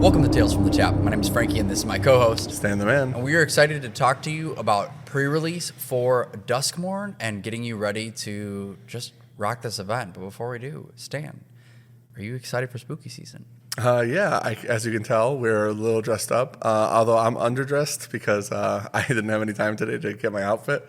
Welcome to Tales from the Tap. My name is Frankie, and this is my co-host, Stan the Man. And we are excited to talk to you about pre-release for Duskmourn and getting you ready to just rock this event. But before we do, Stan, are you excited for spooky season? As you can tell, we're a little dressed up, although I'm underdressed because I didn't have any time today to get my outfit.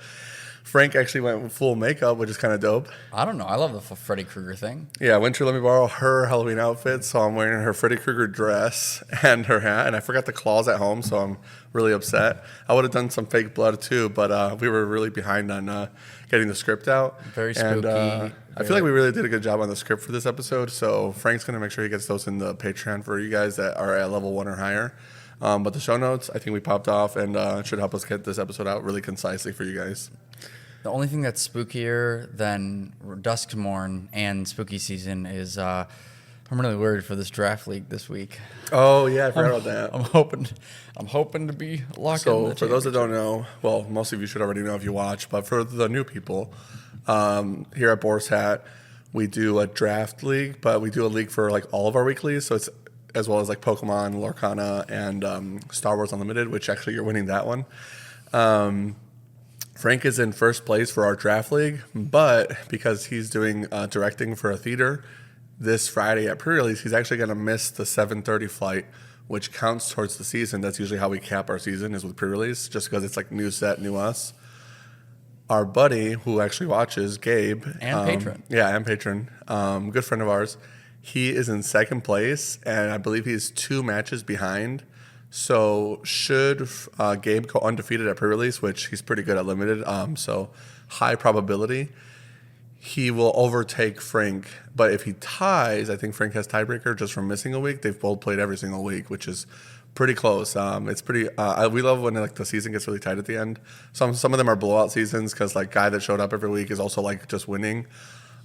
Frank actually went with full makeup, which is kind of dope. I don't know. I love the Freddy Krueger thing. Yeah, Winter let me borrow her Halloween outfit, so I'm wearing her Freddy Krueger dress and her hat, and I forgot the claws at home, so I'm really upset. I would have done some fake blood too, but we were really behind on getting the script out. Very spooky. And, I feel like we really did a good job on the script for this episode, so Frank's going to make sure he gets those in the Patreon for you guys that are at level 1 or higher. But the show notes, I think we popped off, and it should help us get this episode out really concisely for you guys. The only thing that's spookier than Duskmourn and spooky season is I'm really worried for this draft league this week. Oh yeah, I forgot about that. I'm hoping to be locked in. So for those that don't know, well, most of you should already know if you watch, but for the new people, here at Boar's Hat, we do a draft league, but we do a league for like all of our weeklies. So it's as well as like Pokemon, Lorcana, and Star Wars Unlimited, which actually you're winning that one. Frank is in first place for our draft league, but because he's doing directing for a theater this Friday at pre-release, he's actually going to miss the 7:30 flight, which counts towards the season. That's usually how we cap our season, is with pre-release, just because it's like new set, new us. Our buddy, who actually watches, Gabe. And patron. Yeah, and patron. Good friend of ours. He is in second place, and I believe he's 2 matches behind. So should Gabe go undefeated at pre-release, which he's pretty good at limited, so high probability, he will overtake Frank. But if he ties, I think Frank has tiebreaker just from missing a week. They've both played every single week, which is pretty close. It's pretty. We love when like the season gets really tight at the end. Some of them are blowout seasons because like guy that showed up every week is also like just winning.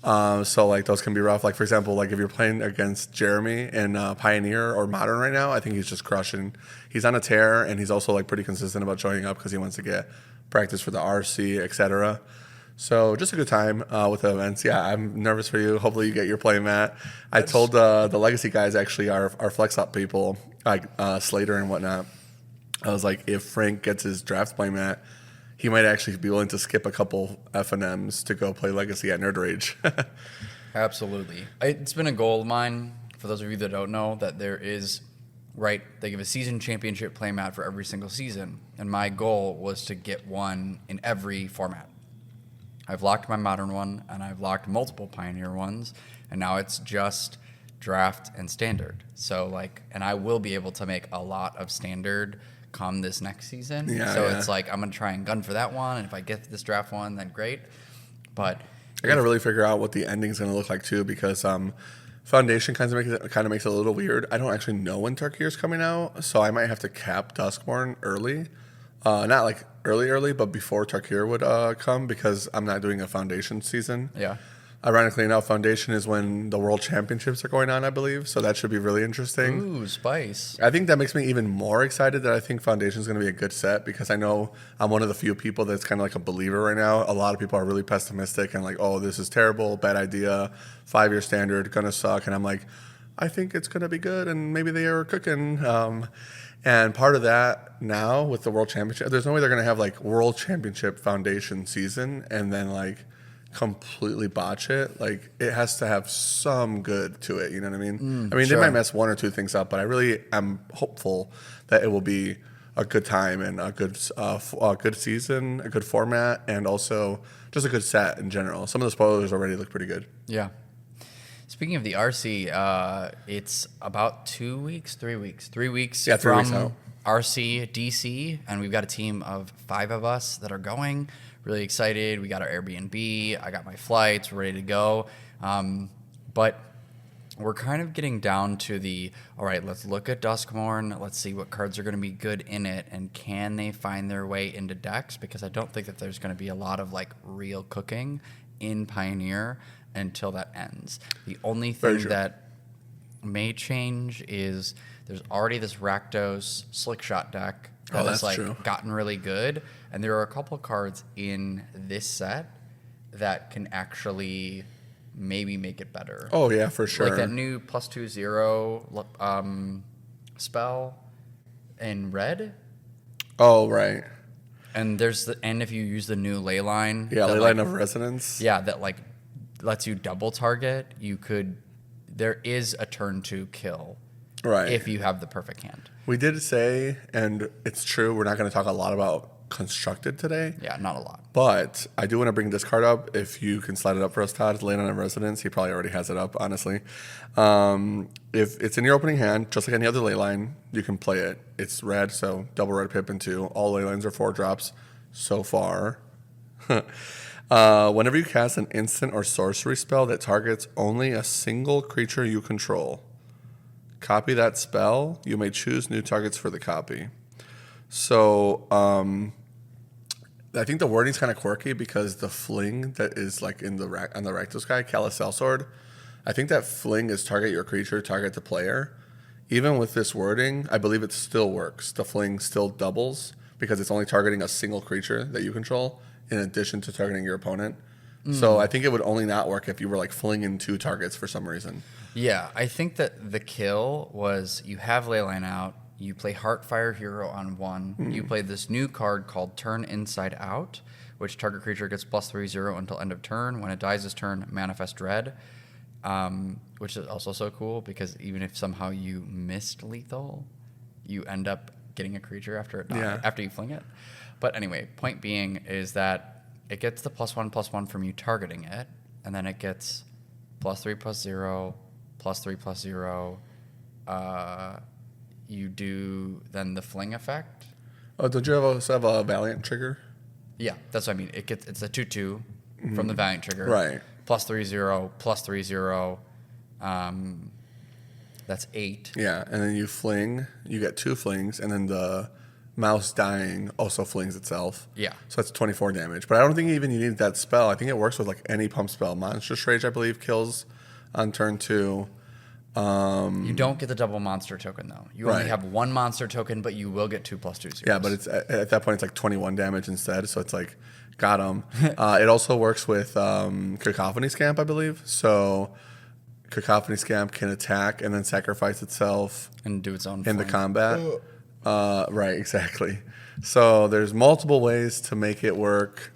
So like those can be rough. Like for example, like if you're playing against Jeremy in Pioneer or Modern right now, I think he's just crushing. He's on a tear, and he's also like pretty consistent about showing up because he wants to get practice for the RC, etc. So just a good time with the events. Yeah, I'm nervous for you. Hopefully you get your play mat. I told the Legacy guys, actually our Flex Up people, like Slater and whatnot, I was like, if Frank gets his draft play mat, he might actually be willing to skip a couple F&Ms to go play Legacy at Nerd Rage. Absolutely. It's been a goal of mine, for those of you that don't know, that there is, right, they give a season championship playmat for every single season, and my goal was to get one in every format. I've locked my Modern one, and I've locked multiple Pioneer ones, and now it's just draft and standard. So, like, and I will be able to make a lot of standard come this next season. It's like I'm gonna try and gun for that one, and if I get this draft one, then great. But I gotta really figure out what the ending's gonna look like too, because Foundation kind of makes it a little weird. I don't actually know when Tarkir's coming out, so I might have to cap Duskmourn early. Not like early, but before Tarkir would come, because I'm not doing a Foundation season. Yeah. Ironically enough, Foundation is when the World Championships are going on, I believe. So that should be really interesting. Ooh, spice. I think that makes me even more excited that I think Foundation is going to be a good set, because I know I'm one of the few people that's kind of like a believer right now. A lot of people are really pessimistic and like, oh, this is terrible, bad idea, 5-year standard, going to suck. And I'm like, I think it's going to be good, and maybe they are cooking. And part of that now with the World Championship, there's no way they're going to have like World Championship Foundation season and then like completely botch it. Like it has to have some good to it, you know what I mean? Sure. They might mess 1 or 2 things up, but I really am hopeful that it will be a good time and a good season, a good format, and also just a good set in general. Some of the spoilers already look pretty good. Yeah. Speaking of the RC, it's about 3 weeks Yeah, 3 from weeks out. RC DC, and we've got a team of 5 of us that are going. Really excited. We got our Airbnb. I got my flights. We're ready to go. But we're kind of getting down to all right, let's look at Duskmourn. Let's see what cards are going to be good in it, and can they find their way into decks? Because I don't think that there's going to be a lot of like real cooking in Pioneer until that ends. The only thing that may change is there's already this Rakdos Slickshot deck that has like gotten really good, and there are a couple cards in this set that can actually maybe make it better. Oh yeah, for sure. Like that new +2/0 spell in red. Oh, right. And if you use the new ley line. Yeah, that, ley line of resonance. Yeah, that like lets you double target. There is a turn 2 kill. Right. If you have the perfect hand. We did say, and it's true, we're not going to talk a lot about constructed today. Yeah, not a lot. But I do want to bring this card up. If you can slide it up for us, Todd, Ley Line of Resonance. He probably already has it up, honestly. If it's in your opening hand, just like any other ley line, you can play it. It's red, so double red pip into. All ley lines are 4 drops so far. Whenever you cast an instant or sorcery spell that targets only a single creature you control, copy that spell. You may choose new targets for the copy. So I think the wording's kind of quirky because the fling that is like on the Rakdos guy, Callous Sellsword, I think that fling is target your creature, target the player. Even with this wording, I believe it still works. The fling still doubles because it's only targeting a single creature that you control in addition to targeting your opponent. So I think it would only not work if you were like flinging 2 targets for some reason. Yeah, I think that the kill was you have Leyline out, you play Heartfire Hero on 1, you play this new card called Turn Inside Out, which target creature gets +3/0 until end of turn. When it dies this turn, manifest Dread, which is also so cool because even if somehow you missed lethal, you end up getting a creature after it dies, after you fling it. But anyway, point being is that it gets the +1/+1 from you targeting it, and then it gets +3/+0, +3/+0. You do then the fling effect. Oh, don't you also have a Valiant trigger? Yeah, that's what I mean. It's a 2/2 from the Valiant trigger. Right. +3/0, +3/0. That's 8. Yeah, and then you fling. You get 2 flings, and then the mouse dying also flings itself. Yeah. So that's 24 damage. But I don't think even you need that spell. I think it works with like any pump spell. Monstrous Rage, I believe, kills on turn 2. You don't get the double monster token though. You only have 1 monster token, but you will get 2 +2 zeros. Yeah, but it's at that point it's like 21 damage instead. So it's like got him. It also works with Cacophony Scamp, I believe. So Cacophony Scamp can attack and then sacrifice itself and do its own in the fling. combat. Right, exactly. So there's multiple ways to make it work.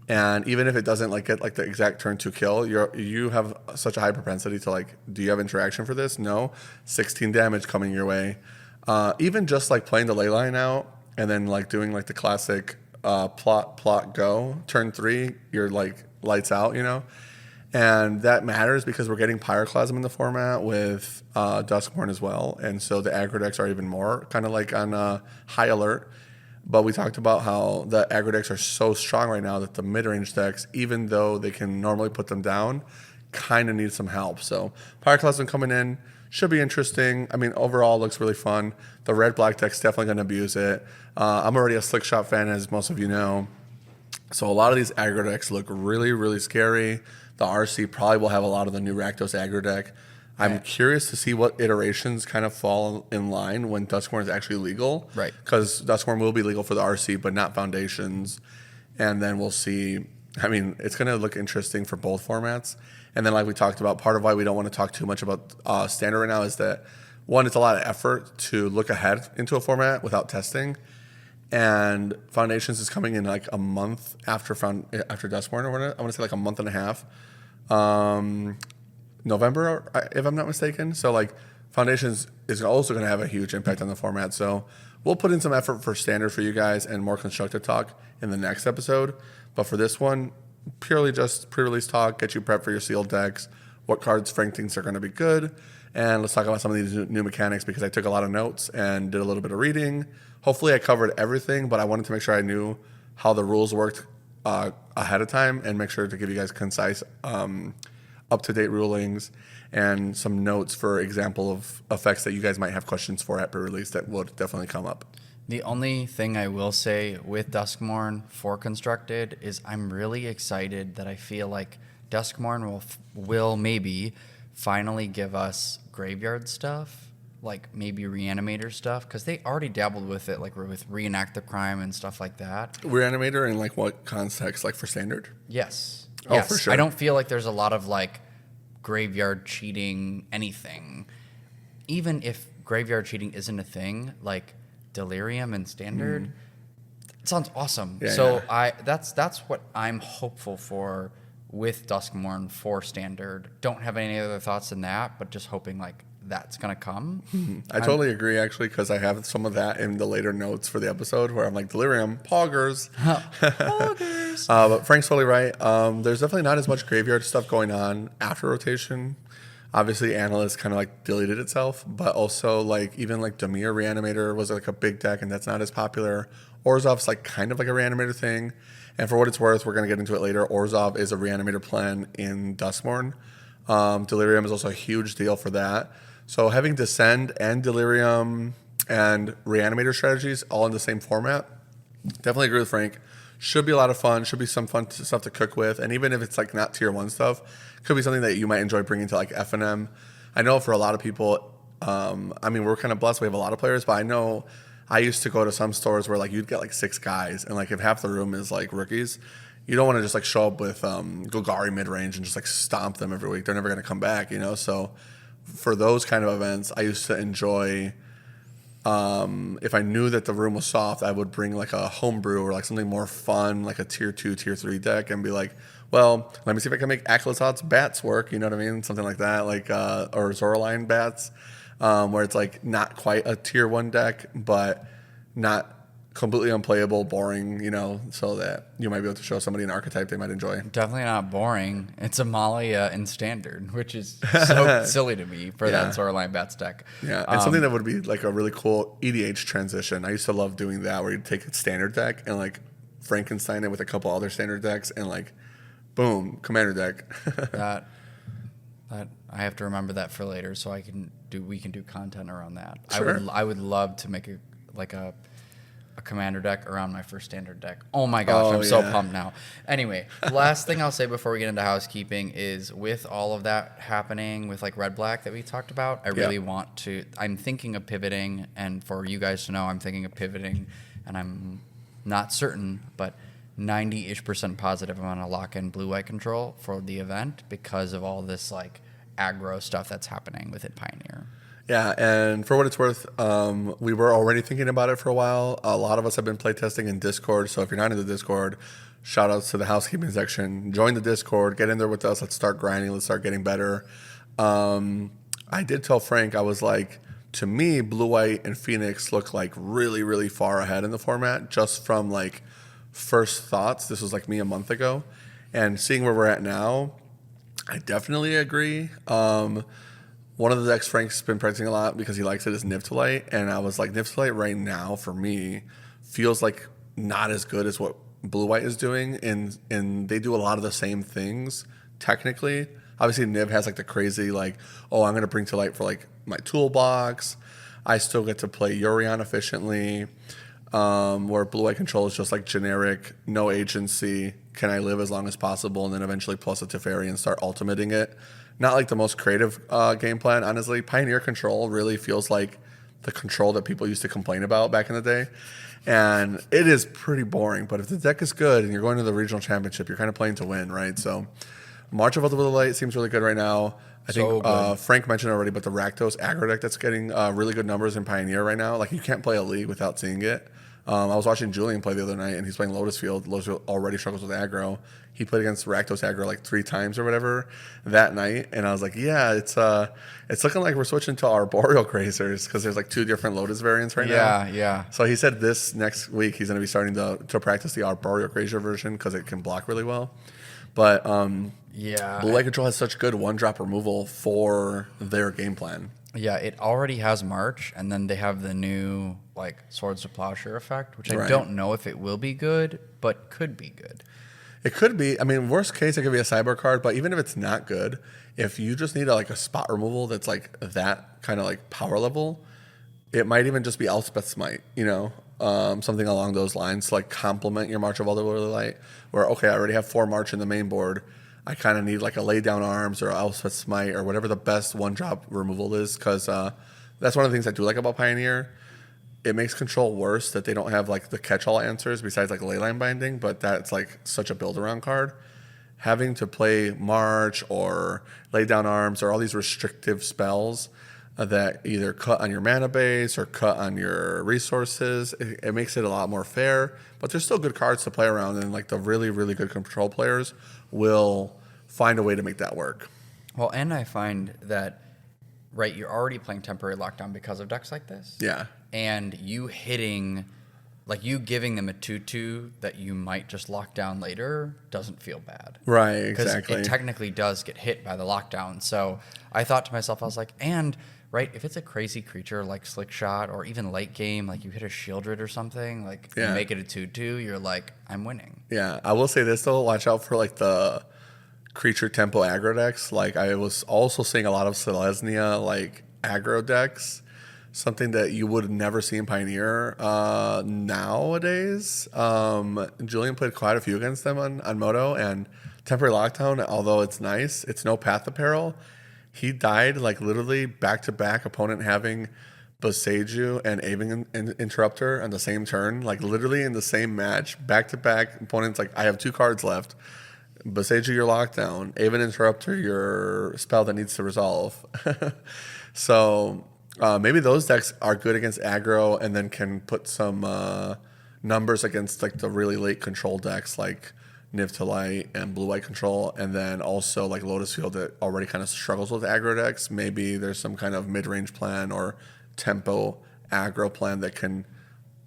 And even if it doesn't like get like the exact turn 2 kill, you have such a high propensity to like, do you have interaction for this? No. 16 damage coming your way. Even just like playing the ley line out and then like doing like the classic plot go turn 3, you're like lights out, you know. And that matters because we're getting Pyroclasm in the format with Duskmourn as well, and so the aggro decks are even more kind of like on high alert. But we talked about how the aggro decks are so strong right now that the mid-range decks, even though they can normally put them down, kind of need some help. So Pyroclasm coming in should be interesting. I mean, overall, looks really fun. The red-black deck's definitely going to abuse it. I'm already a Slick Shot fan, as most of you know. So a lot of these aggro decks look really, really scary. The RC probably will have a lot of the new Rakdos aggro deck. I'm curious to see what iterations kind of fall in line when Duskmourn is actually legal. Right. Because Duskmourn will be legal for the RC, but not Foundations. And then we'll see. I mean, it's going to look interesting for both formats. And then like we talked about, part of why we don't want to talk too much about Standard right now is that, one, it's a lot of effort to look ahead into a format without testing. And Foundations is coming in like a month after Duskmourn, or I want to say like a month and a half. November, if I'm not mistaken. So like Foundations is also going to have a huge impact on the format. So we'll put in some effort for Standard for you guys and more constructive talk in the next episode. But for this one, purely just pre-release talk, get you prepped for your sealed decks, what cards Frank thinks are going to be good, and let's talk about some of these new mechanics because I took a lot of notes and did a little bit of reading. Hopefully I covered everything, but I wanted to make sure I knew how the rules worked ahead of time and make sure to give you guys concise up-to-date rulings and some notes for example of effects that you guys might have questions for at pre-release that would definitely come up. The only thing I will say with Duskmourn for Constructed is I'm really excited that I feel like Duskmourn will maybe finally give us graveyard stuff, like maybe Reanimator stuff, because they already dabbled with it, like with Reenact the Crime and stuff like that. Reanimator in like what context, like for Standard? Yes. Oh, yes. for sure. I don't feel like there's a lot of like graveyard cheating anything. Even if graveyard cheating isn't a thing, like Delirium and Standard, it sounds awesome. That's what I'm hopeful for with Duskmourn for Standard. Don't have any other thoughts than that, but just hoping like that's gonna come. I totally agree, actually, because I have some of that in the later notes for the episode where I'm like, Delirium, poggers. Poggers. But Frank's totally right. There's definitely not as much graveyard stuff going on after rotation. Obviously, Analyst kind of like deleted itself, but also like even like Dimir Reanimator was like a big deck, and that's not as popular. Orzhov's like kind of like a Reanimator thing. And for what it's worth, we're going to get into it later. Orzhov is a Reanimator plan in Duskmourn. Delirium is also a huge deal for that. So having Descend and Delirium and Reanimator strategies all in the same format, definitely agree with Frank. Should be a lot of fun. Should be some fun stuff to cook with. And even if it's like not tier 1 stuff, could be something that you might enjoy bringing to like FNM. I know for a lot of people, I mean, we're kind of blessed. We have a lot of players, but I know I used to go to some stores where like you'd get like 6 guys, and like if half the room is like rookies, you don't want to just like show up with Golgari mid range and just like stomp them every week. They're never going to come back, you know. So for those kind of events, I used to enjoy. If I knew that the room was soft, I would bring like a homebrew or like something more fun, like a tier 2, tier 3 deck, and be like, well, let me see if I can make Akhlazot's bats work. You know what I mean? Something like that, like or Zoraline bats. Where it's like not quite a tier 1 deck, but not completely unplayable, boring, you know, so that you might be able to show somebody an archetype they might enjoy. Definitely not boring. It's Amalia in Standard, which is so silly to me for that Zoraline Bats deck. Yeah, and something that would be like a really cool EDH transition. I used to love doing that, where you'd take a standard deck and like Frankenstein it with a couple other standard decks and like, boom, commander deck. that I have to remember that for later, so we can do content around that. Sure. I would love to make a commander deck around my first standard deck. Oh my gosh, I'm so pumped now. Anyway, last thing I'll say before we get into housekeeping is with all of that happening with like red black that we talked about, I really want to. I'm thinking of pivoting, and for you guys to know, I'm thinking of pivoting, and I'm not certain, but 90-ish% positive I'm going to lock in blue-white control for the event because of all this like aggro stuff that's happening within Pioneer. Yeah, and for what it's worth, we were already thinking about it for a while. A lot of us have been playtesting in Discord, so if you're not in the Discord, shout outs to the housekeeping section. Join the Discord, get in there with us, let's start grinding, let's start getting better. I did tell Frank, I was like, to me, Blue-White and Phoenix look like really, really far ahead in the format, just from like first thoughts. This was like me a month ago. And seeing where we're at now, I definitely agree. One of the decks Frank's been practicing a lot because he likes it is Niftalite. And I was like, Niftalite right now for me feels like not as good as what Blue-White is doing. And they do a lot of the same things technically. Obviously, Niv has like the crazy like, oh, I'm going to bring to light for like my toolbox. I still get to play Yorion efficiently. Where Blue-White control is just like generic, no agency. Can I live as long as possible? And then eventually plus a Teferi and start ultimating it. Not like the most creative game plan, honestly. Pioneer control really feels like the control that people used to complain about back in the day. And it is pretty boring. But if the deck is good and you're going to the regional championship, you're kind of playing to win, right? So March of Ultraviolet Light seems really good right now. I think Frank mentioned already, but the Rakdos aggro deck that's getting really good numbers in Pioneer right now. Like you can't play a league without seeing it. I was watching Julian play the other night, and he's playing Lotus Field. Lotus Field already struggles with aggro. He played against Rakdos aggro like 3 times or whatever that night, and I was like, yeah, it's looking like we're switching to Arboreal Grazers because there's like 2 different Lotus variants right now. Yeah. So he said this next week he's going to be starting to practice the Arboreal Grazer version because it can block really well. But Blue-White Control has such good 1-drop removal for their game plan. Yeah, it already has March, and then they have the new like Swords to Plowshare effect, which I don't know if it will be good, but could be good. It could be. I mean, worst case, it could be a sideboard card, but even if it's not good, if you just need like a spot removal that's like that kind of like power level, it might even just be Elspeth Smite, you know, something along those lines to like complement your March of Ultraviolet Light, where, okay, I already have 4 March in the main board. I kind of need like a Lay Down Arms or Elspeth Smite or whatever the best 1-drop removal is, because that's one of the things I do like about Pioneer. It makes control worse that they don't have like the catch-all answers besides like Leyline Binding, but that's like such a build-around card. Having to play March or Lay Down Arms or all these restrictive spells that either cut on your mana base or cut on your resources. It makes it a lot more fair, but there's still good cards to play around, and like the really, really good control players will find a way to make that work. Well, and I find that, right, you're already playing temporary lockdown because of decks like this. Yeah. And you hitting, like you giving them a 2/2 that you might just lock down later doesn't feel bad. Right, Because exactly. it technically does get hit by the lockdown. So I thought to myself, I was like, and, right, if it's a crazy creature like Slick Shot or even late game, like you hit a Shieldred or something, like you make it a 2/2, you're like, I'm winning. Yeah, I will say this though, watch out for like the creature tempo aggro decks. Like I was also seeing a lot of Selesnya like aggro decks, something that you would never see in Pioneer nowadays. Julian played quite a few against them on Moto, and temporary lockdown, although it's nice, it's no path of peril. He died like literally back to back opponent having Boseiju and Avon Interrupter on the same turn, like literally in the same match, back to back opponents. Like I have 2 cards left. Boseiju, your lockdown. Avon Interrupter, your spell that needs to resolve. So maybe those decks are good against aggro, and then can put some numbers against like the really late control decks like Niv to Light and Blue White Control, and then also like Lotus Field that already kind of struggles with aggro decks. Maybe there's some kind of mid-range plan or tempo aggro plan that can,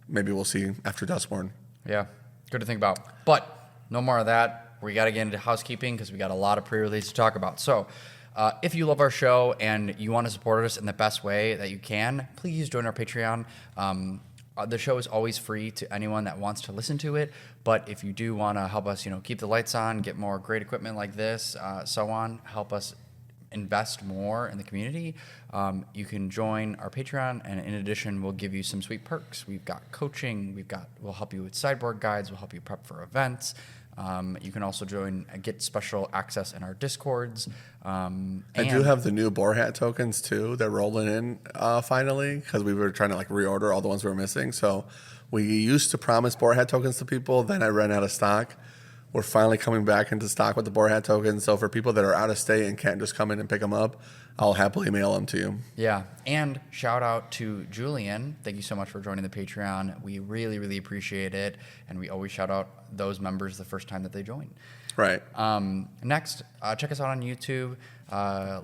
maybe we'll see after Duskmourn. Yeah, good to think about. But no more of that. We got to get into housekeeping because we got a lot of pre-release to talk about. So if you love our show and you want to support us in the best way that you can, please join our Patreon. The show is always free to anyone that wants to listen to it. But if you do want to help us, keep the lights on, get more great equipment like this, so on, help us invest more in the community, you can join our Patreon, and in addition, we'll give you some sweet perks. We've got coaching, we'll help you with sideboard guides, we'll help you prep for events. You can also join and get special access in our Discords. I do have the new Boar Hat tokens too. They're rolling in finally, because we were trying to like reorder all the ones we were missing. So we used to promise Boar Hat tokens to people, then I ran out of stock. We're finally coming back into stock with the Boar Hat tokens. So for people that are out of state and can't just come in and pick them up, I'll happily mail them to you. Yeah, and shout out to Julian. Thank you so much for joining the Patreon. We really, really appreciate it, and we always shout out those members the first time that they join. Right. Next, check us out on YouTube.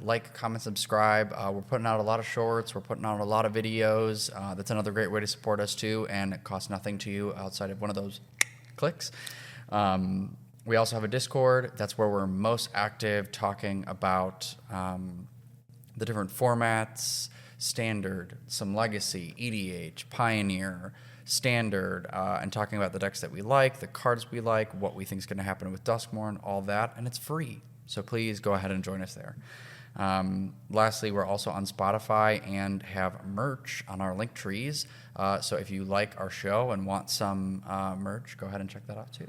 Like, comment, subscribe. We're putting out a lot of shorts. We're putting out a lot of videos. That's another great way to support us too, and it costs nothing to you outside of one of those clicks. We also have a Discord. That's where we're most active, talking about the different formats, Standard, some Legacy, EDH, Pioneer, Standard, and talking about the decks that we like, the cards we like, what we think is going to happen with Duskmourn, all that, and it's free. So please go ahead and join us there. Lastly, we're also on Spotify and have merch on our link trees. So if you like our show and want some merch, go ahead and check that out too.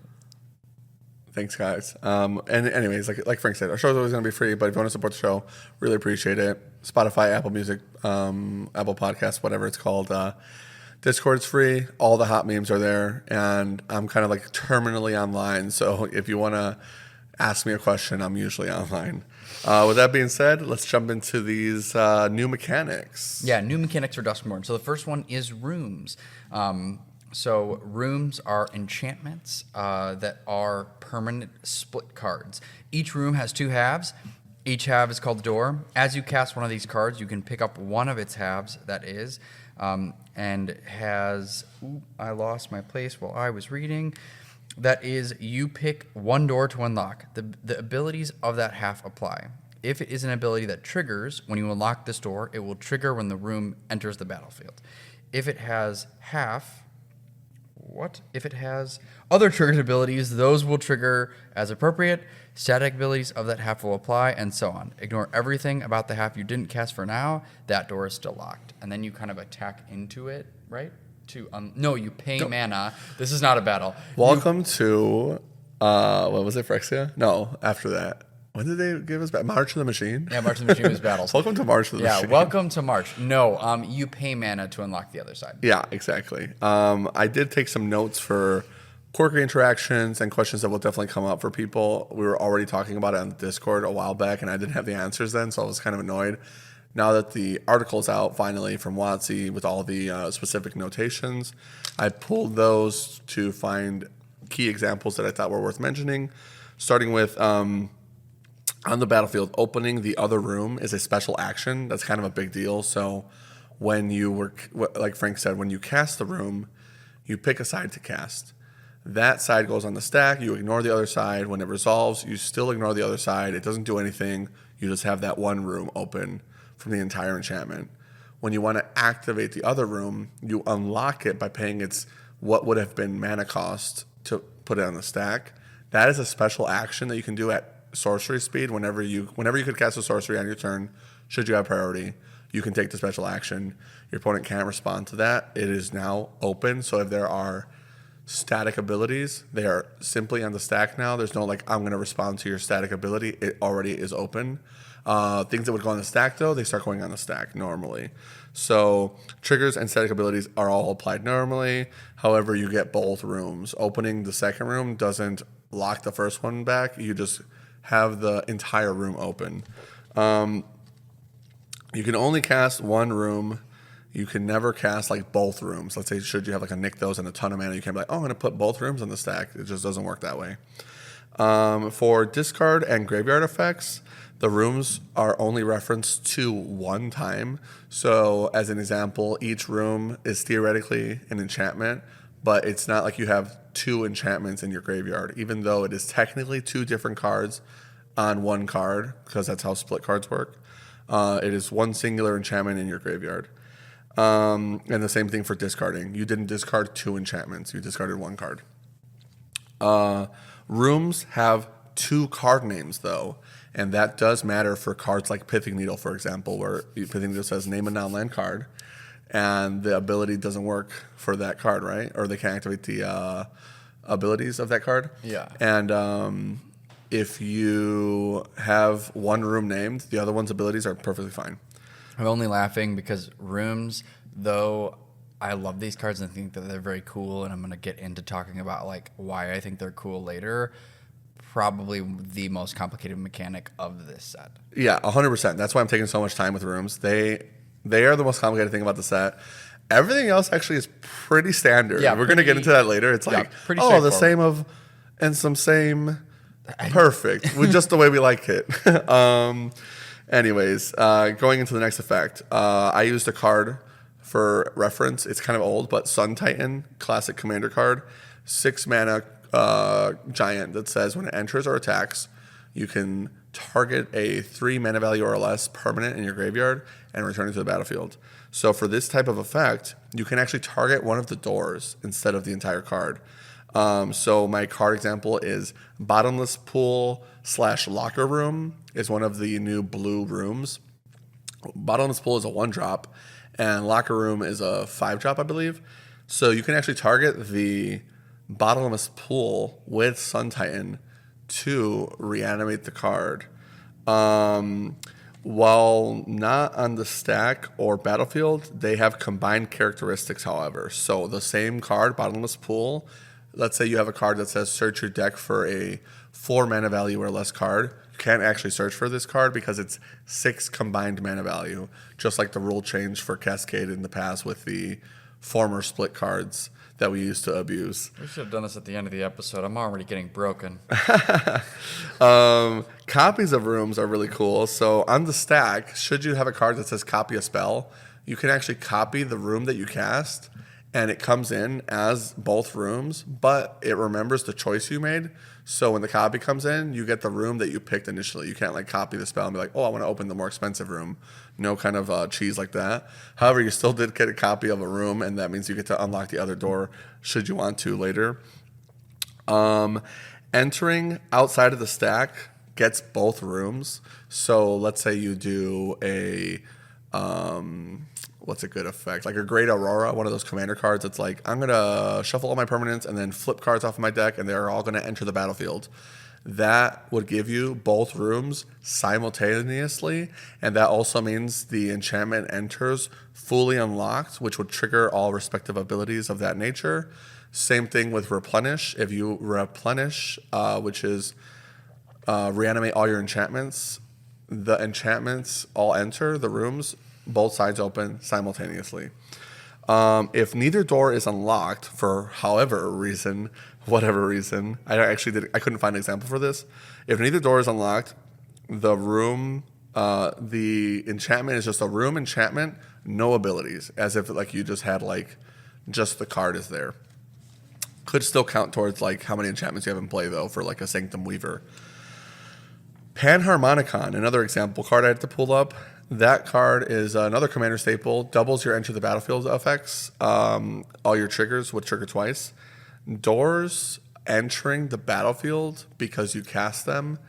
Thanks, guys. And anyways, like Frank said, our show's always going to be free, but if you want to support the show, really appreciate it. Spotify, Apple Music, Apple Podcasts, whatever it's called. Discord's free. All the hot memes are there, and I'm kind of like terminally online. So if you want to ask me a question, I'm usually online. With that being said, let's jump into these new mechanics. Yeah, new mechanics for Duskmourn. So the first one is rooms. So rooms are enchantments that are permanent split cards. Each room has 2 halves. Each half is called the door. As you cast one of these cards, you can pick up one of its halves, that is, and has... Ooh, I lost my place while I was reading. That is, you pick one door to unlock. The abilities of that half apply. If it is an ability that triggers when you unlock this door, it will trigger when the room enters the battlefield. If it has half... If it has other triggered abilities, those will trigger as appropriate. Static abilities of that half will apply, and so on. Ignore everything about the half you didn't cast for now. That door is still locked. And then you kind of attack into it, right? No, you pay mana. This is not a battle. Welcome to, what was it, Phyrexia? No, after that. When did they give us back? March of the Machine? Yeah, March of the Machine was battles. Welcome to March of the Machine. Yeah, welcome to March. No, you pay mana to unlock the other side. Yeah, exactly. I did take some notes for quirky interactions and questions that will definitely come up for people. We were already talking about it on Discord a while back, and I didn't have the answers then, so I was kind of annoyed. now that the article's out finally from WotC with all the specific notations, I pulled those to find key examples that I thought were worth mentioning, starting with on the battlefield, opening the other room is a special action. That's kind of a big deal. So when you were, like Frank said, when you cast the room, you pick a side to cast. That side goes on the stack. You ignore the other side. When it resolves, you still ignore the other side. It doesn't do anything. You just have that one room open from the entire enchantment. When you want to activate the other room, you unlock it by paying its what would have been mana cost to put it on the stack. That is a special action that you can do at sorcery speed. Whenever you could cast a sorcery on your turn, should you have priority, you can take the special action. Your opponent can't respond to that. It is now open. So if there are static abilities, they are simply on the stack now. There's no like, I'm going to respond to your static ability. It already is open. Things that would go on the stack, though, they start going on the stack normally. So triggers and static abilities are all applied normally. However, you get both rooms. Opening the second room doesn't lock the first one back. You just have the entire room open. You can only cast one room. You can never cast like both rooms. Let's say, should you have like a Nykthos and a ton of mana, you can't be like, oh, I'm going to put both rooms on the stack. It just doesn't work that way. For discard and graveyard effects, the rooms are only referenced to one time. So as an example, each room is theoretically an enchantment, but it's not like you have two enchantments in your graveyard, even though it is technically two different cards on one card, because that's how split cards work. It is one singular enchantment in your graveyard. And the same thing for discarding. You didn't discard two enchantments. You discarded one card. Rooms have two card names, though, and that does matter for cards like Pithing Needle, for example, where Pithing Needle says name a non-land card, and the ability doesn't work for that card, right? Or they can't activate the abilities of that card. Yeah. And if you have one room named, the other one's abilities are perfectly fine. I'm only laughing because rooms, though I love these cards and think that they're very cool, and I'm going to get into talking about like why I think they're cool later, probably the most complicated mechanic of this set. Yeah, 100%. That's why I'm taking so much time with rooms. They are the most complicated thing about the set. Everything else actually is pretty standard. Yeah, we're going to get into that later. It's like, pretty oh, the straightforward. same of, and some same, perfect, with just the way we like it. Anyways, going into the next effect, I used a card for reference. It's kind of old, but Sun Titan, classic commander card, 6 mana giant that says when it enters or attacks, you can target a 3 mana value or less permanent in your graveyard and return it to the battlefield. So for this type of effect, you can actually target one of the doors instead of the entire card. So my card example is Bottomless Pool / Locker Room is one of the new blue rooms. Bottomless Pool is a 1-drop, and Locker Room is a 5-drop, I believe. So you can actually target the Bottomless Pool with Sun Titan to reanimate the card. While not on the stack or battlefield, they have combined characteristics, however. So the same card, Bottomless Pool, let's say you have a card that says search your deck for a 4 mana value or less card. You can't actually search for this card because it's 6 combined mana value, just like the rule change for Cascade in the past with the former split cards that we used to abuse. We should have done this at the end of the episode. I'm already getting broken. Copies of rooms are really cool. So on the stack, should you have a card that says copy a spell, you can actually copy the room that you cast, and it comes in as both rooms, but it remembers the choice you made. So when the copy comes in, you get the room that you picked initially. You can't like copy the spell and be like, oh, I want to open the more expensive room. No kind of cheese like that. However, you still did get a copy of a room, and that means you get to unlock the other door should you want to later. Entering outside of the stack gets both rooms. So let's say you do a what's a good effect? Like a Great Aurora, one of those commander cards. It's like, I'm going to shuffle all my permanents and then flip cards off of my deck, and they're all going to enter the battlefield. That would give you both rooms simultaneously, and that also means the enchantment enters fully unlocked, which would trigger all respective abilities of that nature. Same thing with Replenish. If you replenish, which is reanimate all your enchantments, the enchantments all enter the rooms, both sides open simultaneously. If neither door is unlocked for whatever reason, I couldn't find an example for this. If neither door is unlocked, the enchantment is just a room enchantment, no abilities, as if like you just had like just the card is there. Could still count towards like how many enchantments you have in play though for like a Sanctum Weaver. Panharmonicon, another example card I had to pull up. That card is another commander staple. Doubles your enter the battlefield effects. All your triggers would trigger twice. Doors entering the battlefield because you cast them,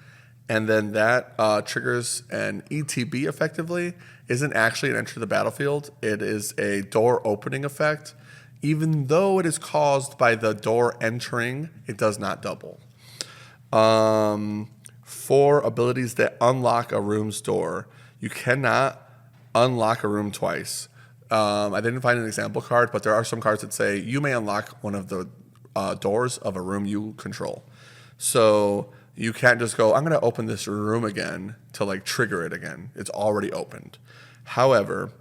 and then that triggers an ETB effectively. Isn't actually an enter the battlefield. It is a door opening effect. Even though it is caused by the door entering, it does not double. For abilities that unlock a room's door, you cannot unlock a room twice. I didn't find an example card, but there are some cards that say you may unlock one of the doors of a room you control. So you can't just go, I'm going to open this room again to like trigger it again. It's already opened. However,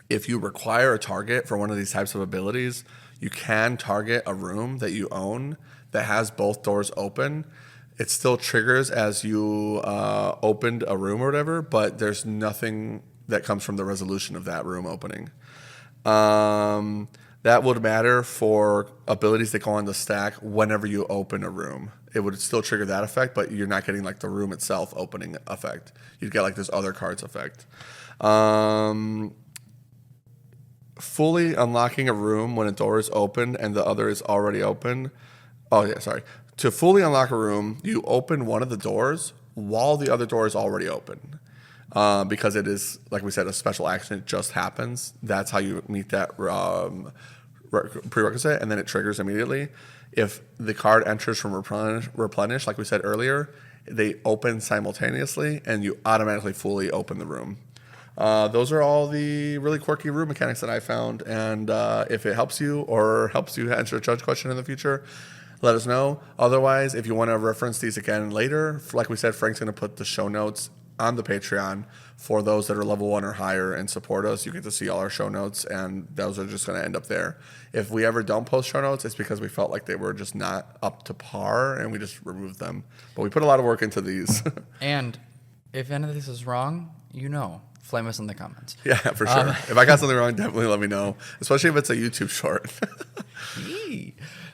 if you require a target for one of these types of abilities, you can target a room that you own that has both doors open. It still triggers as you opened a room or whatever, but there's nothing that comes from the resolution of that room opening. That would matter for abilities that go on the stack whenever you open a room. It would still trigger that effect, but you're not getting like the room itself opening effect. You'd get like this other card's effect. Fully unlocking a room when a door is open and the other is already open. Oh, yeah, sorry. To fully unlock a room, you open one of the doors while the other door is already open. Because it is, like we said, a special action. It just happens. That's how you meet that prerequisite, and then it triggers immediately. If the card enters from replenish, like we said earlier, they open simultaneously, and you automatically fully open the room. Those are all the really quirky room mechanics that I found, and if it helps you or helps you answer a judge question in the future, let us know. Otherwise, if you want to reference these again later, like we said, Frank's going to put the show notes on the Patreon for those that are level 1 or higher and support us. You get to see all our show notes, and those are just going to end up there. If we ever don't post show notes, it's because we felt like they were just not up to par, and we just removed them. But we put a lot of work into these. And if any of this is wrong, flame us in the comments. Yeah, for sure. If I got something wrong, definitely let me know, especially if it's a YouTube short.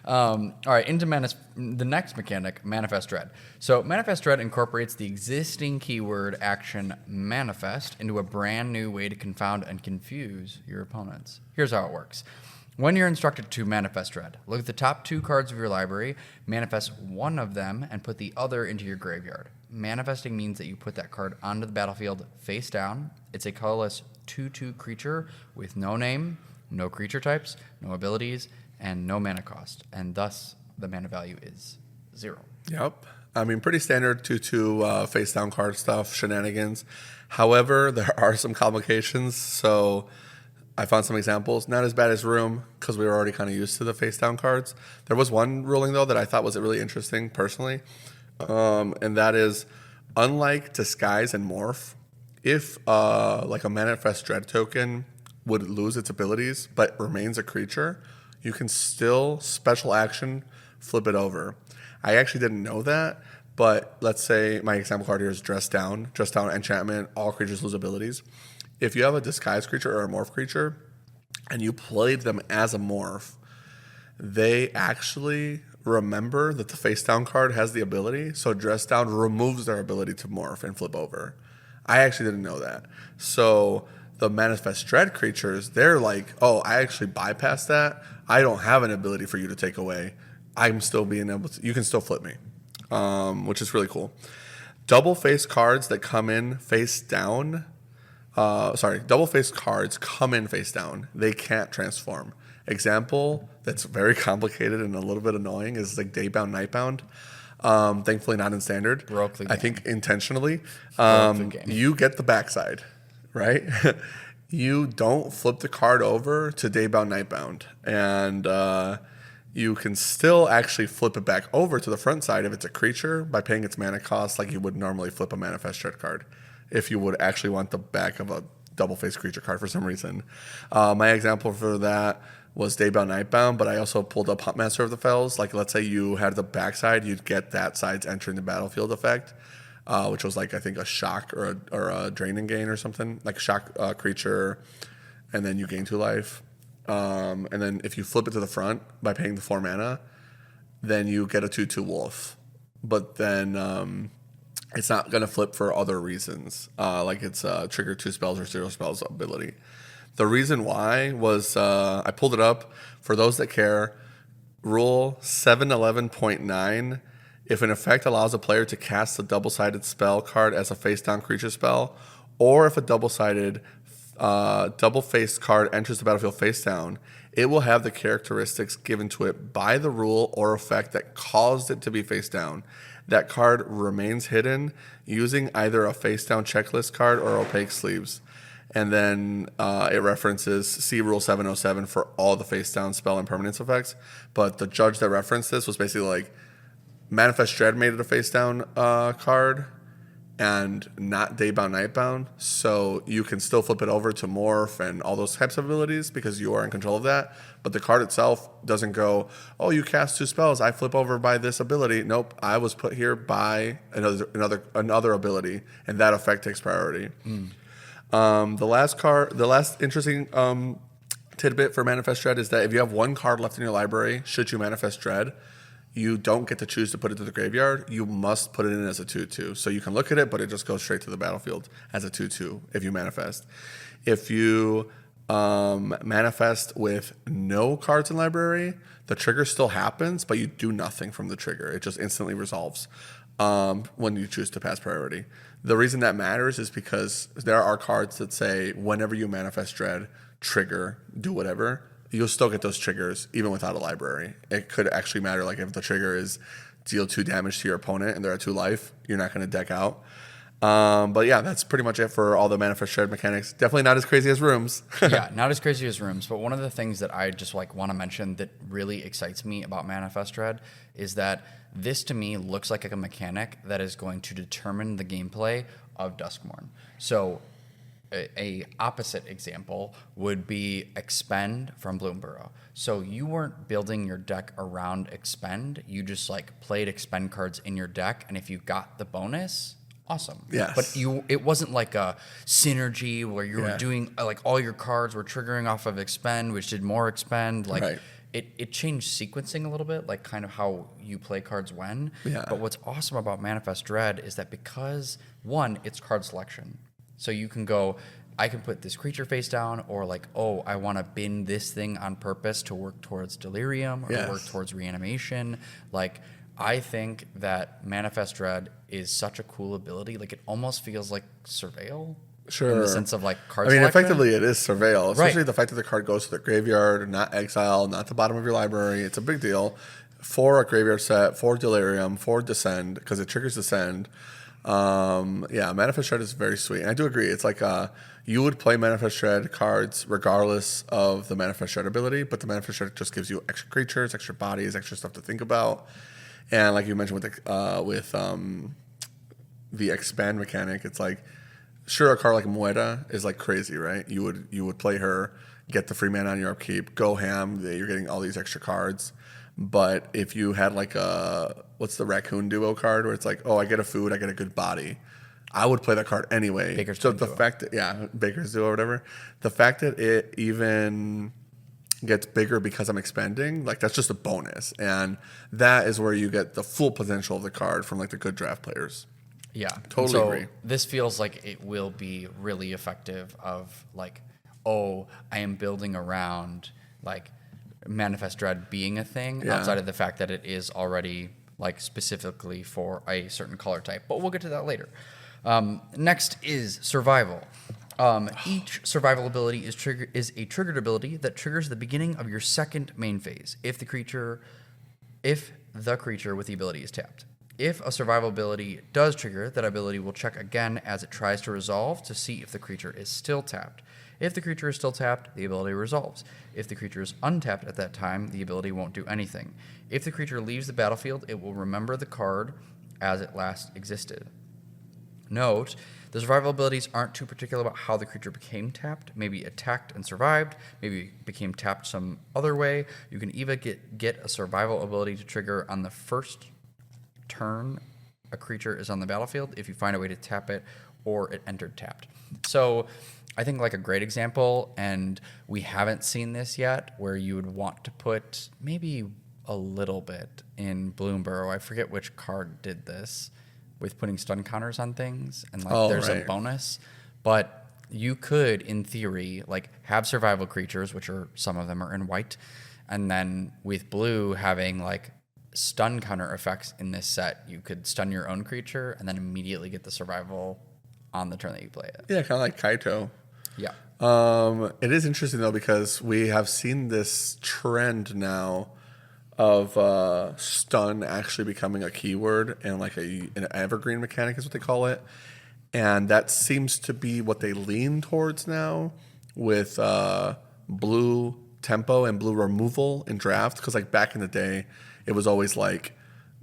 All right, into the next mechanic, Manifest Dread. So Manifest Dread incorporates the existing keyword action manifest into a brand new way to confound and confuse your opponents. Here's how it works. When you're instructed to Manifest Dread, look at the top 2 cards of your library, manifest one of them, and put the other into your graveyard. Manifesting means that you put that card onto the battlefield face down. It's a colorless 2/2 creature with no name, no creature types, no abilities, and no mana cost, and thus the mana value is 0. Yep. I mean, pretty standard 2/2 face down card stuff, shenanigans. However, there are some complications, so I found some examples. Not as bad as Room, because we were already kind of used to the face down cards. There was one ruling, though, that I thought was really interesting, personally, and that is, unlike Disguise and Morph, if like a Manifest Dread token would lose its abilities but remains a creature, you can still special action flip it over. I actually didn't know that, but let's say my example card here is Dress Down. Dress Down enchantment, all creatures lose abilities. If you have a disguise creature or a morph creature and you played them as a morph, they actually remember that the face down card has the ability, so Dress Down removes their ability to morph and flip over. I actually didn't know that. So the Manifest Dread creatures, they're like, oh, I actually bypassed that. I don't have an ability for you to take away. I'm still being able to, you can still flip me, which is really cool. Double face cards that come in face down, double face cards come in face down. They can't transform. Example that's very complicated and a little bit annoying is like Daybound, Nightbound. Thankfully not in standard. Broke the game. I think intentionally. Broke the game. You get the backside, right? You don't flip the card over to Daybound, Nightbound. And you can still actually flip it back over to the front side if it's a creature by paying its mana cost like you would normally flip a Manifest Dread card. if you would actually want the back of a double face creature card for some reason. My example for that was Daybell Nightbound, but I also pulled up Huntmaster of the Fells. Like, let's say you had the backside, you'd get that side's entering the battlefield effect, which was like, I think, a shock or a drain and gain or something, like a shock creature, and then you gain 2 life. And then if you flip it to the front by paying the 4 mana, then you get a 2/2 wolf. But then it's not going to flip for other reasons, like it's trigger 2 spells or 0 spells ability. The reason why was I pulled it up. For those that care, Rule 711.9, if an effect allows a player to cast a double-sided spell card as a face-down creature spell, or if a double-sided double-faced card enters the battlefield face-down, it will have the characteristics given to it by the rule or effect that caused it to be face-down. That card remains hidden using either a face-down checklist card or opaque sleeves. And then it references see Rule 707 for all the face-down spell and permanence effects. But the judge that referenced this was basically like, Manifest Dread made it a face-down card and not Daybound Nightbound. So you can still flip it over to Morph and all those types of abilities because you are in control of that. But the card itself doesn't go, oh, you cast 2 spells, I flip over by this ability. Nope, I was put here by another ability, and that effect takes priority. The last interesting tidbit for Manifest Dread is that if you have 1 card left in your library, should you Manifest Dread, you don't get to choose to put it to the graveyard. You must put it in as a 2/2. So you can look at it, but it just goes straight to the battlefield as a 2/2 if you manifest. If you manifest with no cards in library, the trigger still happens, but you do nothing from the trigger. It just instantly resolves when you choose to pass priority. The reason that matters is because there are cards that say whenever you manifest Dread, trigger, do whatever. You'll still get those triggers even without a library. It could actually matter, like if the trigger is deal 2 damage to your opponent and they're at 2 life, you're not going to deck out. But yeah, that's pretty much it for all the Manifest Dread mechanics. Definitely not as crazy as Rooms. Yeah, not as crazy as Rooms. But one of the things that I just like want to mention that really excites me about Manifest Dread is that this to me looks like a mechanic that is going to determine the gameplay of Duskmourn. So a opposite example would be Expend from Bloomburrow. So you weren't building your deck around Expend. You just like played Expend cards in your deck, and if you got the bonus, awesome. Yes. But it wasn't like a synergy where you were doing like all your cards were triggering off of Expend, which did more Expend. Like Right. it changed sequencing a little bit, like kind of how you play cards when. Yeah. But what's awesome about Manifest Dread is that because one, it's card selection. So you can go, I can put this creature face down, or like, oh, I want to bin this thing on purpose to work towards Delirium or Yes. work towards Reanimation. Like, I think that Manifest Dread is such a cool ability. Like, it almost feels like Surveil. Sure. In the sense of like card I mean, selection. effectively, it is Surveil, especially Right. the fact that the card goes to the graveyard, not exile, not the bottom of your library. It's a big deal. For a graveyard set, for Delirium, for Descend, because it triggers Descend. Yeah, Manifest Dread is very sweet. And I do agree. It's like you would play Manifest Dread cards regardless of the Manifest Dread ability, but the Manifest Dread just gives you extra creatures, extra bodies, extra stuff to think about. And like you mentioned with the Expand mechanic, it's like, sure, a card like Moeda is like crazy, right? You would play her, get the free mana on your upkeep, go ham. You're getting all these extra cards. But if you had like what's the Raccoon Duo card where it's like, oh, I get a food, I get a good body, I would play that card anyway. Baker's so Twin the Duo. fact that Baker's Duo or whatever, the fact that it even gets bigger because I'm expanding, like that's just a bonus, and that is where you get the full potential of the card from like the good draft players. Yeah, Totally so agree. This feels like it will be really effective. Of like, oh, I am building around like Manifest Dread being a thing Yeah. outside of the fact that it is already like specifically for a certain color type. But we'll get to that later. Next is Survival. Each survival ability is a triggered ability that triggers the beginning of your second main phase if the creature with the ability is tapped. If a survival ability does trigger, that ability will check again as it tries to resolve to see if the creature is still tapped. If the creature is still tapped, the ability resolves. If the creature is untapped at that time, the ability won't do anything. If the creature leaves the battlefield, it will remember the card as it last existed. note, the survival abilities aren't too particular about how the creature became tapped. Maybe attacked and survived. Maybe became tapped some other way. You can even get a survival ability to trigger on the first turn a creature is on the battlefield if you find a way to tap it or it entered tapped. So I think like a great example, and we haven't seen this yet, where you would want to put maybe a little bit in Bloomburrow. I forget which card did this with putting stun counters on things, and like there's a bonus. But you could, in theory, like have survival creatures, which are some of them are in white, and then with blue having like stun counter effects in this set, you could stun your own creature and then immediately get the survival on the turn that you play it. Yeah, kind of like Kaito. Yeah. It is interesting though, because we have seen this trend now of stun actually becoming a keyword and like an evergreen mechanic is what they call it. And that seems to be what they lean towards now with blue tempo and blue removal in draft. Because like back in the day, it was always like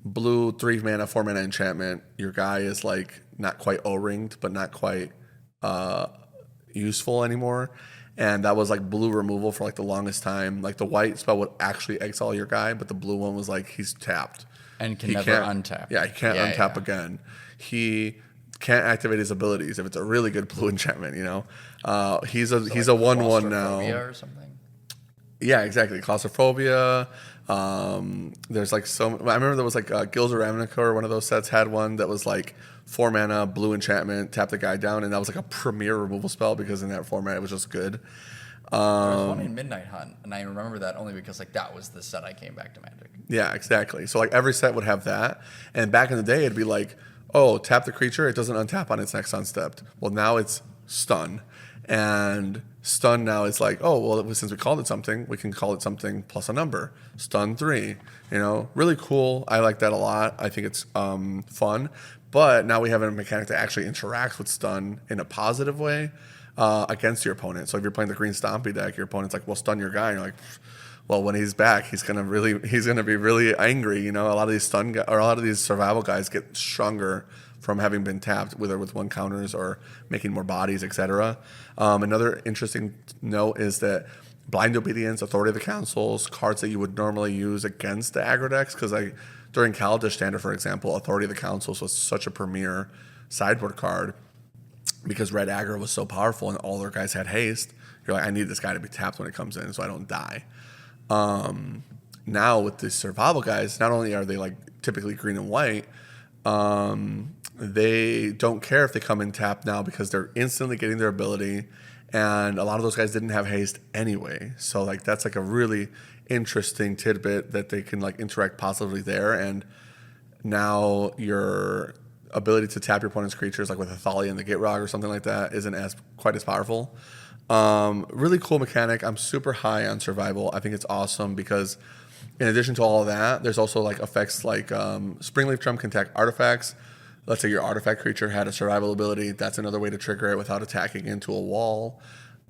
blue 3 mana, 4 mana enchantment. Your guy is like not quite O-ringed, but not quite useful anymore. And that was like blue removal for like the longest time. Like the white spell would actually exile your guy, but the blue one was like he's tapped. And he never untap. Yeah, he can't untap again. He can't activate his abilities if it's a really good blue enchantment, you know. He's a 1/1 now. Or something? Yeah, exactly. Claustrophobia. There's like I remember there was like Gills of Ravnica, or one of those sets had one that was like 4 mana, blue enchantment, tap the guy down, and that was like a premier removal spell because in that format it was just good. There was one in Midnight Hunt, and I remember that only because like that was the set I came back to Magic. Yeah, exactly. So like every set would have that, and back in the day it'd be like, oh, tap the creature, it doesn't untap on its next unstepped. Well, now it's stun, and stun now is like, oh, well, since we called it something, we can call it something plus a number. Stun 3, you know, really cool. I like that a lot. I think it's fun. But now we have a mechanic that actually interacts with stun in a positive way against your opponent. So if you're playing the green Stompy deck, your opponent's like, well, stun your guy. And you're like, well, when he's back, he's gonna be really angry. You know, a lot of these survival guys get stronger from having been tapped, whether with 1 counters or making more bodies, etc. Another interesting note is that Blind Obedience, Authority of the Councils, cards that you would normally use against the aggro decks, because like during Kaladesh Standard, for example, Authority of the Councils was such a premier sideboard card because red aggro was so powerful and all their guys had haste. You're like, I need this guy to be tapped when it comes in so I don't die. Now with the survival guys, not only are they like typically green and white, they don't care if they come in tapped now because they're instantly getting their ability, and a lot of those guys didn't have haste anyway. So like that's like a really interesting tidbit that they can like interact positively there, and now your ability to tap your opponent's creatures like with Athalia and the Gitrog or something like that isn't quite as powerful. Really cool mechanic. I'm super high on survival. I think it's awesome because in addition to all of that, there's also like effects like Springleaf Drum can attack artifacts. Let's say your artifact creature had a survival ability. That's another way to trigger it without attacking into a wall.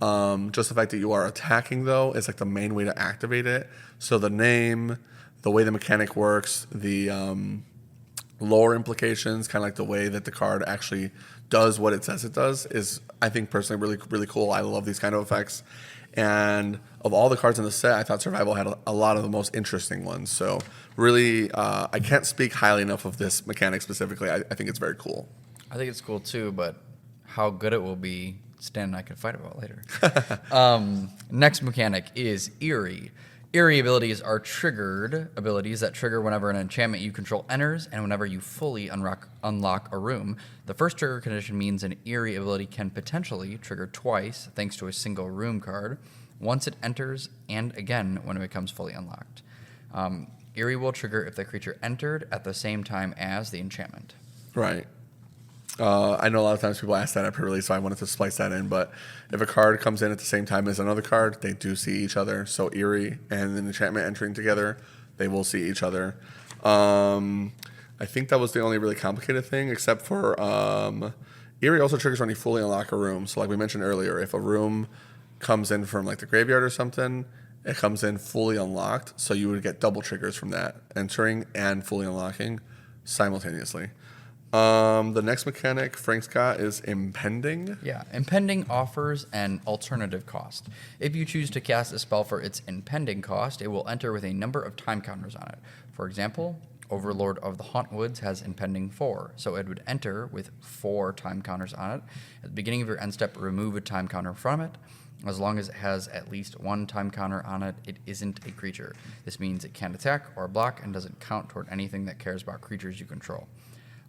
Just the fact that you are attacking, though, is like the main way to activate it. So the name, the way the mechanic works, the lore implications, kind of like the way that the card actually does what it says it does, is, I think, personally really, really cool. I love these kind of effects. And of all the cards in the set, I thought Survival had a lot of the most interesting ones. So really, I can't speak highly enough of this mechanic specifically. I think it's very cool. I think it's cool too, but how good it will be, Stan and I can fight about later. Next mechanic is Eerie. Eerie abilities are triggered abilities that trigger whenever an enchantment you control enters and whenever you fully unlock a room. The first trigger condition means an Eerie ability can potentially trigger twice thanks to a single room card, once it enters and again when it becomes fully unlocked. Eerie will trigger if the creature entered at the same time as the enchantment. Right. I know a lot of times people ask that at pre-release, so I wanted to splice that in. But if a card comes in at the same time as another card, they do see each other. So Eerie and an enchantment entering together, they will see each other. I think that was the only really complicated thing, except for Eerie also triggers when you fully unlock a room. So like we mentioned earlier, if a room comes in from like the graveyard or something, it comes in fully unlocked. So you would get double triggers from that, entering and fully unlocking simultaneously. The next mechanic Frank's got is impending. Yeah, impending offers an alternative cost. If you choose to cast a spell for its impending cost, it will enter with a number of time counters on it. For example, Overlord of the Hauntwoods has impending 4, so it would enter with 4 time counters on it. At the beginning of your end step, remove a time counter from it. As long as it has at least 1 time counter on it, it isn't a creature. This means it can't attack or block and doesn't count toward anything that cares about creatures you control.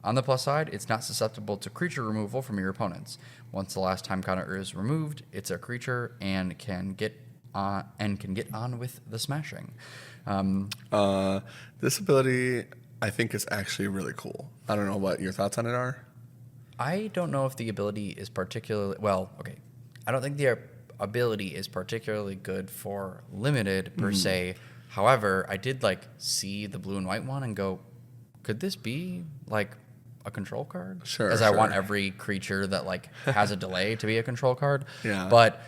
On the plus side, it's not susceptible to creature removal from your opponents. Once the last time counter is removed, it's a creature and can get on with the smashing. This ability, I think, is actually really cool. I don't know what your thoughts on it are. I don't know if the ability is particularly well. Okay, I don't think the ability is particularly good for limited per se. However, I did see the blue and white one and go, could this be a control card? Sure. As I want every creature that has a delay to be a control card. Yeah. But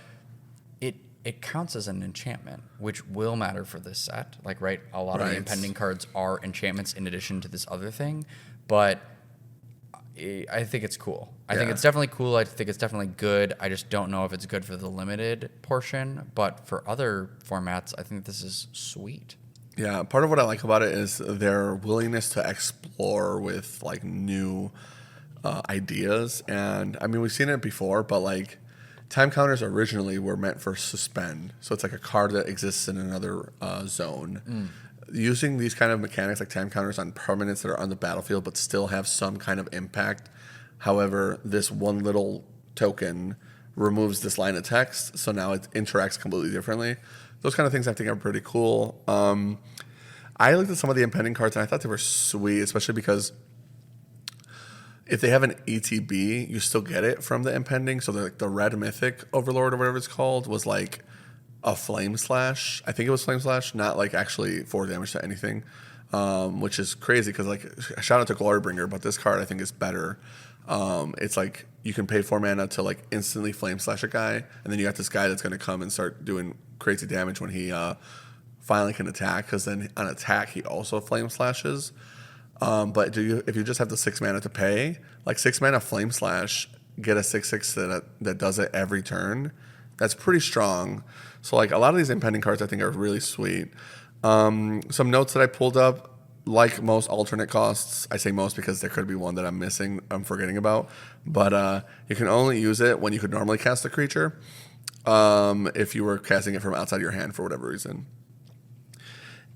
it counts as an enchantment, which will matter for this set. Right, a lot of the impending cards are enchantments in addition to this other thing. But I think it's cool. I think it's definitely cool. I think it's definitely good. I just don't know if it's good for the limited portion. But for other formats, I think this is sweet. Yeah, part of what I like about it is their willingness to explore with new ideas. And I mean, we've seen it before, but time counters originally were meant for suspend. So it's a card that exists in another zone. Using these kind of mechanics like time counters on permanents that are on the battlefield but still have some kind of impact. However, this one little token removes this line of text, so now it interacts completely differently. Those kind of things I think are pretty cool. I looked at some of the impending cards and I thought they were sweet, especially because if they have an ETB, you still get it from the impending. So the red mythic overlord or whatever it's called was a flame slash. I think it was flame slash, not actually 4 damage to anything, which is crazy because shout out to Glorybringer, but this card I think is better. It's you can pay 4 mana to instantly flame slash a guy, and then you got this guy that's going to come and start doing crazy damage when he finally can attack, because then on attack he also flame slashes. But if you just have the 6 mana to pay, 6 mana flame slash, get a 6/6 that does it every turn, that's pretty strong. So a lot of these impending cards I think are really sweet. Some notes that I pulled up. Like most alternate costs, I say most because there could be one that I'm forgetting about. But you can only use it when you could normally cast a creature, if you were casting it from outside your hand for whatever reason.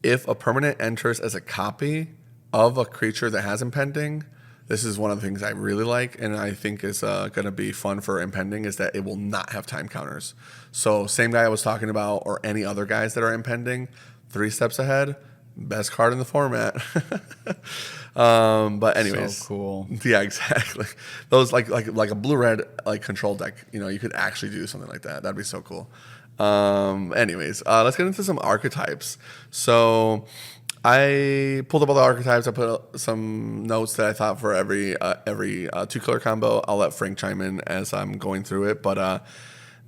If a permanent enters as a copy of a creature that has impending, this is one of the things I really like, and I think is going to be fun for impending, is that it will not have time counters. So same guy I was talking about, or any other guys that are impending, 3 steps ahead. Best card in the format. But anyways, so cool. Yeah, exactly. Those like a blue-red control deck. You could actually do something like that. That'd be so cool. Anyways, let's get into some archetypes. So I pulled up all the archetypes. I put some notes that I thought for every 2-color combo. I'll let Frank chime in as I'm going through it. But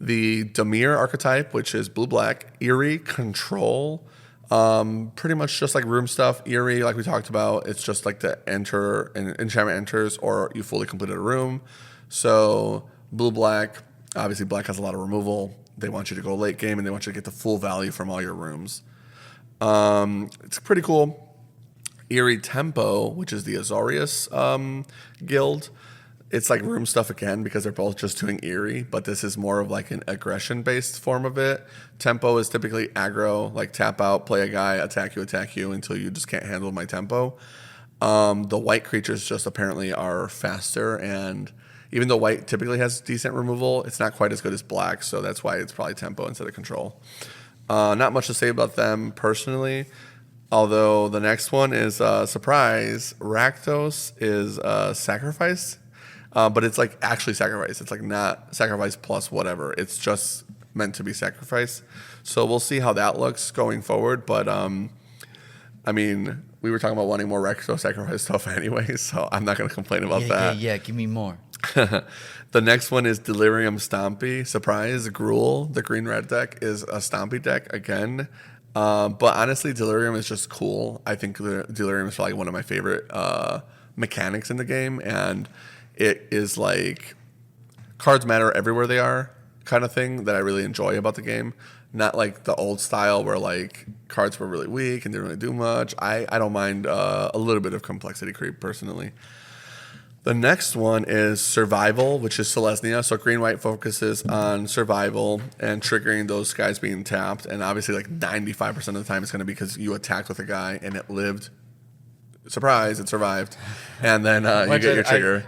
the Dimir archetype, which is blue-black, Eerie, Control. Pretty much just like room stuff. Eerie, like we talked about, it's just the enchantment enters, or you fully completed a room. So blue-black, obviously black has a lot of removal. They want you to go late game, and they want you to get the full value from all your rooms. It's pretty cool. Eerie Tempo, which is the Azorius guild. It's room stuff again because they're both just doing Eerie, but this is more of an aggression-based form of it. Tempo is typically aggro, tap out, play a guy, attack you until you just can't handle my tempo. The white creatures just apparently are faster, and even though white typically has decent removal, it's not quite as good as black, so that's why it's probably Tempo instead of Control. Not much to say about them personally, although the next one is surprise. Rakdos is Sacrifice. But it's actually sacrifice. It's not sacrifice plus whatever. It's just meant to be sacrifice. So we'll see how that looks going forward. But I mean, we were talking about wanting more Recto sacrifice stuff anyway, so I'm not going to complain about that. Yeah, give me more. The next one is Delirium Stompy. Surprise, Gruul. The green-red deck is a Stompy deck again. But honestly, Delirium is just cool. I think Delirium is probably one of my favorite mechanics in the game, and it is like cards matter everywhere they are kind of thing that I really enjoy about the game. Not like the old style where like cards were really weak and didn't really do much. I don't mind a little bit of complexity creep personally. The next one is Survival, which is Selesnya. So green-white focuses on survival and triggering those guys being tapped. And obviously like 95% of the time it's going to be because you attacked with a guy and it lived. Surprise, it survived. And then you get your trigger.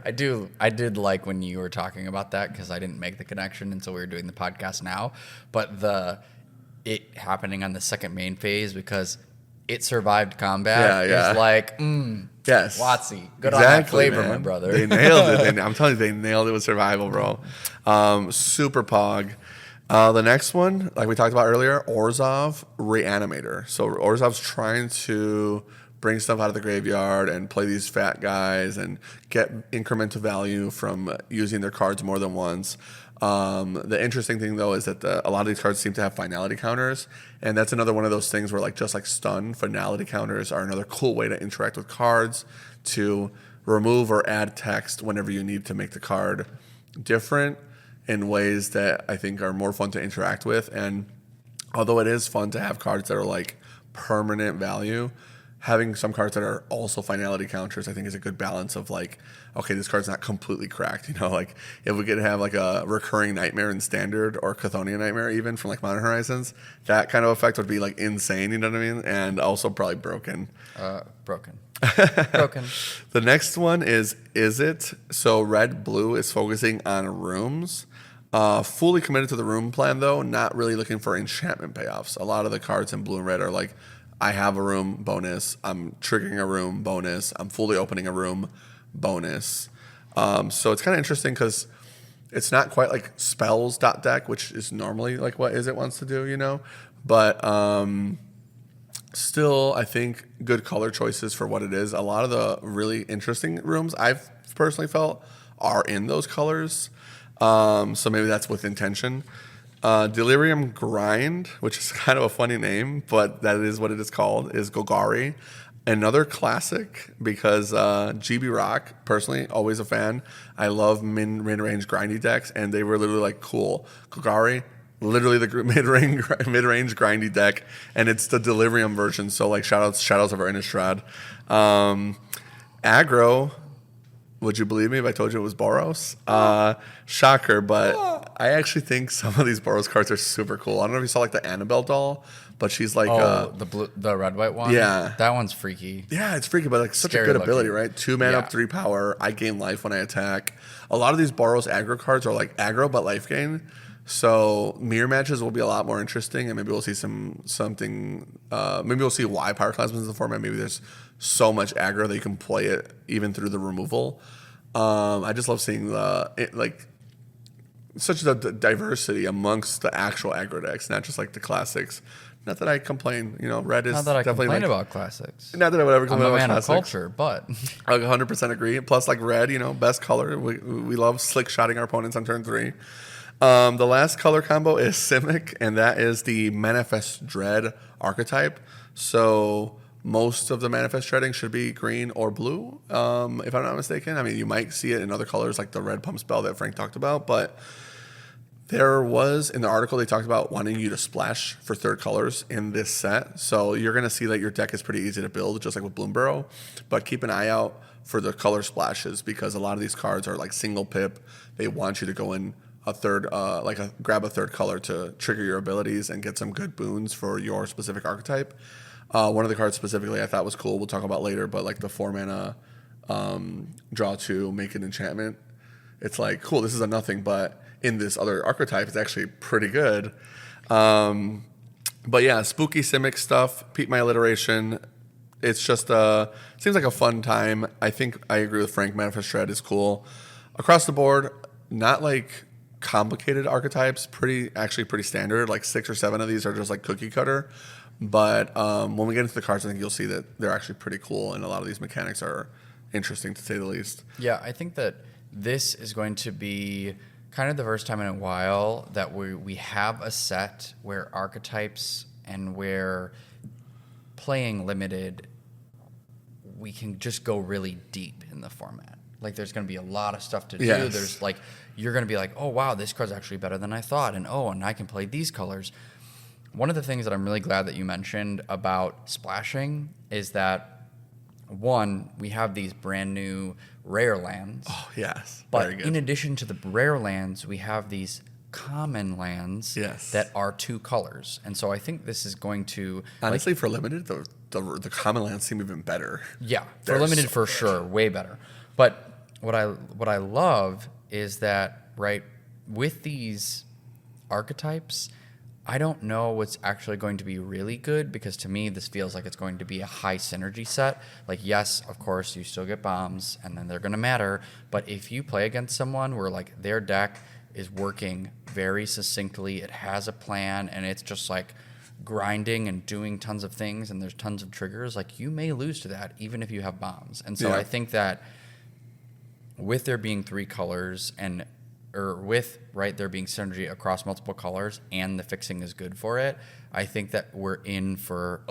I did like when you were talking about that because I didn't make the connection until we were doing the podcast now. But it happening on the second main phase because it survived combat is like, yes, Watsy. Good on that flavor, man. My brother. They nailed it. I'm telling you, they nailed it with survival, bro. Super Pog. The next one, like we talked about earlier, Orzhov Reanimator. So Orzhov's trying to bring stuff out of the graveyard and play these fat guys and get incremental value from using their cards more than once. The interesting thing, though, is that a lot of these cards seem to have finality counters, and that's another one of those things where, like, just like stun, finality counters are another cool way to interact with cards, to remove or add text whenever you need to make the card different in ways that I think are more fun to interact with. And although it is fun to have cards that are, like, permanent value, having some cards that are also finality counters, I think, is a good balance of like, okay, this card's not completely cracked. You know, like if we could have like a recurring nightmare in Standard or Chthonian Nightmare even from like Modern Horizons, that kind of effect would be like insane. You know what I mean? And also probably broken. Broken. The next one is It? So Red Blue is focusing on rooms. Fully committed to the room plan though, not really looking for enchantment payoffs. A lot of the cards in blue and red are like, I have a room bonus, I'm triggering a room bonus, I'm fully opening a room bonus. So it's kind of interesting because it's not quite like spells deck, which is normally like what Is It wants to do, you know? But still, I think good color choices for what it is. A lot of the really interesting rooms I've personally felt are in those colors. So maybe that's with intention. Delirium Grind, which is kind of a funny name, but that is what it is called, is Golgari. Another classic because GB Rock, personally, always a fan. I love mid-range grindy decks, and they were literally like, cool. Golgari, literally the mid-range grindy deck, and it's the Delirium version, so like Shadows of our Innistrad. Aggro, would you believe me if I told you it was Boros? Shocker, but I actually think some of these Boros cards are super cool. I don't know if you saw like the Annabelle doll, but she's like the red white one. Yeah, that one's freaky. Yeah, it's freaky, but like such a good ability, right? 2 mana up 3 power. I gain life when I attack. A lot of these Boros aggro cards are like aggro but life gain. So mirror matches will be a lot more interesting, and maybe we'll see something. Maybe we'll see why Pyroclasm is in the format. Maybe there's so much aggro that you can play it even through the removal. I just love seeing such a diversity amongst the actual aggro decks, not just like the classics. Not that I complain, you know. Red is not that I definitely complain like, about classics. Not that I would ever complain about classics. I'm a man of culture, but I 100% agree. Plus, like red, you know, best color. We love slick shotting our opponents on turn 3. The last color combo is Simic, and that is the Manifest Dread archetype. So most of the Manifest Dreading should be green or blue, if I'm not mistaken. I mean, you might see it in other colors like the red pump spell that Frank talked about, but there was, in the article, they talked about wanting you to splash for third colors in this set. So you're going to see that your deck is pretty easy to build, just like with Bloomburrow. But keep an eye out for the color splashes because a lot of these cards are like single pip. They want you to go in a third, grab a third color to trigger your abilities and get some good boons for your specific archetype. One of the cards specifically I thought was cool, we'll talk about later, but like the 4 mana draw 2, make an enchantment. It's like, cool, this is a nothing, but in this other archetype, it's actually pretty good. But yeah, spooky Simic stuff, Peep My Alliteration. It's just, seems like a fun time. I think I agree with Frank, Manifest Dread is cool. Across the board, not like complicated archetypes, pretty standard. Like 6 or 7 of these are just like cookie cutter. But when we get into the cards, I think you'll see that they're actually pretty cool, and a lot of these mechanics are interesting to say the least. Yeah, I think that this is going to be kind of the first time in a while that we have a set where archetypes and where playing limited we can just go really deep in the format. Like, there's going to be a lot of stuff to do. Yes. There's like, you're going to be like, oh, wow, this card's actually better than I thought. And I can play these colors. One of the things that I'm really glad that you mentioned about splashing is that, one, we have these brand new rare lands. Oh, yes. But Very good. in addition to the rare lands, we have these common lands that are 2 colors. And so I think this is going to... Honestly, for limited, the common lands seem even better. Yeah, They're for limited, so for good. sure, way better. But what I love is that, right, with these archetypes, I don't know what's actually going to be really good, because to me this feels like it's going to be a high synergy set. Like, yes, of course you still get bombs and then they're going to matter, but if you play against someone where like their deck is working very succinctly, it has a plan, and it's just like grinding and doing tons of things and there's tons of triggers, like, you may lose to that even if you have bombs. And so I think that with there being 3 colors with there being synergy across multiple colors and the fixing is good for it, I think that we're in for,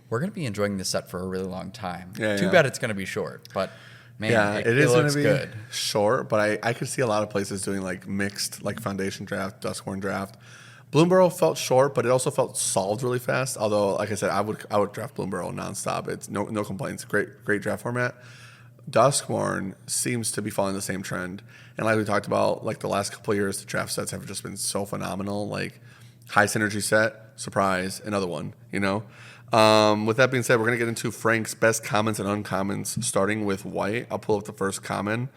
we're going to be enjoying this set for a really long time. Too bad it's going to be short, but man, it is looks going to be good. short, but I could see a lot of places doing like mixed, like Foundation draft, Duskmourn draft. Bloomburrow felt short, but it also felt solved really fast. Although, like I said, I would draft Bloomburrow nonstop. It's no complaints. Great draft format. Duskmourn seems to be following the same trend. And like we talked about, like the last couple of years, the draft sets have just been so phenomenal. Like, high synergy set, surprise, another one, you know? With that being said, we're going to get into Frank's best commons and uncommons, starting with white. I'll pull up the first common.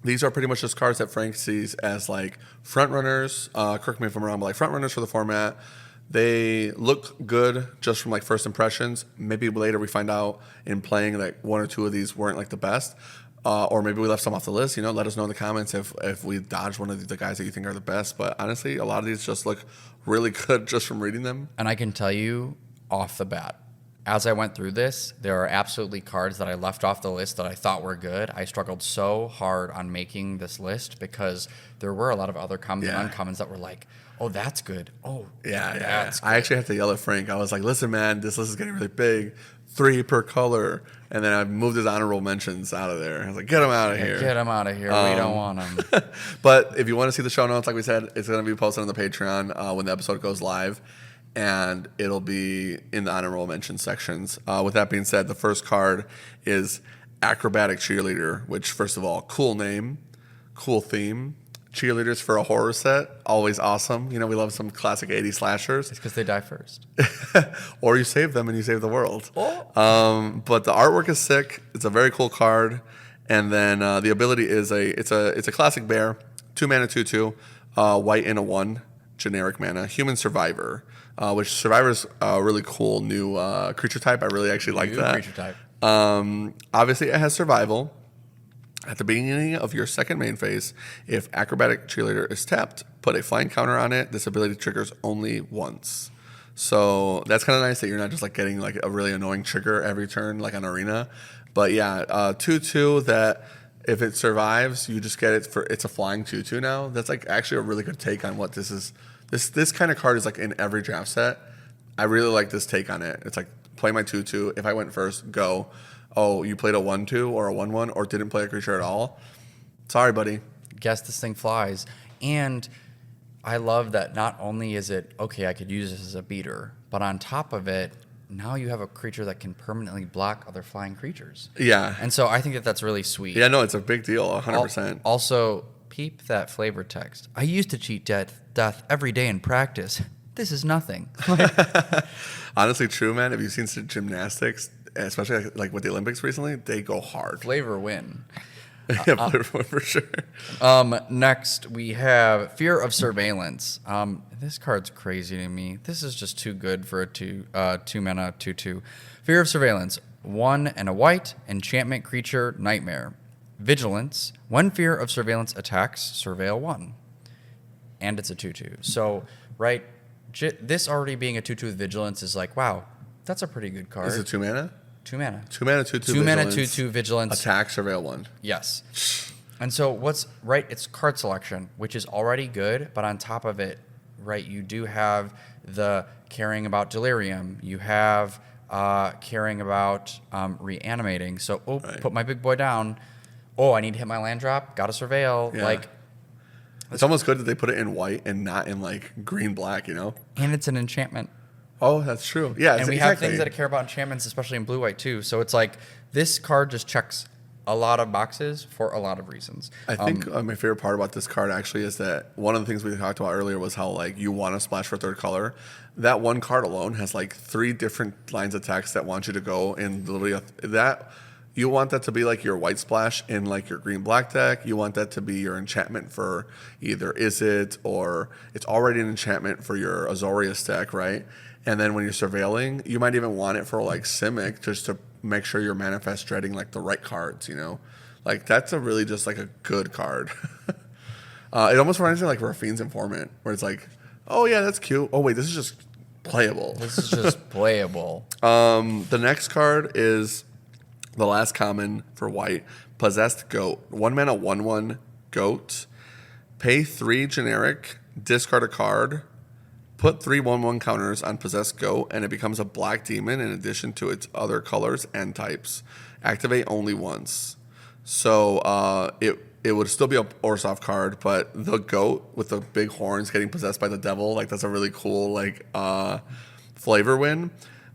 These are pretty much just cards that Frank sees as like front runners. Correct me if I'm wrong, but like front runners for the format. They look good just from like first impressions. Maybe later we find out in playing like 1 or 2 of these weren't like the best. Or maybe we left some off the list. You know, let us know in the comments if we dodged one of the guys that you think are the best. But honestly, a lot of these just look really good just from reading them. And I can tell you off the bat, as I went through this, there are absolutely cards that I left off the list that I thought were good. I struggled so hard on making this list because there were a lot of other commons and uncommons that were like, oh, that's good. Oh, that's good. I actually have to yell at Frank. I was like, listen, man, this list is getting really big. 3 per color. And then I moved his honorable mentions out of there. I was like, get him out of here. Get him out of here. We don't want him. But if you want to see the show notes, like we said, it's going to be posted on the Patreon when the episode goes live. And it'll be in the honorable mention sections. With that being said, the first card is Acrobatic Cheerleader, which, first of all, cool name, cool theme. Cheerleaders for a horror set, always awesome. You know, we love some classic 80s slashers. It's because they die first. Or you save them and you save the world. Oh. But the artwork is sick. It's a very cool card. And then the ability is it's a classic bear, 2 mana, 2/2, white and a 1, generic mana, human survivor. Which Survivor's a really cool new creature type. I really actually like that. Creature type. Obviously, it has survival. At the beginning of your second main phase, if Acrobatic Cheerleader is tapped, put a flying counter on it. This ability triggers only once. So that's kind of nice that you're not just like getting like a really annoying trigger every turn like on Arena. But yeah, 2/2 that if it survives, you just get it for, it's a flying 2/2 now. That's like actually a really good take on what this is. This kind of card is like in every draft set. I really like this take on it. It's like play my 2/2. If I went first, go. Oh, you played a 1/2 or a 1/1 or didn't play a creature at all? Sorry, buddy. Guess this thing flies. And I love that not only is it, okay, I could use this as a beater, but on top of it, now you have a creature that can permanently block other flying creatures. Yeah. And so I think that that's really sweet. Yeah, no, it's a big deal, 100%. Also, Peep that flavor text. I used to cheat death every day in practice. This is nothing. Honestly, true, man. Have you seen some gymnastics, especially like with the Olympics recently? They go hard. Flavor win. Yeah, for sure. Next, we have Fear of Surveillance. This card's crazy to me. This is just too good for a 2 mana 2/2. Fear of Surveillance. 1 and a white, enchantment creature, nightmare. Vigilance. When Fear of Surveillance attacks, surveil 1. And it's a 2/2. So, right, this already being a 2/2 with Vigilance is like, wow, that's a pretty good card. Is it 2 mana? 2 mana. 2 mana, 2/2. 2 mana, 2/2 Vigilance. Attack, surveil 1. Yes. And so what's right, it's card selection, which is already good, but on top of it, right, you do have the caring about delirium. You have caring about reanimating. So, Right. put my big boy down. Oh, I need to hit my land drop. Got to surveil. Yeah. It's almost good that they put it in white and not in like green black, you know? And it's an enchantment. Oh, that's true. Yeah, And we have things that care about enchantments, especially in blue white too. So it's like this card just checks a lot of boxes for a lot of reasons. I think my favorite part about this card actually is that one of the things we talked about earlier was how like you want to splash for a third color. That one card alone has like 3 different lines of text that want you to go in literally that. You want that to be like your white splash in like your green black deck. You want that to be your enchantment for either Izzet or it's already an enchantment for your Azorius deck, right? And then when you're surveilling, you might even want it for like Simic just to make sure you're manifest dreading like the right cards, you know? Like that's a really just like a good card. It almost reminds me of like Rafine's Informant, where it's like, oh yeah, that's cute. Oh wait, this is just playable. This is just playable. The next card is the last common for white, Possessed Goat. 1 mana, 1/1 goat. Pay 3 generic, discard a card. Put 3 1/1 counters on Possessed Goat, and it becomes a black demon in addition to its other colors and types. Activate only once. So it would still be a Orzhov card, but the goat with the big horns getting possessed by the devil, like that's a really cool like flavor win.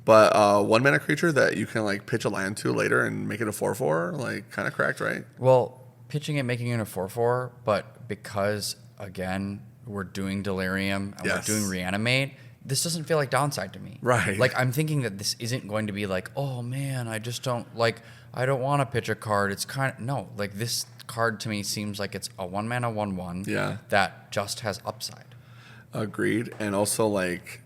But 1 mana creature that you can like pitch a land to later and make it a 4/4, like kind of cracked, right? Well, pitching it, making it a 4/4, but because again we're doing Delirium and Yes. we're doing Reanimate, this doesn't feel like downside to me. Right. Like I'm thinking that this isn't going to be like, oh man, I just don't like. I don't want to pitch a card. It's kind of no. Like this card to me seems like it's a 1 mana 1/1. Yeah. That just has upside. Agreed. And also like,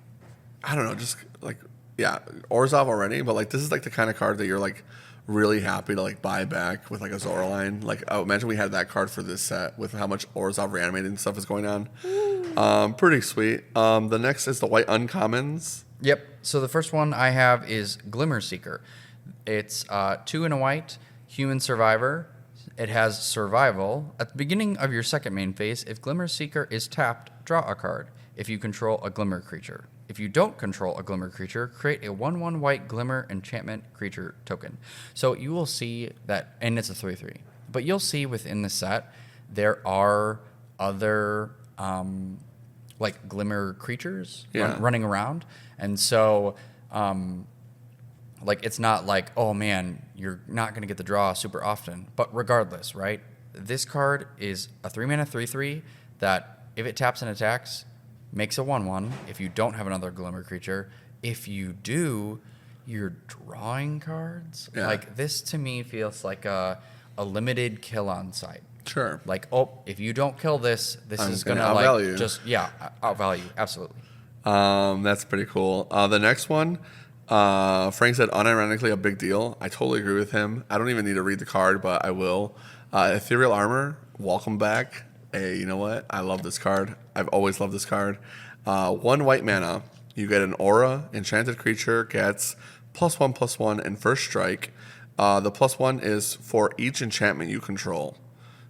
I don't know, just like, yeah, Orzhov already, but like this is like the kind of card that you're like really happy to like buy back with like a Zora line. Like imagine we had that card for this set with how much Orzhov reanimated and stuff is going on. Pretty sweet. The next is the white uncommons. Yep. So the first one I have is Glimmer Seeker. It's 2 and a white, human survivor. It has survival. At the beginning of your second main phase, if Glimmer Seeker is tapped, draw a card. If you control a Glimmer creature. If you don't control a Glimmer creature, create a 1/1 white Glimmer enchantment creature token. So you will see that, and it's a 3/3. But you'll see within the set, there are other like Glimmer creatures running around. And so like it's not like, oh man, you're not going to get the draw super often. But regardless, right? This card is a 3 mana 3/3 that if it taps and attacks, makes a 1/1 if you don't have another Glimmer creature. If you do, you're drawing cards. Yeah. Like this to me feels like a limited kill on site. Sure. Like, oh, if you don't kill this, this I'm is gonna gonna like outvalue. just outvalue. Absolutely. That's pretty cool. The next one, Frank said unironically a big deal. I totally agree with him. I don't even need to read the card, but I will. Ethereal Armor, welcome back. Hey, you know what? I love this card. I've always loved this card. 1 white mana. You get an aura. Enchanted creature gets +1/+1 and first strike. The +1 is for each enchantment you control.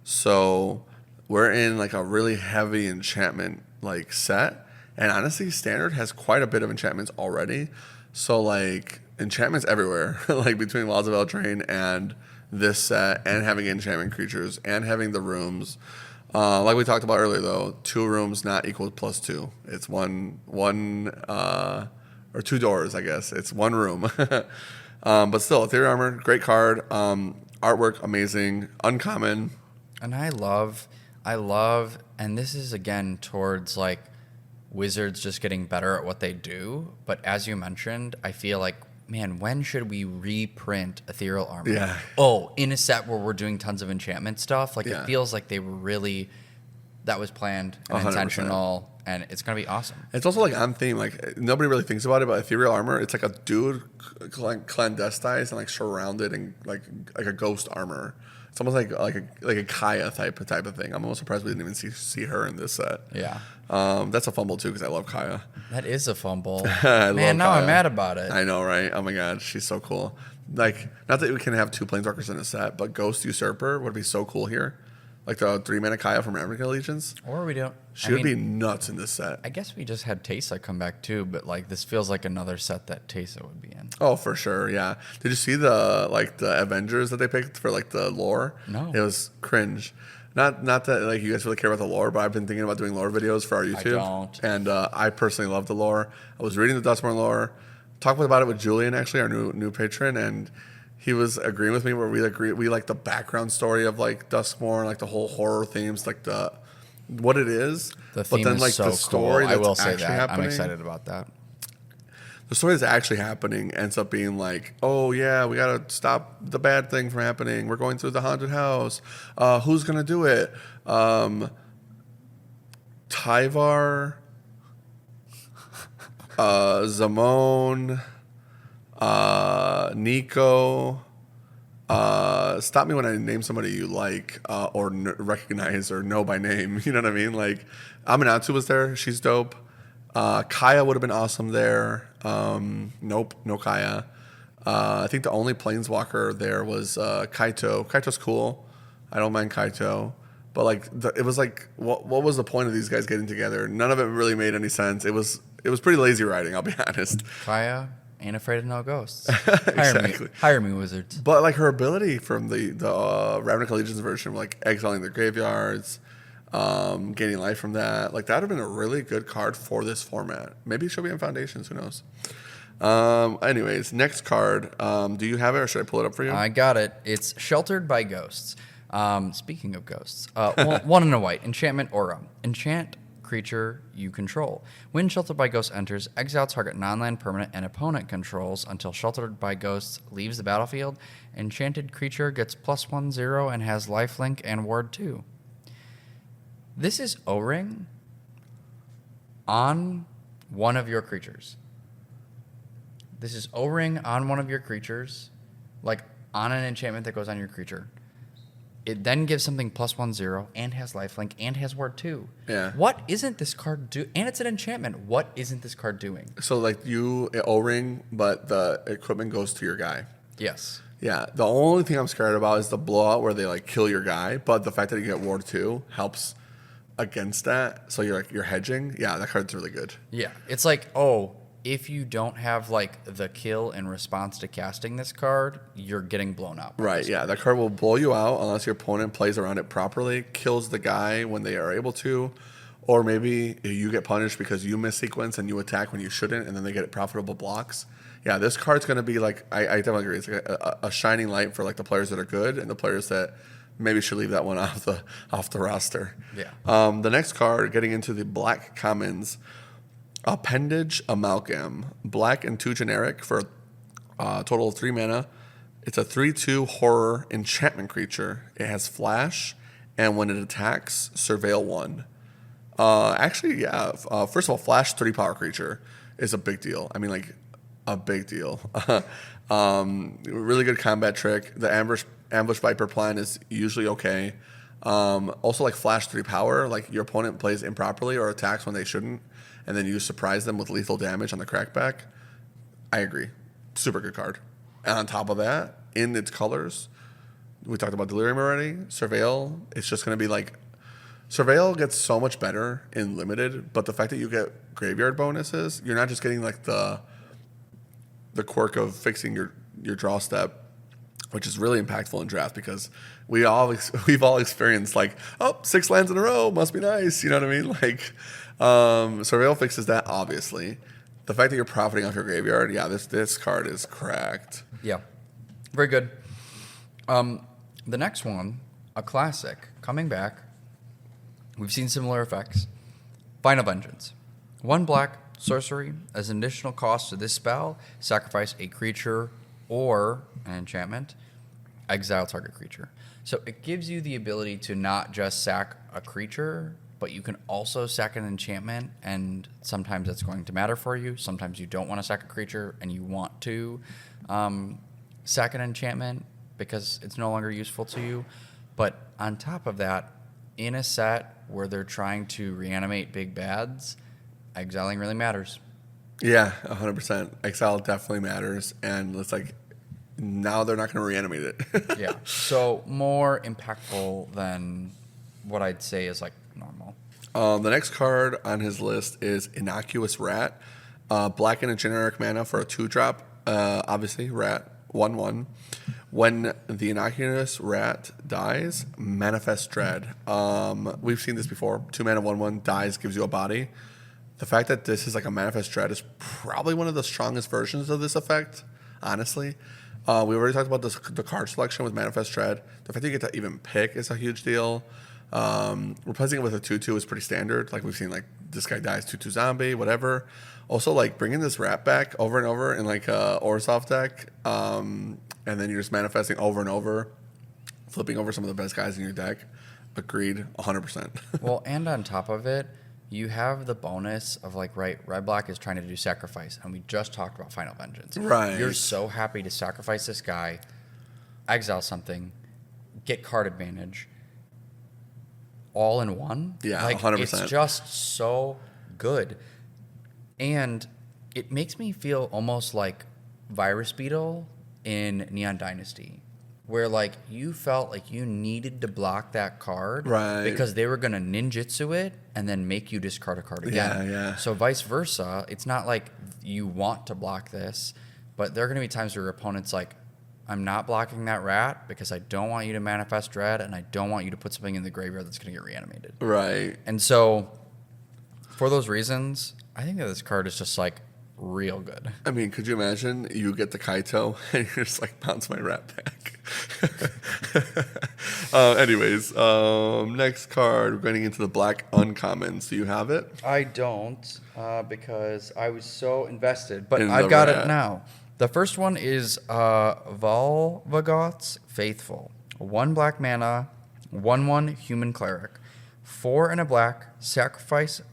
So we're in like a really heavy enchantment like set. And honestly, Standard has quite a bit of enchantments already. So like enchantments everywhere, like between Wilds of Eldraine and this set, and having enchantment creatures and having the rooms. Like we talked about earlier, though, 2 rooms not equal to +2. It's one or 2 doors, I guess. It's 1 room. But still, Ethereal Armor, great card. Artwork, amazing. Uncommon. And I love, and this is again towards like Wizards just getting better at what they do. But as you mentioned, I feel like, man, when should we reprint Ethereal Armor? Yeah. Oh, in a set where we're doing tons of enchantment stuff. Like Yeah. it feels like they were really, that was planned and 100%. intentional, and it's gonna be awesome. It's also like on theme. Like nobody really thinks about it, but Ethereal Armor, it's like a dude clandestized and like surrounded in like a ghost armor. It's almost like a Kaya type of thing. I'm almost surprised we didn't even see her in this set. Yeah. That's a fumble too because I love Kaya. That is a fumble. I love Man, now Kaya. I'm mad about it. I know, right? Oh my god, she's so cool. Like, not that we can have 2 planeswalkers in a set, but Ghost Usurper would be so cool here. like the 3-mana Kaya from Ravnica Allegiance. Or we don't. She would be nuts in this set. I guess we just had Teysa come back too, but like this feels like another set that Teysa would be in. Oh, for sure, yeah. Did you see the Avengers that they picked for like the lore? No. It was cringe. Not that like you guys really care about the lore, but I've been thinking about doing lore videos for our YouTube. I don't. And I personally love the lore. I was reading the Duskmourn lore, talking about it with Julian, actually, our new patron, and he was agreeing with me where we like the background story of like Duskmourn, like the whole horror themes, like what it is. The theme but then is like so the story cool. I will that's say actually that. happening. I'm excited about that. The story that's actually happening ends up being like, oh yeah, we gotta stop the bad thing from happening. We're going through the haunted house. Who's gonna do it? Tyvar, Zamon, Nico. Stop me when I name somebody you like or recognize or know by name. You know what I mean? Like Aminatsu was there. She's dope. Kaya would have been awesome there. Nope, no Kaya. I think the only planeswalker there was Kaito. Kaito's cool. I don't mind Kaito. But like it was like what was the point of these guys getting together? None of it really made any sense. It was pretty lazy writing, I'll be honest. Kaya ain't afraid of no ghosts. Exactly. Hire me, wizards. But like her ability from the Ravnica Legends version, like exiling their graveyards, gaining life from that, like that would have been a really good card for this format. Maybe she'll be in Foundations. Who knows? Anyways, next card. Do you have it, or should I pull it up for you? I got it. It's Sheltered by Ghosts. Speaking of ghosts, 1 and a white, enchantment aura. Enchant creature you control. When Sheltered by Ghosts enters, exile target non-land permanent and opponent controls until Sheltered by Ghosts leaves the battlefield. Enchanted creature gets +1/0 and has lifelink and ward 2. This is O-Ring on one of your creatures. This is O-Ring on one of your creatures, like on an enchantment that goes on your creature. It then gives something +1/0 and has lifelink and has ward 2. Yeah. What isn't this card do? And it's an enchantment. What isn't this card doing? So like you O-Ring, but the equipment goes to your guy. Yes. Yeah. The only thing I'm scared about is the blowout where they like kill your guy, but the fact that you get ward 2 helps against that. So you're hedging. Yeah, that card's really good. Yeah. It's like, if you don't have like the kill in response to casting this card, you're getting blown up. Right, yeah. That card will blow you out unless your opponent plays around it properly, kills the guy when they are able to, or maybe you get punished because you miss sequence and you attack when you shouldn't, and then they get profitable blocks. Yeah, this card's going to be like, I definitely agree. It's like a shining light for like the players that are good and the players that maybe should leave that one off the roster. Yeah. The next card, getting into the black commons, Appendage Amalgam, black and 2 generic for a total of 3 mana. It's a 3/2 horror enchantment creature. It has flash, and when it attacks, surveil 1. First of all, flash 3 power creature is a big deal. I mean, like a big deal. Really good combat trick. The ambush viper plan is usually okay. Also, like flash 3 power, like your opponent plays improperly or attacks when they shouldn't, and then you surprise them with lethal damage on the crackback. I agree. Super good card. And on top of that, in its colors, we talked about Delirium already. Surveil, it's just going to be like... Surveil gets so much better in Limited, but the fact that you get graveyard bonuses, you're not just getting like the quirk of fixing your draw step, which is really impactful in draft because we've all experienced like, 6 lands in a row, must be nice. You know what I mean? Like... Surveil fixes that, obviously. The fact that you're profiting off your graveyard, yeah, this card is cracked. Yeah. Very good. The next one, a classic, coming back. We've seen similar effects. Final Vengeance. 1 black, sorcery. As an additional cost to this spell, sacrifice a creature or an enchantment. Exile target creature. So it gives you the ability to not just sack a creature, but you can also sack an enchantment, and sometimes that's going to matter for you. Sometimes you don't want to sack a creature, and you want to sack an enchantment because it's no longer useful to you. But on top of that, in a set where they're trying to reanimate big bads, exiling really matters. Yeah, 100%. Exile definitely matters, and it's like now they're not going to reanimate it. Yeah, so more impactful than what I'd say is like normal. The next card on his list is Innocuous Rat. Black and a generic mana for a 2-drop. Obviously, Rat, 1/1. When the Innocuous Rat dies, Manifest Dread. We've seen this before. 2 mana, 1/1, dies, gives you a body. The fact that this is like a Manifest Dread is probably one of the strongest versions of this effect, honestly. We already talked about the card selection with Manifest Dread. The fact that you get to even pick is a huge deal. Replacing it with a 2/2 is pretty standard. Like we've seen, like this guy dies 2/2 zombie, whatever. Also, like bringing this rat back over and over in like a Orzhov deck, and then you're just manifesting over and over, flipping over some of the best guys in your deck. Agreed, 100%. Well, and on top of it, you have the bonus of like, right, red black is trying to do sacrifice, and we just talked about Final Vengeance. Right. You're so happy to sacrifice this guy, exile something, get card advantage, all in one. Yeah, like 100%. It's just so good, and it makes me feel almost like Virus Beetle in Neon Dynasty, where like you felt like you needed to block that card, right? Because they were gonna ninjutsu it and then make you discard a card again. Yeah. So vice versa, it's not like you want to block this, but there are gonna be times where your opponent's like, I'm not blocking that rat because I don't want you to manifest dread and I don't want you to put something in the graveyard that's gonna get reanimated. Right. And so for those reasons, I think that this card is just like real good. I mean, could you imagine you get the Kaito and you're just like, bounce my rat back? Anyways, next card, we're getting into the black uncommons. Do you have it? I don't, because I was so invested, but In I've the got rat. it now. The first one is Valvagoth's Faithful. 1 black mana, 1/1 human cleric. 4 and a black, sacrifice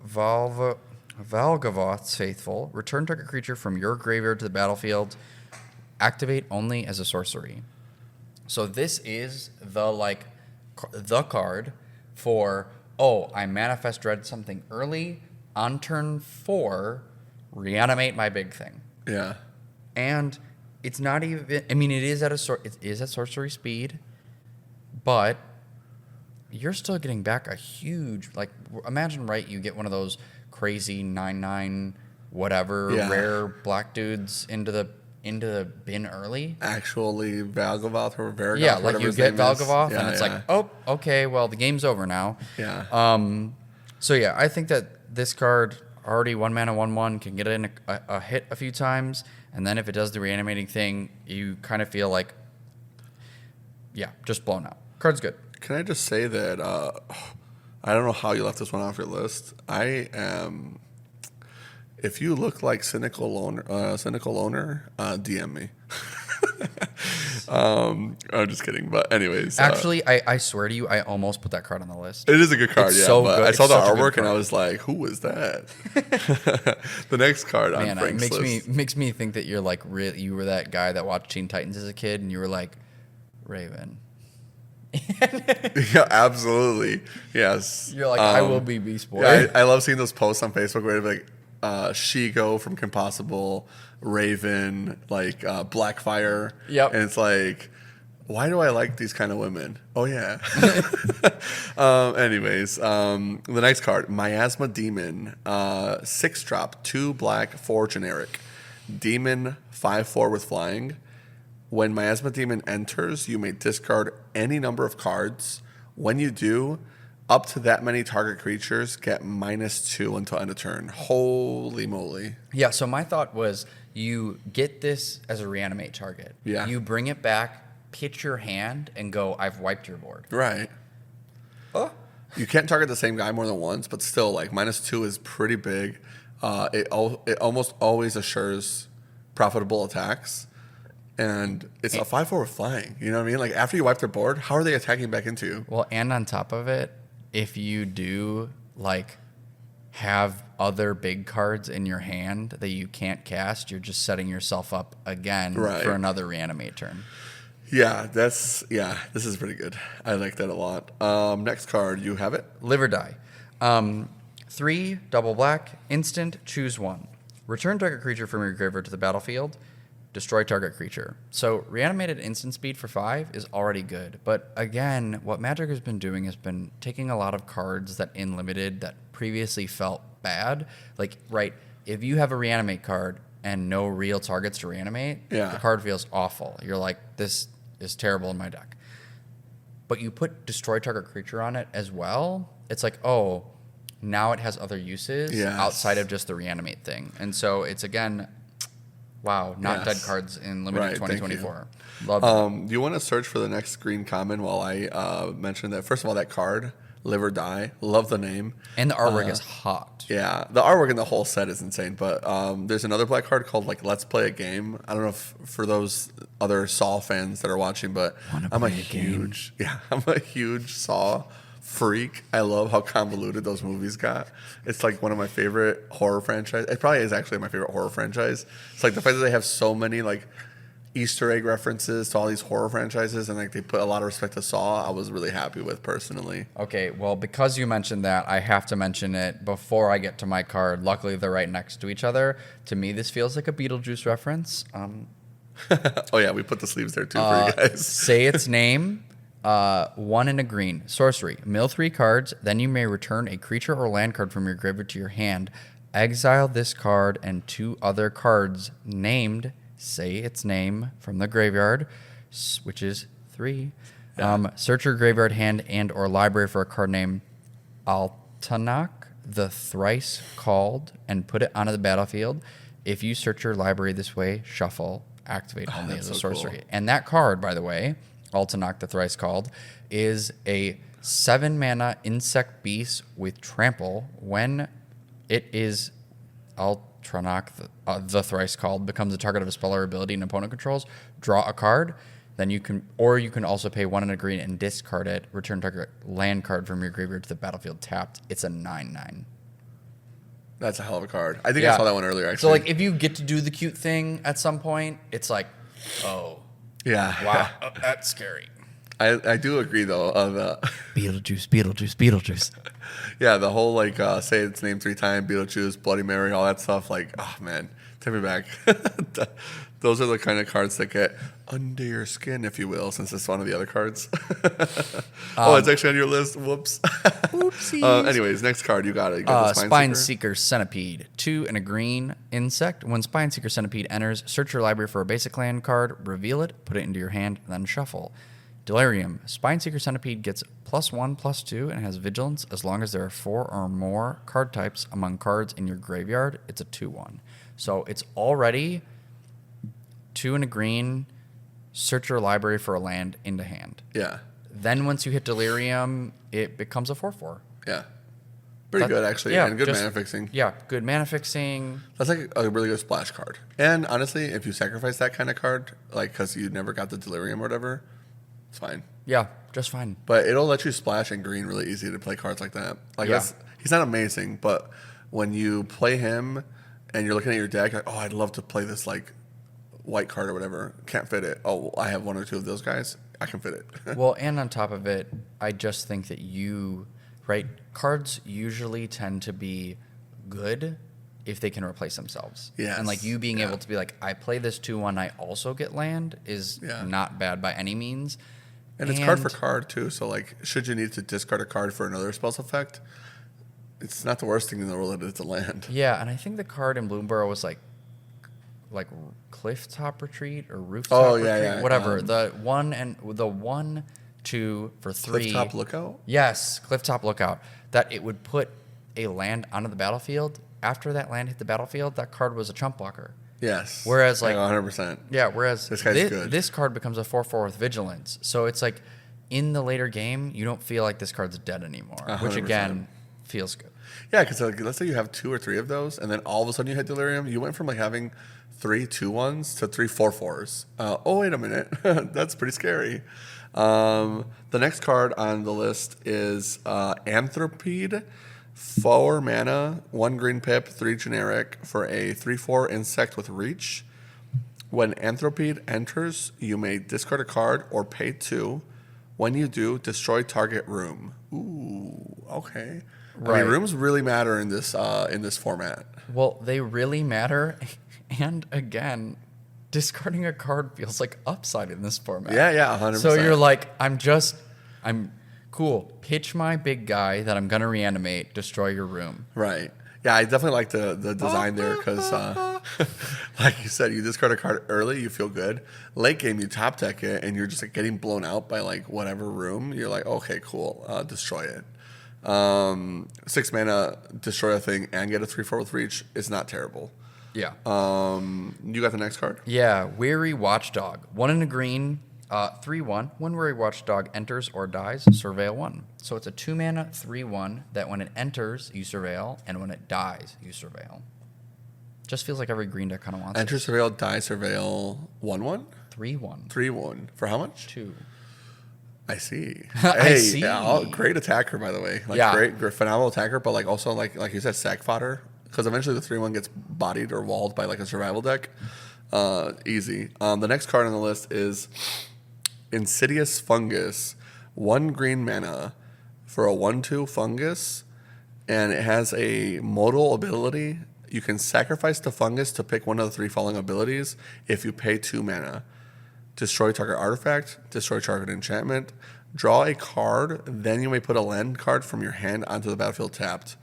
Valgavoth's Faithful. Return target creature from your graveyard to the battlefield. Activate only as a sorcery. So this is the card for, I manifest dread something early on turn 4, reanimate my big thing. Yeah. And it's not even, I mean, it is at sorcery speed, but you're still getting back a huge, like, imagine, right, you get one of those crazy 9/9 whatever rare black dudes into the bin early. Actually, Valgavoth or Vargoth. Yeah, like you get Valgavoth, and it's yeah. like, oh, okay, well, the game's over now. Yeah. So yeah, I think that this card already 1 mana 1/1 can get in a hit a few times, and then if it does the reanimating thing, you kind of feel like, just blown out. Card's good. Can I just say that I don't know how you left this one off your list. I am. If you look like cynical loner, DM me. I'm just kidding, but anyways. Actually, I swear to you, I almost put that card on the list. It is a good card, It's yeah. so but good. I saw It's the such a good artwork and I card. was like, "Who was that?" The next card on Man, it Frank's list. makes me think that you're like you were that guy that watched Teen Titans as a kid, and you were like, Raven. Yeah, absolutely. Yes. You're like, I will be Beast Boy. Yeah, I love seeing those posts on Facebook where they're like Shigo from Kim Possible, Raven, like Blackfire. Yep. And it's like, why do I like these kind of women? Oh yeah. Anyways, the next card, Miasma Demon, 6-drop, 2 black, 4 generic, demon, 5/4 with flying. When Miasma Demon enters, you may discard any number of cards. When you do, up to that many target creatures get -2 until end of turn. Holy moly. Yeah, so my thought was you get this as a reanimate target. Yeah. You bring it back, pitch your hand, and go, I've wiped your board. Right. Oh. You can't target the same guy more than once, but still, like, -2 is pretty big. It almost always assures profitable attacks. And it's a 5/4 with flying. You know what I mean? Like, after you wipe their board, how are they attacking back into you? Well, and on top of it, if you do, like, have other big cards in your hand that you can't cast, you're just setting yourself up again for another reanimate turn. Yeah, this is pretty good. I like that a lot. Next card, you have it? Live or Die. 3, double black, instant, choose 1. Return target creature from your graveyard to the battlefield. destroy target creature. So reanimated instant speed for 5 is already good. But again, what Magic has been doing has been taking a lot of cards that in limited that previously felt bad. Like, right, if you have a reanimate card and no real targets to reanimate, the card feels awful. You're like, this is terrible in my deck. But you put destroy target creature on it as well, it's like, oh, now it has other uses outside of just the reanimate thing. And so it's, again, wow, not dead cards in limited 2024. Love that. Do you want to search for the next green common while I mention that? First of all, that card, Live or Die, love the name. And the artwork is hot. Yeah, the artwork in the whole set is insane. But there's another black card called like Let's Play a Game. I don't know if for those other Saw fans that are watching, but I'm a huge Saw freak. I love how convoluted those movies got. It's like one of my favorite horror franchises. It probably is actually my favorite horror franchise. It's like the fact that they have so many like Easter egg references to all these horror franchises, and like they put a lot of respect to Saw. I was really happy with personally. Okay, well, because you mentioned that, I have to mention it before I get to my card. Luckily, they're right next to each other. To me, this feels like a Beetlejuice reference. Oh yeah, we put the sleeves there too for you guys. Say its name. 1 and a green. Sorcery. Mill 3 cards. Then you may return a creature or land card from your graveyard to your hand. Exile this card and 2 other cards named, say its name, from the graveyard, which is 3. Search your graveyard, hand, and or library for a card named Altanach, the thrice called, and put it onto the battlefield. If you search your library this way, shuffle. Activate only as a sorcery. Cool. And that card, by the way, Altanach, the thrice called, is a 7-mana insect beast with trample. When it is Altanach, the thrice called, becomes the target of a spell or ability an opponent controls, draw a card. Then you can also pay 1 and a green and discard it. Return target land card from your graveyard to the battlefield tapped. It's a 9/9. That's a hell of a card. I think I saw that one earlier, actually. So, like, if you get to do the cute thing at some point, it's like, oh. Yeah. Wow. That's scary. I do agree, though. Beetlejuice. Yeah, the whole, like, say its name 3 times, Beetlejuice, Bloody Mary, all that stuff. Like, oh, man. Take me back. Those are the kind of cards that get under your skin, if you will, since it's one of the other cards. It's actually on your list. Whoops. Oopsies. Anyways, next card. You got it. You got the Spine Seeker Centipede. 2 and a green insect. When Spine Seeker Centipede enters, search your library for a basic land card, reveal it, put it into your hand, and then shuffle. Delirium. Spine Seeker Centipede gets +1/+2 and has vigilance as long as there are 4 or more card types among cards in your graveyard. It's a 2/1. So it's already 2 and a green, search your library for a land into hand. Yeah. Then once you hit Delirium, it becomes a 4/4. Yeah. Pretty good, actually. Yeah, and good mana fixing. Yeah, good mana fixing. That's like a really good splash card. And honestly, if you sacrifice that kind of card, like because you never got the Delirium or whatever, it's fine. Yeah, just fine. But it'll let you splash in green really easy to play cards like that. Like he's not amazing, but when you play him and you're looking at your deck, like, oh, I'd love to play this like white card or whatever. Can't fit it. Oh, I have 1 or 2 of those guys. I can fit it. Well, and on top of it, I just think that cards usually tend to be good if they can replace themselves. Yes. And like you being able to be like, I play this 2/1, I also get land is not bad by any means. And it's card for card too. So like, should you need to discard a card for another spell's effect, it's not the worst thing in the world that it's a land. Yeah, and I think the card in Bloomborough was like Clifftop Retreat or Rooftop Retreat, whatever. The 1/2 for 3. Clifftop Lookout? Yes, Clifftop Lookout. That it would put a land onto the battlefield. After that land hit the battlefield, that card was a chump blocker. Yes. Whereas 100%. Yeah, whereas this guy's good. This card becomes a 4/4 with vigilance. So it's like in the later game, you don't feel like this card's dead anymore, 100%. Which again feels good. Yeah, because like, let's say you have 2 or 3 of those, and then all of a sudden you hit Delirium. You went from like having 3 2/1s to 3 4/4s. Oh, wait a minute. That's pretty scary. The next card on the list is Anthropede. 4 mana, 1 green pip, 3 generic for a 3/4 insect with reach. When Anthropede enters, you may discard a card or pay 2. When you do, destroy target room. Ooh, okay. Right. I mean, rooms really matter in this format. Well, they really matter, and again, discarding a card feels like upside in this format. Yeah, 100%. So you're like, I'm cool. Pitch my big guy that I'm gonna reanimate, destroy your room. Right. Yeah, I definitely like the design there because, like you said, you discard a card early, you feel good. Late game, you top deck it, and you're just like getting blown out by like whatever room. You're like, okay, cool, destroy it. 6 mana, destroy a thing, and get a 3/4 with reach is not terrible. Yeah. You got the next card? Yeah, Weary Watchdog. 1 in a green, 3/1. When Weary Watchdog enters or dies, surveil 1. So it's a 2 mana 3/1 that when it enters, you surveil, and when it dies, you surveil. Just feels like every green deck kind of wants Enter, it. surveil, die, surveil, 1/1? 3/1. 3/1. For how much? 2. I see. I see. Yeah, great attacker, by the way. Like, Yeah. great, phenomenal attacker, but like also like you said, sack fodder. Because eventually the 3/1 gets bodied or walled by like a survival deck. Easy. The next card on the list is Insidious Fungus. 1 green mana for a 1/2 fungus, and it has a modal ability. You can sacrifice the fungus to pick one of the 3 following abilities if you pay 2 mana. Destroy target artifact, destroy target enchantment, draw a card, then you may put a land card from your hand onto the battlefield tapped.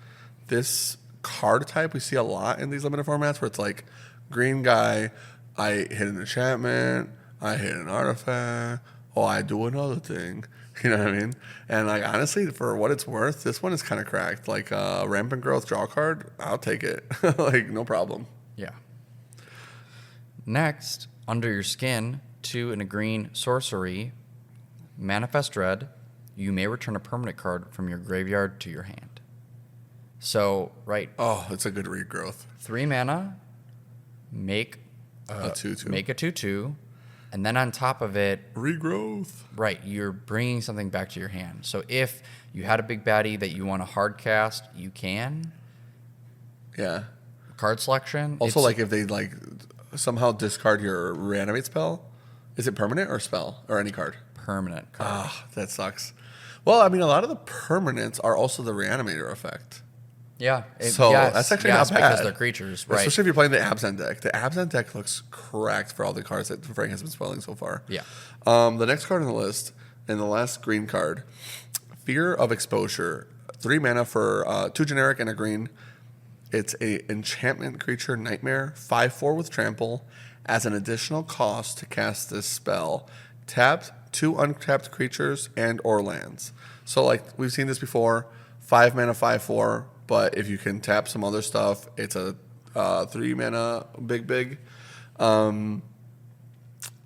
This card type we see a lot in these limited formats where it's like green guy, I hit an enchantment, I hit an artifact, I do another thing. You know what I mean? And like honestly, for what it's worth, this one is kind of cracked. Like Rampant Growth draw card, I'll take it. Like no problem. Yeah. Next, Under Your Skin, 2 in a green sorcery, Manifest Dread. You may return a permanent card from your graveyard to your hand. So, right. Oh, it's a good regrowth. 3 mana, make A 2/2. Make a 2/2, and then on top of it, Regrowth. right, you're bringing something back to your hand. So if you had a big baddie that you want to hard cast, you can. Yeah. Card selection. Also, it's- like if they like somehow discard your reanimate spell, is it permanent or spell or any card? permanent card. Ah, that sucks. Well, I mean, a lot of the permanents are also the reanimator effect. Yeah. So that's actually not bad. because they're creatures, right? Especially if you're playing the Absent deck. The Absent deck looks cracked for all the cards that Frank has been spoiling so far. Yeah. The next card on the list, and the last green card, Fear of Exposure. 3 mana for 2 generic and a green. It's a enchantment creature, Nightmare, 5/4 with trample. As an additional cost to cast this spell, tapped 2 untapped creatures and or lands. So like we've seen this before, 5 mana, 5/4. But if you can tap some other stuff, it's a 3 mana big.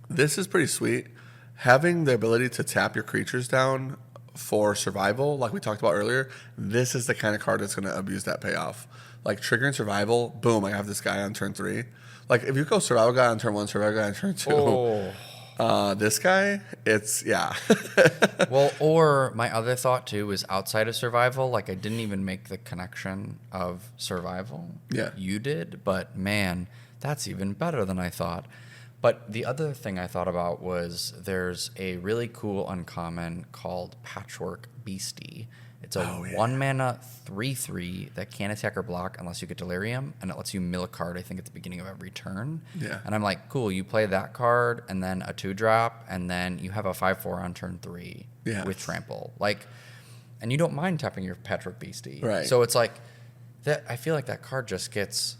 This is pretty sweet. Having the ability to tap your creatures down for survival, like we talked about earlier, this is the kind of card that's going to abuse that payoff. Like triggering survival, boom, I have this guy on turn 3. Like if you go survival guy on turn 1, survival guy on turn 2, this guy, it's, yeah. Well, or my other thought too is outside of survival. Like I didn't even make the connection of survival. Yeah. You did, but man, that's even better than I thought. But the other thing I thought about was there's a really cool uncommon called Patchwork Beastie. It's a 1 mana 3/3 that can't attack or block unless you get Delirium, and it lets you mill a card, I think, at the beginning of every turn. Yeah. And I'm like, cool, you play that card, and then a 2-drop, and then you have a 5/4 on turn 3 Yes. with Trample. Like, and you don't mind tapping your Patchwork Beastie. Right. So it's like, that. I feel like that card just gets...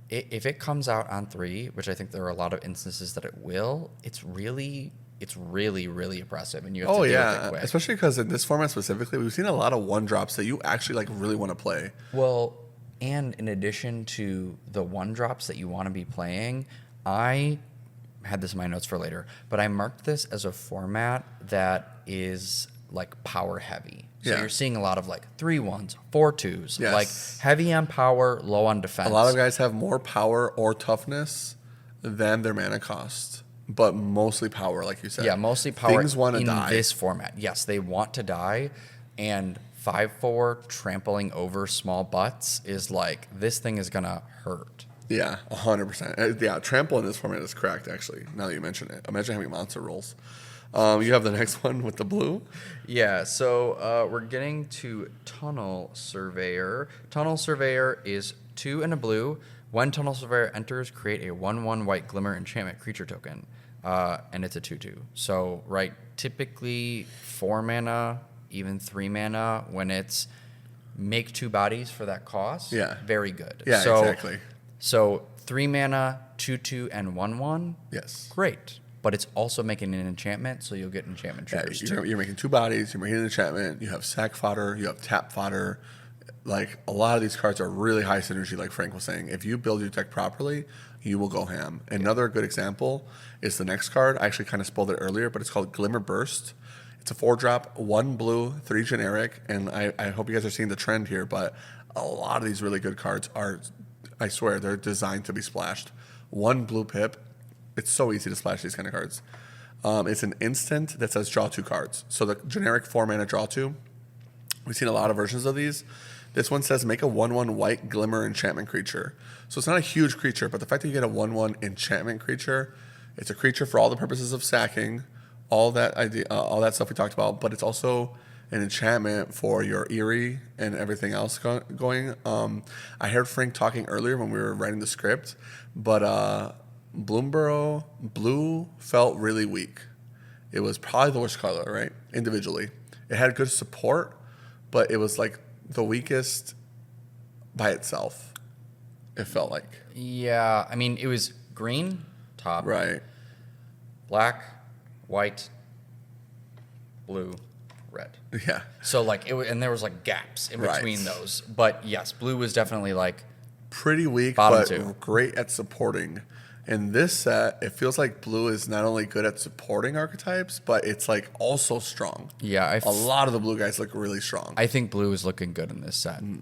If it comes out on 3, which I think there are a lot of instances that it will, it's really, really impressive, and you have to deal with it quick. Especially because in this format specifically, we've seen a lot of 1-drops that you actually like really want to play. Well, and in addition to the 1-drops that you want to be playing, I had this in my notes for later, but I marked this as a format that is like power heavy. So Yeah. you're seeing a lot of like 3/1s, 4/2s, Yes. like heavy on power, low on defense. A lot of guys have more power or toughness than their mana cost, but mostly power, like you said. Yeah, mostly power Things want to in die. this format. Yes, they want to die, and 5/4 trampling over small butts is like, this thing is gonna hurt. Yeah, 100%. Yeah, trample in this format is cracked, actually, now that you mention it. Imagine having monster rolls. You have the next one with the blue. Yeah, so we're getting to Tunnel Surveyor. Tunnel Surveyor is 2 and a blue. When Tunnel Surveyor enters, create a 1/1 white glimmer enchantment creature token, and it's a 2/2. So, right, typically 4 mana, even 3 mana, when it's make 2 bodies for that cost. Yeah. Very good. Yeah, so, exactly. So 3 mana, 2/2, and 1/1. Yes. Great. But it's also making an enchantment, so you'll get enchantment Yeah, triggers you're, too. you're making 2 bodies, you're making an enchantment, you have sack fodder, you have tap fodder. Like, a lot of these cards are really high synergy, like Frank was saying. If you build your deck properly, you will go ham. Another good example is the next card. I actually kind of spoiled it earlier, but it's called Glimmer Burst. It's a 4-drop, 1 blue, 3 generic, and I hope you guys are seeing the trend here, but a lot of these really good cards are, I swear, they're designed to be splashed. 1 blue pip. It's so easy to splash these kind of cards. It's an instant that says draw 2 cards. So the generic 4 mana draw 2, we've seen a lot of versions of these. This one says make a 1/1 white glimmer enchantment creature. So it's not a huge creature, but the fact that you get a 1/1 enchantment creature, it's a creature for all the purposes of sacking, all that idea, all that stuff we talked about. But it's also an enchantment for your Eerie and everything else going. I heard Frank talking earlier when we were writing the script, but Bloomborough Blue felt really weak. It was probably the worst color, right? Individually, it had good support, but it was like the weakest by itself. It felt like. Yeah, I mean, it was green top, Right. black, white, blue, red. Yeah. So like and there was like gaps in Right. between those. But yes, blue was definitely like Pretty weak, Bottom but 2. great at supporting. In this set, it feels like blue is not only good at supporting archetypes, but it's like also strong. yeah. A lot of the blue guys look really strong. I think blue is looking good in this set. Not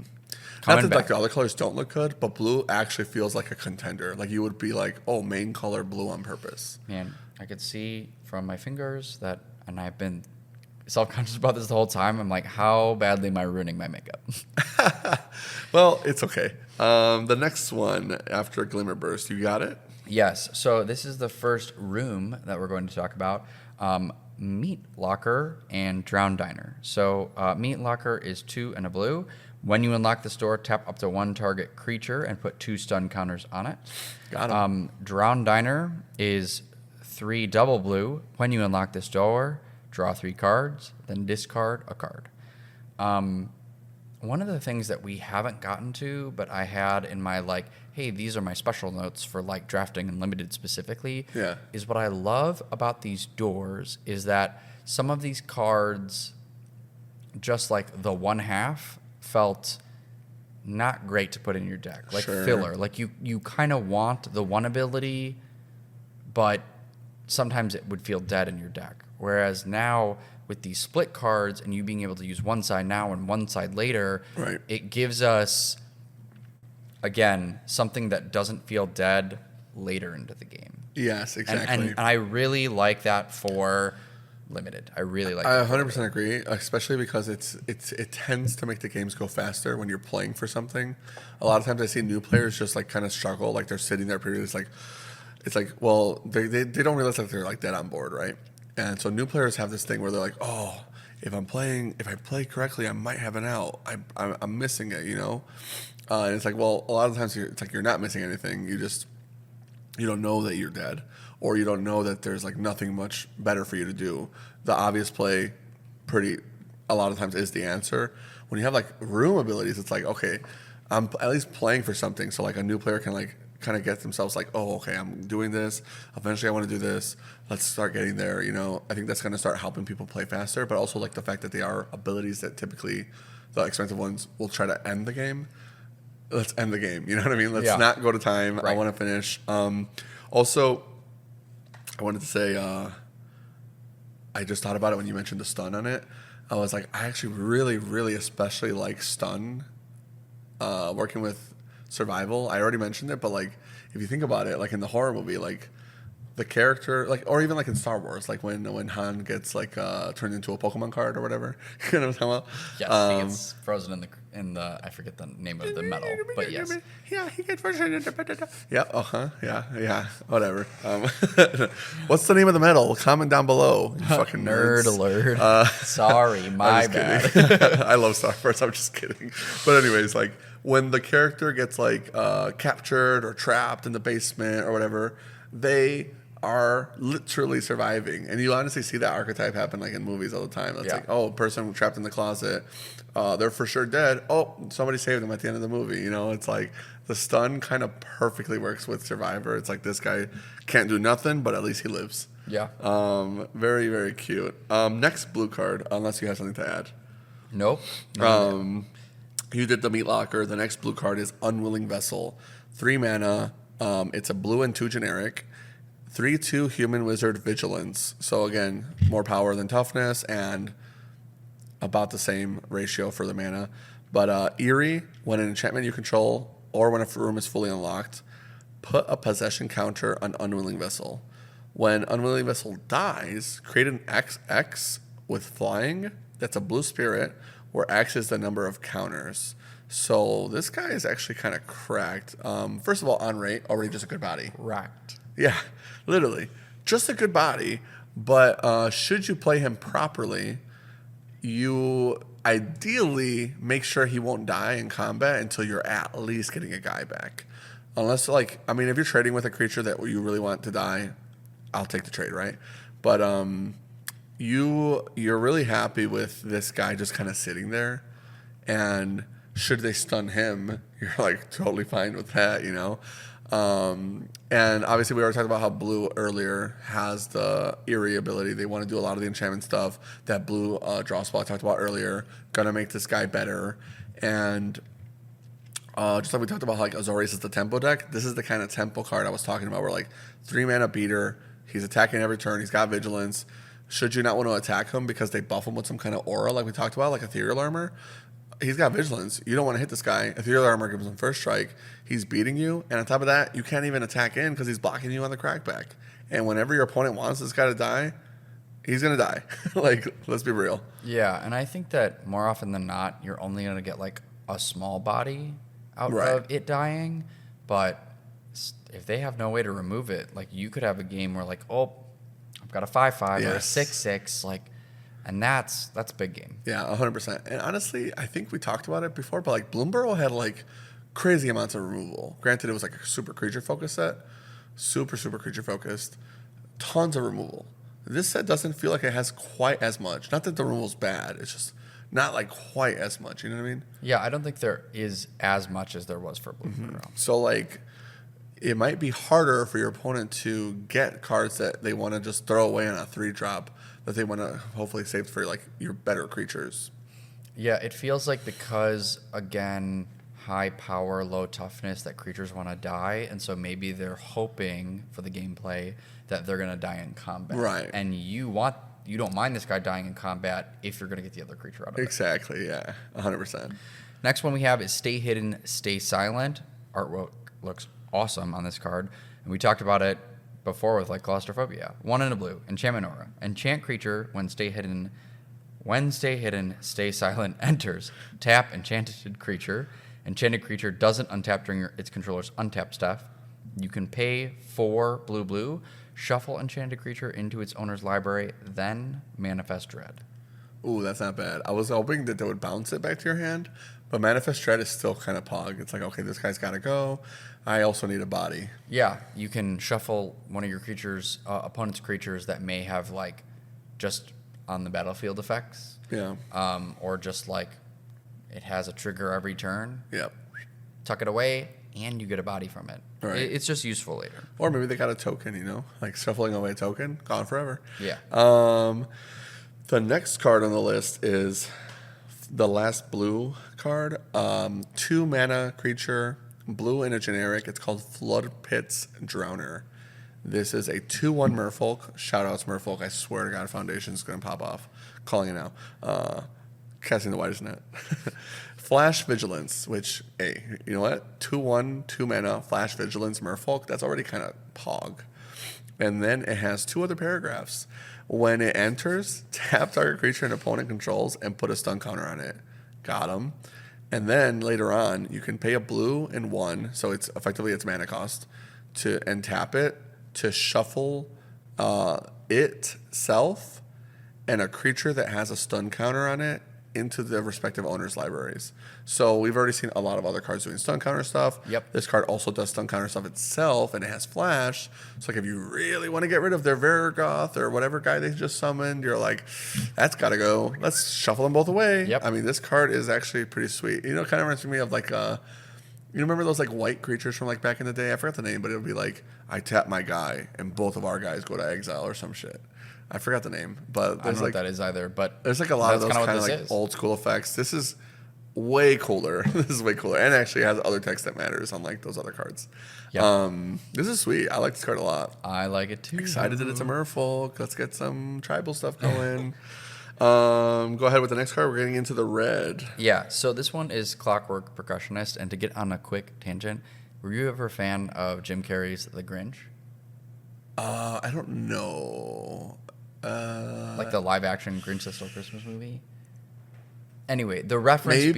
Coming that like back. the other colors don't look good, but blue actually feels like a contender. Like you would be like, oh, main color blue on purpose. Man, I could see from my fingers that, and I've been self-conscious about this the whole time. I'm like, how badly am I ruining my makeup? Well, it's okay. The next one after Glimmer Burst, you got it? Yes. So this is the first room that we're going to talk about. Meat Locker and Drown Diner. So Meat Locker is 2 and a blue. When you unlock this door, tap up to 1 target creature and put 2 stun counters on it. Got it. Drown Diner is 3 double blue. When you unlock this door, draw 3 cards, then discard a card. One of the things that we haven't gotten to, but I had in my like, hey, these are my special notes for like drafting and limited specifically, Yeah. is what I love about these doors is that some of these cards, just like the 1/2, felt not great to put in your deck, like Sure. filler. Like you kind of want the 1 ability, but sometimes it would feel dead in your deck. Whereas now with these split cards and you being able to use one side now and one side later, Right. it gives us, again, something that doesn't feel dead later into the game. Yes, exactly. And I really like that for limited. I really like I that. 100% agree, especially because it tends to make the games go faster when you're playing for something. A lot of times I see new players just like kind of struggle, like they're sitting there pretty. It's like well they don't realize that they're like dead on board, right? And so new players have this thing where they're like, oh, if I play correctly, I might have an out. I'm missing it, you know. And it's like, well, a lot of times it's like you're not missing anything. You don't know that you're dead, or you don't know that there's like nothing much better for you to do. The obvious play, a lot of times is the answer. When you have like room abilities, it's like, okay, I'm at least playing for something. So like a new player can like kind of get themselves like, oh, okay, I'm doing this. Eventually I want to do this. Let's start getting there. You know, I think that's going to start helping people play faster, but also like the fact that they are abilities that typically the expensive ones will try to end the game. Let's end the game. You know what I mean? Let's not go to time. Right. I want to finish. Also, I wanted to say, I just thought about it when you mentioned the stun on it. I was like, I actually really, really especially like stun working with survival. I already mentioned it, but like if you think about it, like in the horror movie, like the character, like, or even like in Star Wars, like when Han gets like turned into a Pokemon card or whatever. You know what I'm talking about? Yes, he gets frozen in the I forget the name of the metal, but yes. Yeah, he gets frozen. Yeah, yeah, whatever. What's the name of the metal? Comment down below. You fucking Nerd nerds. alert. Sorry, my I'm bad. just kidding. I love Star Wars. I'm just kidding. But anyways, like when the character gets like captured or trapped in the basement or whatever, they are literally surviving, and you honestly see that archetype happen like in movies all the time. It's like, oh, a person trapped in the closet, they're for sure dead. Oh, somebody saved them at the end of the movie. You know, it's like the stun kind of perfectly works with Survivor. It's like this guy can't do nothing, but at least he lives. Yeah. Very, very cute. Next blue card, unless you have something to add. Nope. You did the meat locker. The next blue card is Unwilling Vessel. 3 mana. It's a blue and 2 generic. 3/2 human wizard vigilance. So again, more power than toughness and about the same ratio for the mana. But eerie, when an enchantment you control or when a room is fully unlocked, put a possession counter on Unwilling Vessel. When Unwilling Vessel dies, create an XX with flying. That's a blue spirit, where X is the number of counters. So this guy is actually kind of cracked. First of all, on rate, already just a good body. Racked. Yeah, literally. Just a good body. But should you play him properly, you ideally make sure he won't die in combat until you're at least getting a guy back. Unless, like, I mean, if you're trading with a creature that you really want to die, I'll take the trade, right? But you're really happy with this guy just kind of sitting there. And should they stun him, you're, like, totally fine with that, you know? And obviously we already talked about how blue earlier has the eerie ability. They want to do a lot of the enchantment stuff. That blue draw spell I talked about earlier, gonna make this guy better. And just like we talked about how like Azorius is the tempo deck, this is the kind of tempo card I was talking about where like 3 mana beater, he's attacking every turn, he's got vigilance. Should you not want to attack him because they buff him with some kind of aura like we talked about, like ethereal armor, he's got vigilance. You don't want to hit this guy. Ethereal armor gives him first strike. He's beating you. And on top of that, you can't even attack in because he's blocking you on the crackback. And whenever your opponent wants this guy to die, he's going to die. Like, let's be real. Yeah, and I think that more often than not, you're only going to get like a small body out of it dying. But if they have no way to remove it, like you could have a game where like, oh, I've got a 5/5 or a 6/6, like, and that's a big game. Yeah, 100%. And honestly, I think we talked about it before, but like Bloomburrow had like crazy amounts of removal. Granted, it was like a super creature focused set. Super creature focused. Tons of removal. This set doesn't feel like it has quite as much. Not that the removal's bad. It's just not like quite as much. You know what I mean? Yeah, I don't think there is as much as there was for Bloomburrow. So like it might be harder for your opponent to get cards that they want to just throw away on a 3-drop that they want to hopefully save for like your better creatures. Yeah, it feels like because, again, high power, low toughness, that creatures want to die, and so maybe they're hoping for the gameplay that they're going to die in combat. Right. And you don't mind this guy dying in combat if you're going to get the other creature out of it. Exactly, yeah, 100%. Next one we have is Stay Hidden, Stay Silent. Artwork looks awesome on this card, and we talked about it before with like Claustrophobia. 1 and a blue, Enchantment Aura. Enchant creature when Stay Hidden, Stay Silent enters. Tap enchanted creature. Enchanted creature doesn't untap during its controller's untapped stuff. You can pay 4 blue, shuffle enchanted creature into its owner's library, then Manifest Dread. Ooh, that's not bad. I was hoping that they would bounce it back to your hand, but Manifest Dread is still kind of pog. It's like, okay, this guy's got to go. I also need a body. Yeah, you can shuffle one of your creatures, opponent's creatures that may have like just on the battlefield effects. Yeah. Or just like it has a trigger every turn. Yep. Tuck it away, and you get a body from it. Right. It's just useful later. Or maybe they got a token, you know, like shuffling away a token, gone forever. Yeah. The next card on the list is the last blue card. 2 mana creature, blue in a generic. It's called Flood Pits Drowner. This is a 2/1 Merfolk. Shout out to Merfolk. I swear to God, Foundation's going to pop off. Calling it now. Casting the widest net. Flash Vigilance, which, hey, you know what? 2/1, 2 mana, Flash Vigilance, Merfolk. That's already kind of pog. And then it has 2 other paragraphs. When it enters, tap target creature an opponent controls and put a stun counter on it. Got him. And then later on, you can pay a blue and 1, so it's effectively its mana cost, and tap it to shuffle itself and a creature that has a stun counter on it into the respective owners' libraries. So we've already seen a lot of other cards doing stun counter stuff. Yep. This card also does stun counter stuff itself, and it has flash. So like if you really want to get rid of their Varigoth or whatever guy they just summoned, you're like, that's got to go. Let's shuffle them both away. Yep. I mean, this card is actually pretty sweet. You know, it kind of reminds me of like you remember those like white creatures from like back in the day? I forgot the name, but it would be like, I tap my guy and both of our guys go to exile or some shit. I forgot the name, but I don't there's know like what that is either. But there's like a lot of that's those kinda kind of what like this is. old school effects. This is way cooler. This is way cooler, and actually has other text that matters, unlike those other cards. Yep. This is sweet. I like this card a lot. I like it too. Excited that it's a merfolk. Let's get some tribal stuff going. Go ahead with the next card. We're getting into the red. Yeah, so this one is Clockwork Percussionist. And to get on a quick tangent, were you ever a fan of Jim Carrey's The Grinch? I don't know. Like the live-action Grinch That Stole Christmas movie? Anyway, the reference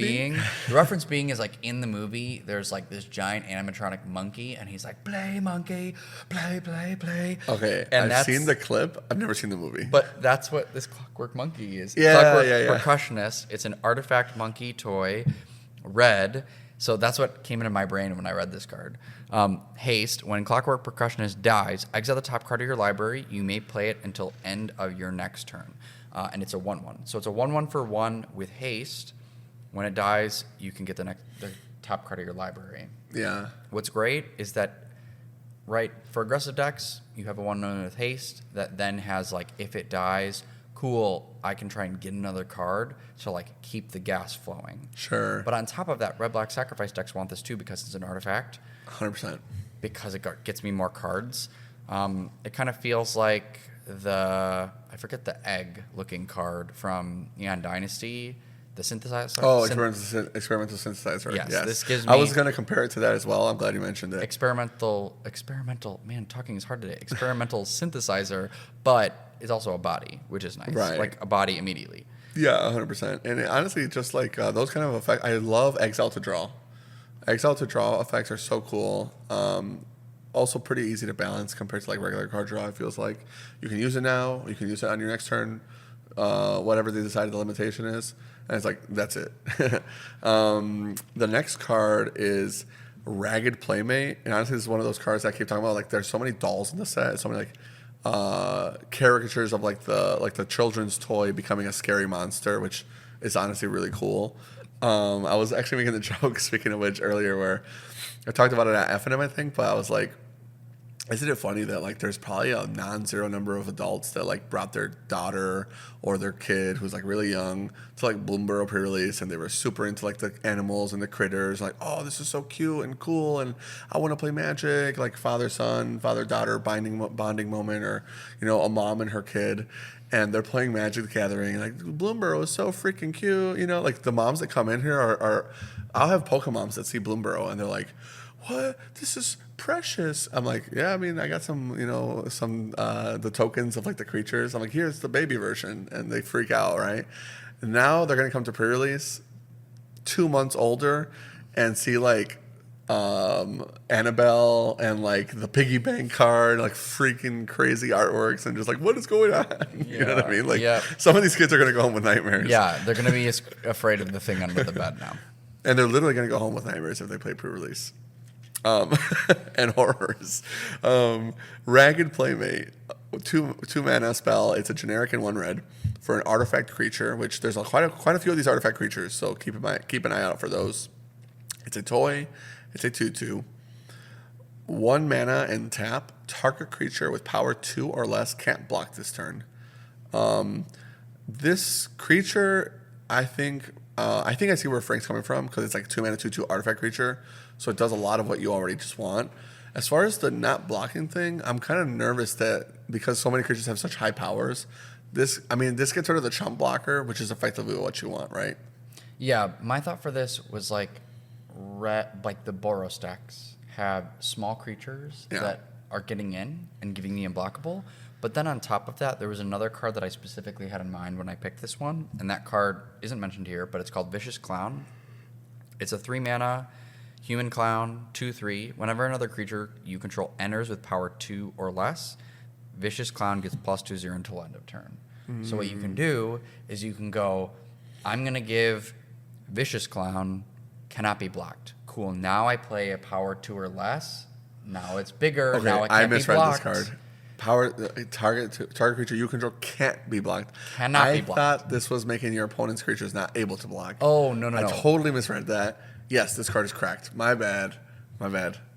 being is like in the movie, there's like this giant animatronic monkey, and he's like, play monkey, play, play, play. Okay, and I've seen the clip. I've never seen the movie. But that's what this Clockwork Monkey is. Yeah, Clockwork yeah. Percussionist. It's an artifact monkey toy, red. So that's what came into my brain when I read this card. Haste. When Clockwork Percussionist dies, exile the top card of your library. You may play it until end of your next turn. And it's a 1/1. So it's a 1/1 for 1 with haste. When it dies, you can get the top card of your library. Yeah. What's great is that, right, for aggressive decks, you have a 1/1 with haste that then has, like, if it dies, cool, I can try and get another card to, like, keep the gas flowing. Sure. But on top of that, red-black sacrifice decks want this too because it's an artifact. 100%. Because it gets me more cards. It kind of feels like I forget the egg-looking card from Neon Dynasty, the synthesizer. Oh, experimental synthesizer. Yes, Yes. this gives I was me- going to compare it to that as well. I'm glad you mentioned it. experimental, man, talking is hard today. Experimental synthesizer, but it's also a body, which is nice. Right. Like a body immediately. Yeah, 100%. And honestly, just like those kind of effects, I love Exile to Draw. Exile to Draw effects are so cool. Also pretty easy to balance compared to like regular card draw. It feels like you can use it now, you can use it on your next turn, whatever they decided the limitation is, and it's like that's it. The next card is Ragged Playmate, and honestly, this is one of those cards that I keep talking about. Like, there's so many dolls in the set, so many like caricatures of like the children's toy becoming a scary monster, which is honestly really cool. I was actually making the joke, speaking of which, earlier, where I talked about it at F&M, I think, but I was like, isn't it funny that like there's probably a non-zero number of adults that like brought their daughter or their kid who's like really young to like Duskmourn Prerelease, and they were super into like the animals and the critters, like, oh, this is so cute and cool, and I want to play Magic, like father-son, father-daughter bonding moment, or a mom and her kid, and they're playing Magic the Gathering, like Duskmourn is so freaking cute, like the moms that come in here are I'll have Pokemoms that see Duskmourn and they're like, what? This is precious. I'm like, yeah, I mean, I got some the tokens of like the creatures. I'm like, here's the baby version, and they freak out, right? And now they're gonna come to pre-release 2 months older and see like Annabelle and like the piggy bank card, like freaking crazy artworks, and just like, what is going on? You know what I mean? Like, some of these kids are gonna go home with nightmares. Yeah, they're gonna be afraid of the thing under the bed now. And they're literally gonna go home with nightmares if they play pre-release. And horrors. Ragged Playmate, 2 mana spell. It's a generic and 1 red for an artifact creature, which there's quite a few of these artifact creatures, so keep an eye out for those. It's a toy. It's a 2/2. 1 mana and tap. Target creature with power 2 or less can't block this turn. This creature, I think I see where Frank's coming from, because it's like 2 mana 2/2 artifact creature, so it does a lot of what you already just want. As far as the not blocking thing, I'm kind of nervous that because so many creatures have such high powers, this gets rid of the chump blocker, which is effectively what you want, right? Yeah, my thought for this was like the Boros decks have small creatures that are getting in and giving the unblockable. But then on top of that, there was another card that I specifically had in mind when I picked this one, and that card isn't mentioned here, but it's called Vicious Clown. It's a 3 mana human clown, 2/3. Whenever another creature you control enters with power 2 or less, Vicious Clown gets +2/0 until end of turn. So what you can do is you can go, I'm going to give Vicious Clown cannot be blocked. Cool. Now I play a power 2 or less. Now it's bigger. Okay, now it I can't be misread blocked. this card. Target creature you control can't be blocked. Cannot be blocked. I thought this was making your opponent's creatures not able to block. Oh, no. I totally misread that. Yes, this card is cracked. My bad.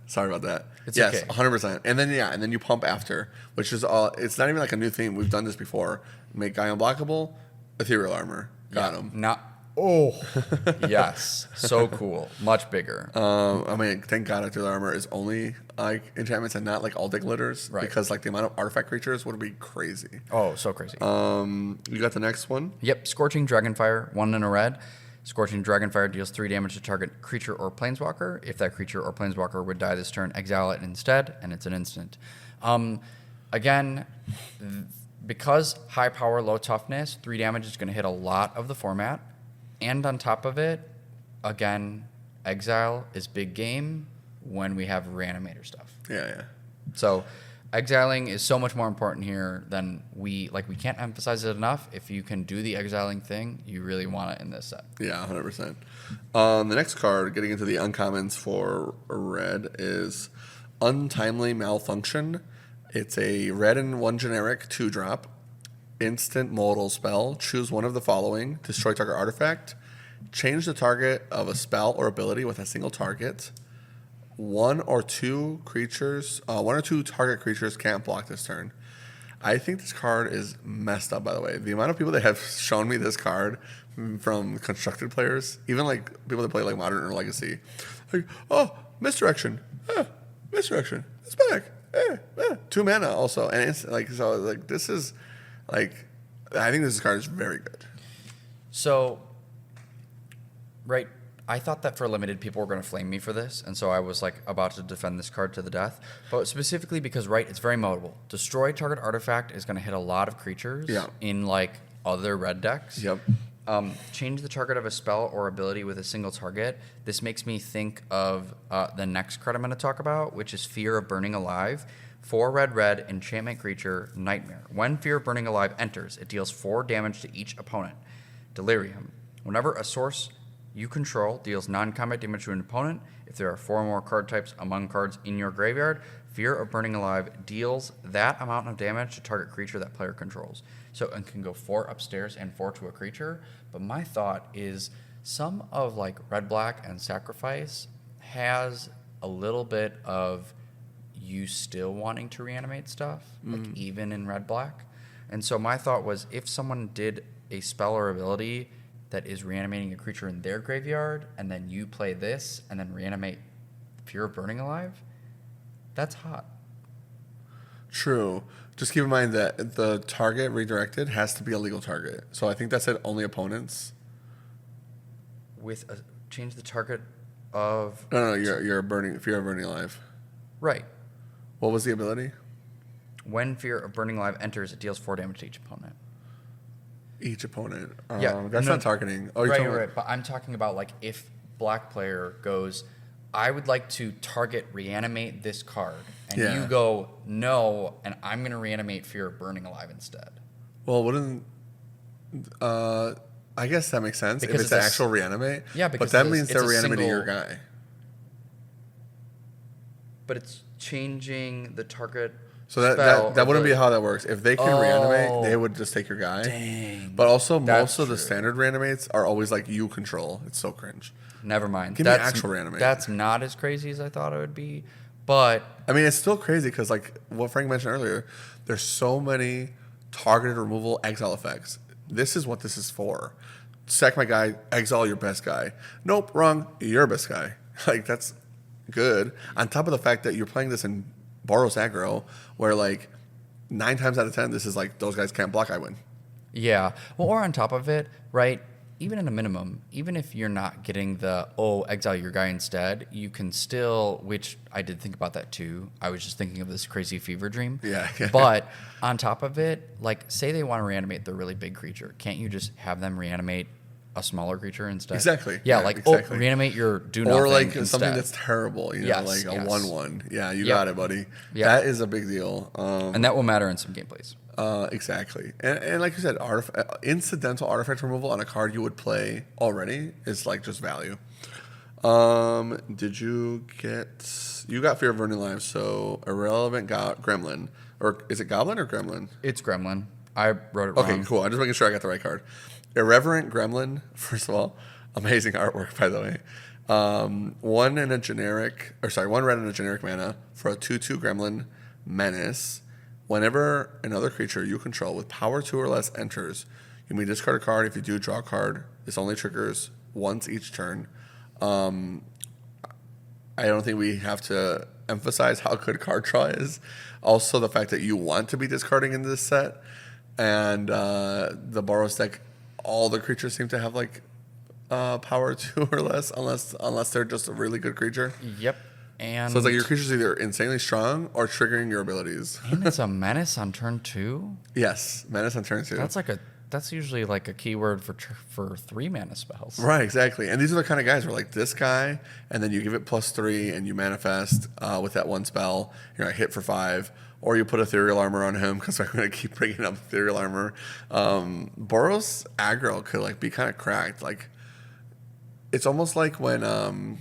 Sorry about that. It's yes, okay. 100%. And then you pump after, which is all. It's not even like a new theme. We've done this before. Make guy unblockable, ethereal armor. Got him. Yes. So cool. Much bigger. I mean, thank God ethereal armor is only like enchantments and not like all deck litters. Right. Because like the amount of artifact creatures would be crazy. Oh, so crazy. You got the next one? Yep. Scorching Dragonfire, 1 in a red. Scorching Dragonfire deals 3 damage to target creature or planeswalker. If that creature or planeswalker would die this turn, exile it instead, and it's an instant. Again, because high power, low toughness, 3 damage is going to hit a lot of the format. And on top of it, again, exile is big game when we have reanimator stuff. Yeah. So exiling is so much more important here than we can't emphasize it enough. If you can do the exiling thing, you really want it in this set. Yeah, 100%. The next card, getting into the uncommons for red, is Untimely Malfunction. It's a red and 1 generic 2-drop. Instant modal spell. Choose one of the following. Destroy target artifact. Change the target of a spell or ability with a single target. One or two target creatures can't block this turn. I think this card is messed up, by the way. The amount of people that have shown me this card from constructed players, even like people that play like Modern or Legacy, like, oh, misdirection. Misdirection. It's back. 2 mana also. And it's like, so like this is like, I think this card is very good. So, right, I thought that for limited people were going to flame me for this, and so I was like about to defend this card to the death. But specifically because, right, it's very modal. Destroy target artifact is going to hit a lot of creatures in like other red decks. Yep. Change the target of a spell or ability with a single target. This makes me think of the next card I'm going to talk about, which is Fear of Burning Alive. 4 red, enchantment creature, Nightmare. When Fear of Burning Alive enters, it deals 4 damage to each opponent. Delirium. Whenever a source you control deals non-combat damage to an opponent, if there are 4 or more card types among cards in your graveyard, Fear of Burning Alive deals that amount of damage to target creature that player controls. So it can go 4 upstairs and 4 to a creature. But my thought is some of like red-black and sacrifice has a little bit of you still wanting to reanimate stuff, like even in red-black. And so my thought was if someone did a spell or ability that is reanimating a creature in their graveyard, and then you play this and then reanimate Fear of Burning Alive, that's hot. True. Just keep in mind that the target redirected has to be a legal target. So I think that said only opponents. Change the target of... No, you're Fear of Burning Alive. Right. What was the ability? When Fear of Burning Alive enters, it deals 4 damage to each opponent. Each opponent. Yeah, that's not targeting. Oh, right. But I'm talking about like if black player goes, I would like to target reanimate this card, and you go no, and I'm going to reanimate Fear of Burning Alive instead. Well, wouldn't I guess that makes sense Because if it's an actual reanimate. Yeah, because but that means they're reanimating your guy. But it's changing the target. So that wouldn't be how that works. If they can reanimate, they would just take your guy. Dang. But also, most of the standard reanimates are always like you control. It's so cringe. Never mind. Give me actual reanimate. That's not as crazy as I thought it would be. But I mean, it's still crazy because, like what Frank mentioned earlier, there's so many targeted removal exile effects. This is what this is for. Sack my guy, exile your best guy. Nope, wrong. Your best guy. Like that's good. On top of the fact that you're playing this in Boros aggro, where like 9 times out of 10, this is like those guys can't block, I win. Yeah. Well, or on top of it, right? Even in a minimum, even if you're not getting the exile your guy instead, you can still, which I did think about that too. I was just thinking of this crazy fever dream. Yeah. But on top of it, like say they want to reanimate the really big creature, can't you just have them reanimate a smaller creature instead? Exactly. Yeah, like exactly. Reanimate your do nothing or like instead. something that's terrible, you know, like a 1/1. Yeah, you got it, buddy. Yeah. That is a big deal. And that will matter in some gameplays. Exactly. And like you said, incidental artifact removal on a card you would play already is like just value. Did you get... You got Fear of Burning Lives, so Irrelevant Gremlin. Or is it Goblin or Gremlin? It's Gremlin. I wrote it wrong. Okay, cool. I'm just making sure I got the right card. Irreverent Gremlin, first of all. Amazing artwork, by the way. One red and a generic mana for a 2/2 Gremlin Menace. Whenever another creature you control with power 2 or less enters, you may discard a card. If you do, draw a card. This only triggers once each turn. I don't think we have to emphasize how good card draw is. Also, the fact that you want to be discarding in this set. And the Boros deck, all the creatures seem to have like power 2 or less, unless they're just a really good creature. Yep. And so it's like your creature's either insanely strong or triggering your abilities. And it's a menace on turn 2? Yes, menace on turn 2. That's usually like a keyword for 3 mana spells. Right, exactly. And these are the kind of guys where like this guy, and then you give it +3 and you manifest with that one spell. You're like hit for 5. Or you put Ethereal Armor on him because I'm going to keep bringing up Ethereal Armor. Boros aggro could like be kind of cracked. Like it's almost like when do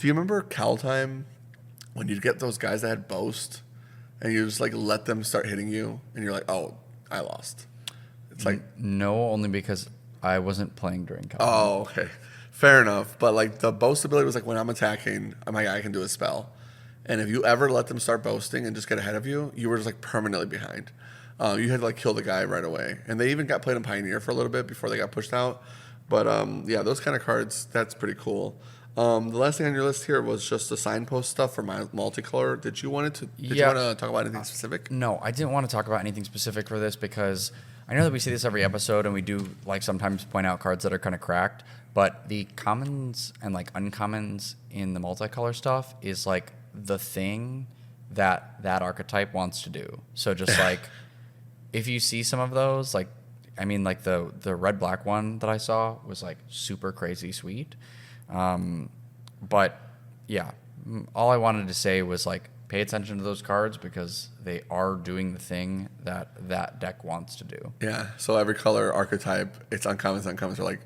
you remember Cowl Time when you'd get those guys that had Boast and you just like let them start hitting you and you're like, oh, I lost. It's like no, only because I wasn't playing during Cowl. Oh, okay, fair enough. But like the Boast ability was like when I'm attacking, my guy can do a spell. And if you ever let them start boasting and just get ahead of you, you were just like permanently behind. You had to like kill the guy right away. And they even got played in Pioneer for a little bit before they got pushed out. But yeah, those kind of cards, that's pretty cool. The last thing on your list here was just the signpost stuff for my multicolor. Did you want to talk about anything specific? No, I didn't want to talk about anything specific for this because I know that we see this every episode and we do like sometimes point out cards that are kind of cracked. But the commons and like uncommons in the multicolor stuff is like the thing that archetype wants to do. So just like if you see some of those, like I mean like the red black one that I saw was like super crazy sweet. But yeah, all I wanted to say was like pay attention to those cards because they are doing the thing that deck wants to do. Yeah. So every color archetype, it's uncommons are like,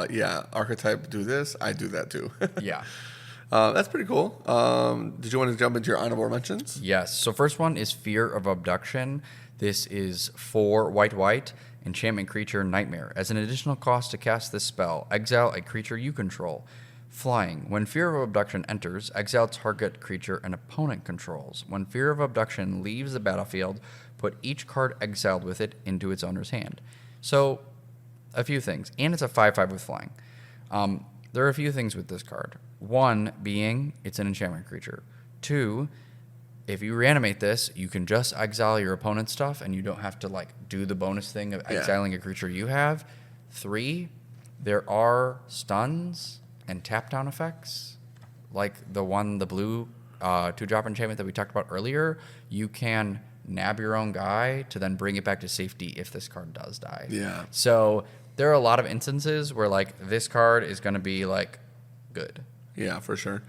yeah, archetype do this, I do that too. Yeah. That's pretty cool. Did you want to jump into your honorable mentions? Yes. So first one is Fear of Abduction. This is 4 white, enchantment creature Nightmare. As an additional cost to cast this spell, exile a creature you control. Flying. When Fear of Abduction enters, exile target creature an opponent controls. When Fear of Abduction leaves the battlefield, put each card exiled with it into its owner's hand. So, a few things. And it's a 5/5 with flying. There are a few things with this card. One being, it's an enchantment creature. 2, if you reanimate this, you can just exile your opponent's stuff and you don't have to like do the bonus thing of exiling a creature you have. 3, there are stuns and tap down effects. Like the blue 2-drop enchantment that we talked about earlier. You can nab your own guy to then bring it back to safety if this card does die. Yeah. So there are a lot of instances where like this card is going to be like good. Yeah, for sure.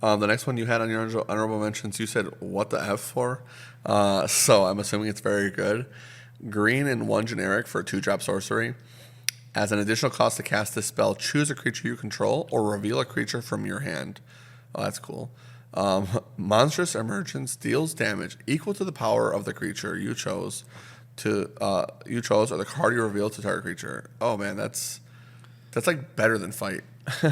The next one you had on your honorable mentions, you said, what the F for? So I'm assuming it's very good. Green and 1 generic for a 2-drop sorcery. As an additional cost to cast this spell, choose a creature you control or reveal a creature from your hand. Oh, that's cool. Monstrous Emergence deals damage equal to the power of the creature you chose or the card you reveal to target creature. Oh man, that's like better than fight.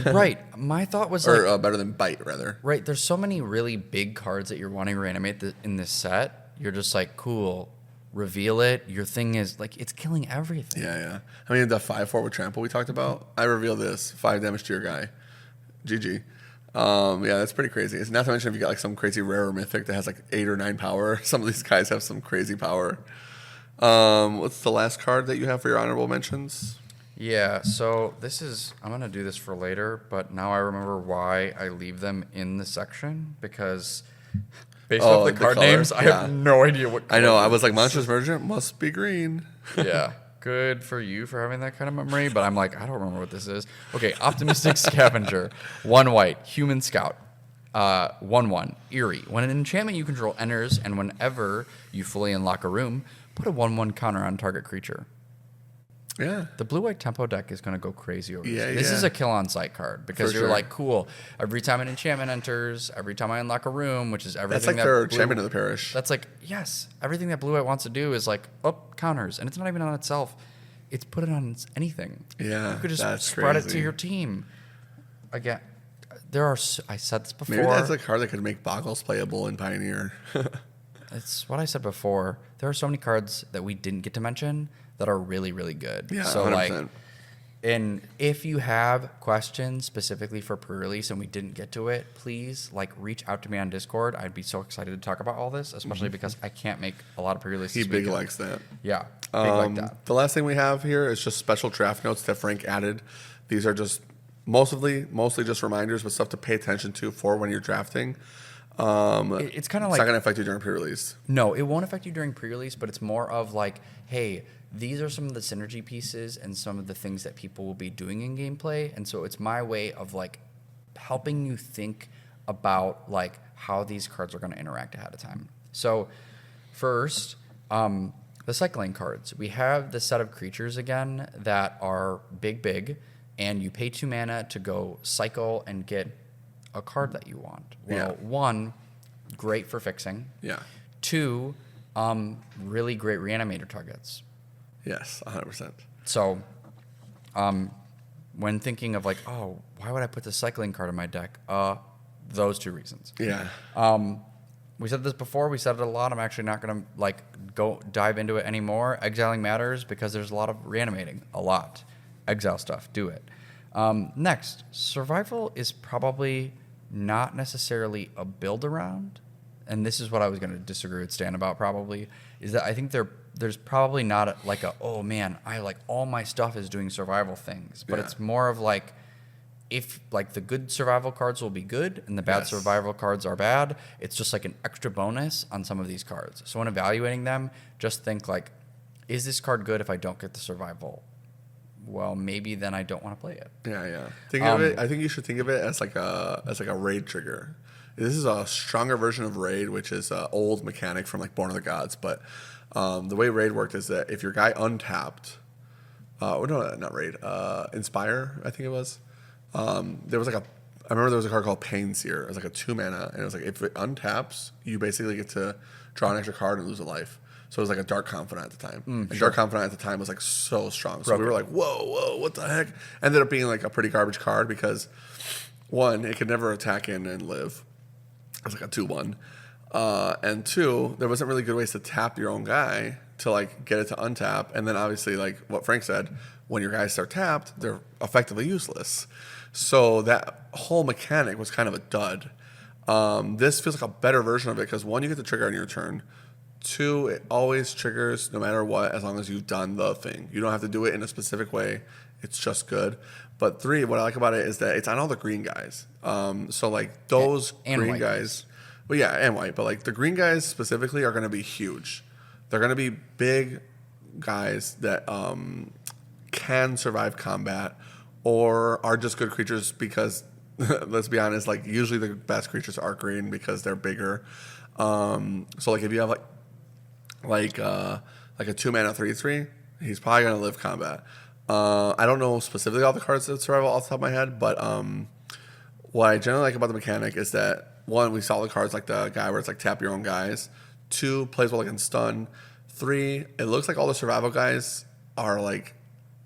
Right. My thought was or better than bite, rather. Right. There's so many really big cards that you're wanting to reanimate in this set. You're just like, cool, reveal it. Your thing is like, it's killing everything. Yeah. I mean, the 5/4 with trample we talked about. I reveal this 5 damage to your guy. GG. Yeah, that's pretty crazy. It's not to mention if you got like some crazy rare or mythic that has like 8 or 9 power. Some of these guys have some crazy power. What's the last card that you have for your honorable mentions? Yeah, so I'm going to do this for later, but now I remember why I leave them in the section, because based off the card names, I have no idea what color. I know, I was like, Monstrous Emergent must be green. Yeah, good for you for having that kind of memory, but I'm like, I don't remember what this is. Okay, Optimistic Scavenger, 1 white, Human Scout. 1/1 Eerie. When an enchantment you control enters, and whenever you fully unlock a room, put a 1/1 counter on target creature. Yeah. The blue-white tempo deck is going to go crazy over this. Yeah, This yeah. is a kill-on-sight card because For you're sure. like, cool. Every time an enchantment enters, every time I unlock a room, which is everything That's like that their blue- champion of the parish. That's like, yes, everything that blue-white wants to do is like, counters, and it's not even on itself. It's put it on anything. Yeah, you could just that's spread it to crazy. your team. Again, there are. I said this before. Maybe that's a card that could make Boggles playable in Pioneer. It's what I said before. There are so many cards that we didn't get to mention that are really, really good. Yeah, so 100%. like, and if you have questions specifically for pre-release and we didn't get to it, please like reach out to me on Discord. I'd be so excited to talk about all this, especially because I can't make a lot of pre-releases. He this big weekend. likes that. Yeah, big like that. The last thing we have here is just special draft notes that Frank added. These are just mostly just reminders, but stuff to pay attention to for when you're drafting. It's kind of It's like not going to affect you during pre-release. no, it won't affect you during pre-release, but it's more of like, hey, these are some of the synergy pieces and some of the things that people will be doing in gameplay, and so it's my way of like helping you think about like how these cards are going to interact ahead of time. So first, the cycling cards. We have the set of creatures again that are big, and you pay 2 mana to go cycle and get a card that you want. Well, Yeah. 1, great for fixing. Yeah. 2, really great reanimator targets. Yes, 100%. So, when thinking of like, oh, why would I put the cycling card in my deck? Those 2 reasons. Yeah. We said this before. We said it a lot. I'm actually not going to like go dive into it anymore. Exiling matters because there's a lot of reanimating. A lot. Exile stuff. Do it. Next, survival is probably not necessarily a build around. And this is what I was going to disagree with Stan about probably, is that I think there's probably not like a, oh man, I like all my stuff is doing survival things. But Yeah. it's more of like, if like the good survival cards will be good and the bad Yes. survival cards are bad, it's just like an extra bonus on some of these cards. So when evaluating them, just think like, is this card good if I don't get the survival? Well, maybe then I don't want to play it. Yeah. Think of it. I think you should think of it as like a raid trigger. This is a stronger version of raid, which is an old mechanic from like Born of the Gods. But the way raid worked is that if your guy untapped, no, not raid, Inspire, I think it was. There was like I remember there was a card called Pain Seer. It was like a 2 mana, and it was like if it untaps, you basically get to draw an extra card and lose a life. So it was like a Dark Confidant at the time. And Dark Confidant at the time was like so strong. So we were like, whoa, what the heck? Ended up being like a pretty garbage card because 1, it could never attack in and live. It was like a 2/1. And 2, there wasn't really good ways to tap your own guy to like get it to untap. And then obviously like what Frank said, when your guys start tapped, they're effectively useless. So that whole mechanic was kind of a dud. This feels like a better version of it because 1, you get to trigger on your turn. 2, it always triggers no matter what, as long as you've done the thing. You don't have to do it in a specific way. It's just good. But 3, what I like about it is that it's on all the green guys. So like those And green white guys, well, yeah, and white, but like the green guys specifically are going to be huge. They're going to be big guys that can survive combat or are just good creatures because let's be honest, like usually the best creatures are green because they're bigger. So like if you have like a 2 mana 3/3, he's probably gonna live combat. I don't know specifically all the cards that survival off the top of my head, but what I generally like about the mechanic is that 1, we saw the cards like the guy where it's like tap your own guys. 2, plays well against stun. 3, it looks like all the survival guys are like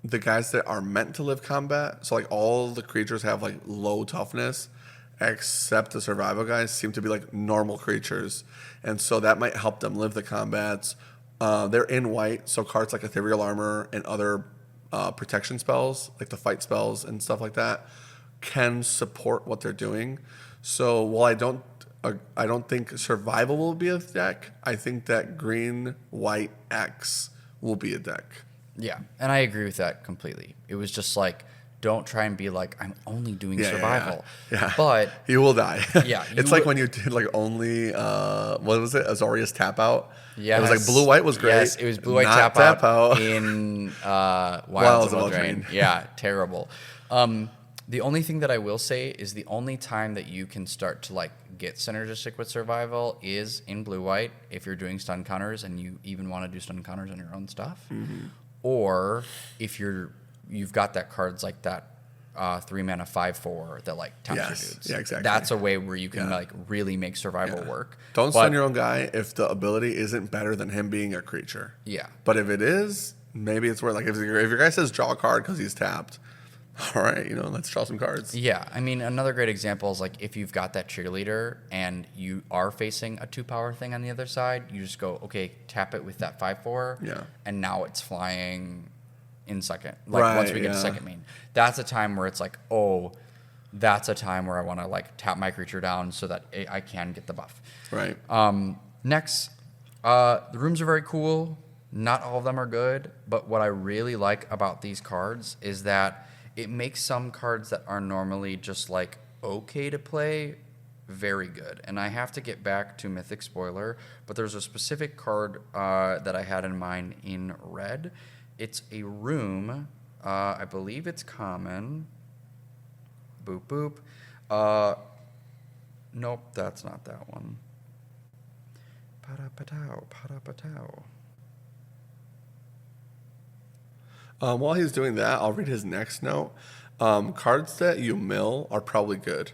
the guys that are meant to live combat. So like all the creatures have like low toughness, except the survival guys seem to be like normal creatures, and so that might help them live the combats. They're in white, so cards like Ethereal Armor and other protection spells, like the fight spells and stuff like that, can support what they're doing. So while I don't think survival will be a deck, I think that green white X will be a deck. Yeah, and I agree with that completely. It was just like, don't try and be like, I'm only doing survival. Yeah. But you will die. Yeah, It's like when you did like only, what was it? Azorius Tap Out. yeah, It was like blue white was great. Yes, it was blue white not tap out in Wilds of of Eldraine. Eldraine. Yeah, terrible. The only thing that I will say is the only time that you can start to like get synergistic with survival is in blue-white if you're doing stun counters and you even want to do stun counters on your own stuff, or if you've got that cards like that 3-mana 5/4 that like taps your dudes. Yeah, exactly. That's a way where you can like really make survival work. Don't stun your own guy if the ability isn't better than him being a creature. Yeah. But if it is, maybe it's worth like if your guy says draw a card because he's tapped. All right, let's draw some cards. Yeah, I mean, another great example is like if you've got that cheerleader and you are facing a 2-power thing on the other side, you just go, okay, tap it with that 5/4. Yeah. And now it's flying in second. Like once we get to second main. That's a time where it's like, oh, that's a time where I want to like tap my creature down so that I can get the buff. Right. Next, the rooms are very cool. Not all of them are good, but what I really like about these cards is that it makes some cards that are normally just like okay to play very good. And I have to get back to Mythic Spoiler, but there's a specific card that I had in mind in red. It's a room. I believe it's common. Boop, boop. Nope, that's not that one. Pada-patow, pada-patow. While he's doing that, I'll read his next note. Cards that you mill are probably good,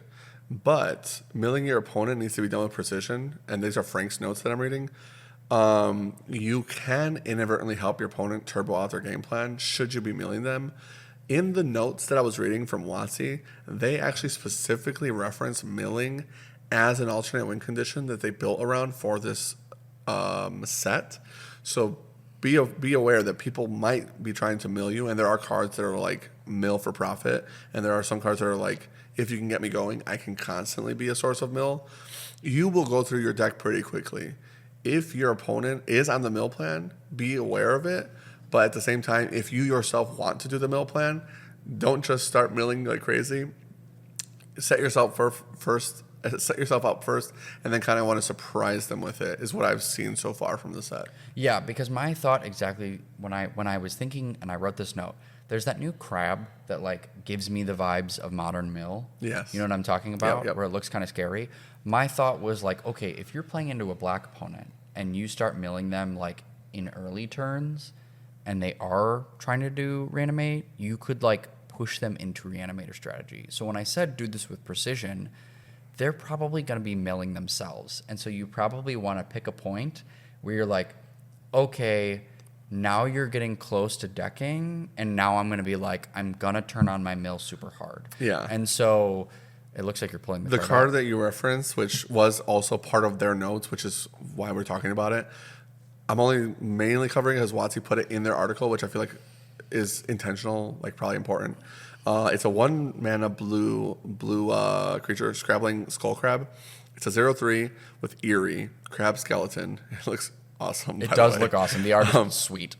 but milling your opponent needs to be done with precision, and these are Frank's notes that I'm reading. You can inadvertently help your opponent turbo out their game plan should you be milling them. In the notes that I was reading from WotC, they actually specifically reference milling as an alternate win condition that they built around for this set. So be aware that people might be trying to mill you, and there are cards that are like mill for profit, and there are some cards that are like, if you can get me going, I can constantly be a source of mill. You will go through your deck pretty quickly. If your opponent is on the mill plan, be aware of it, but at the same time, if you yourself want to do the mill plan, don't just start milling like crazy. Set yourself up first, and then kind of want to surprise them with it, is what I've seen so far from the set. Yeah, because my thought exactly when I was thinking and I wrote this note, there's that new crab that like gives me the vibes of Modern Mill. Yes. You know what I'm talking about? Yep. Where it looks kind of scary. My thought was like, okay, if you're playing into a black opponent and you start milling them like in early turns and they are trying to do reanimate, you could like push them into reanimator strategy. So when I said do this with precision, they're probably going to be milling themselves. And so you probably want to pick a point where you're like, okay, now you're getting close to decking, and now I'm going to be like, I'm going to turn on my mill super hard. Yeah. And so it looks like you're pulling the card that you referenced, which was also part of their notes, which is why we're talking about it. I'm only mainly covering it as WotC put it in their article, which I feel like is intentional, like probably important. It's a 1-mana blue creature, Scrabbling Skull Crab. It's a 0/3 with Eerie, Crab Skeleton. It looks awesome. It does look awesome. The art is sweet.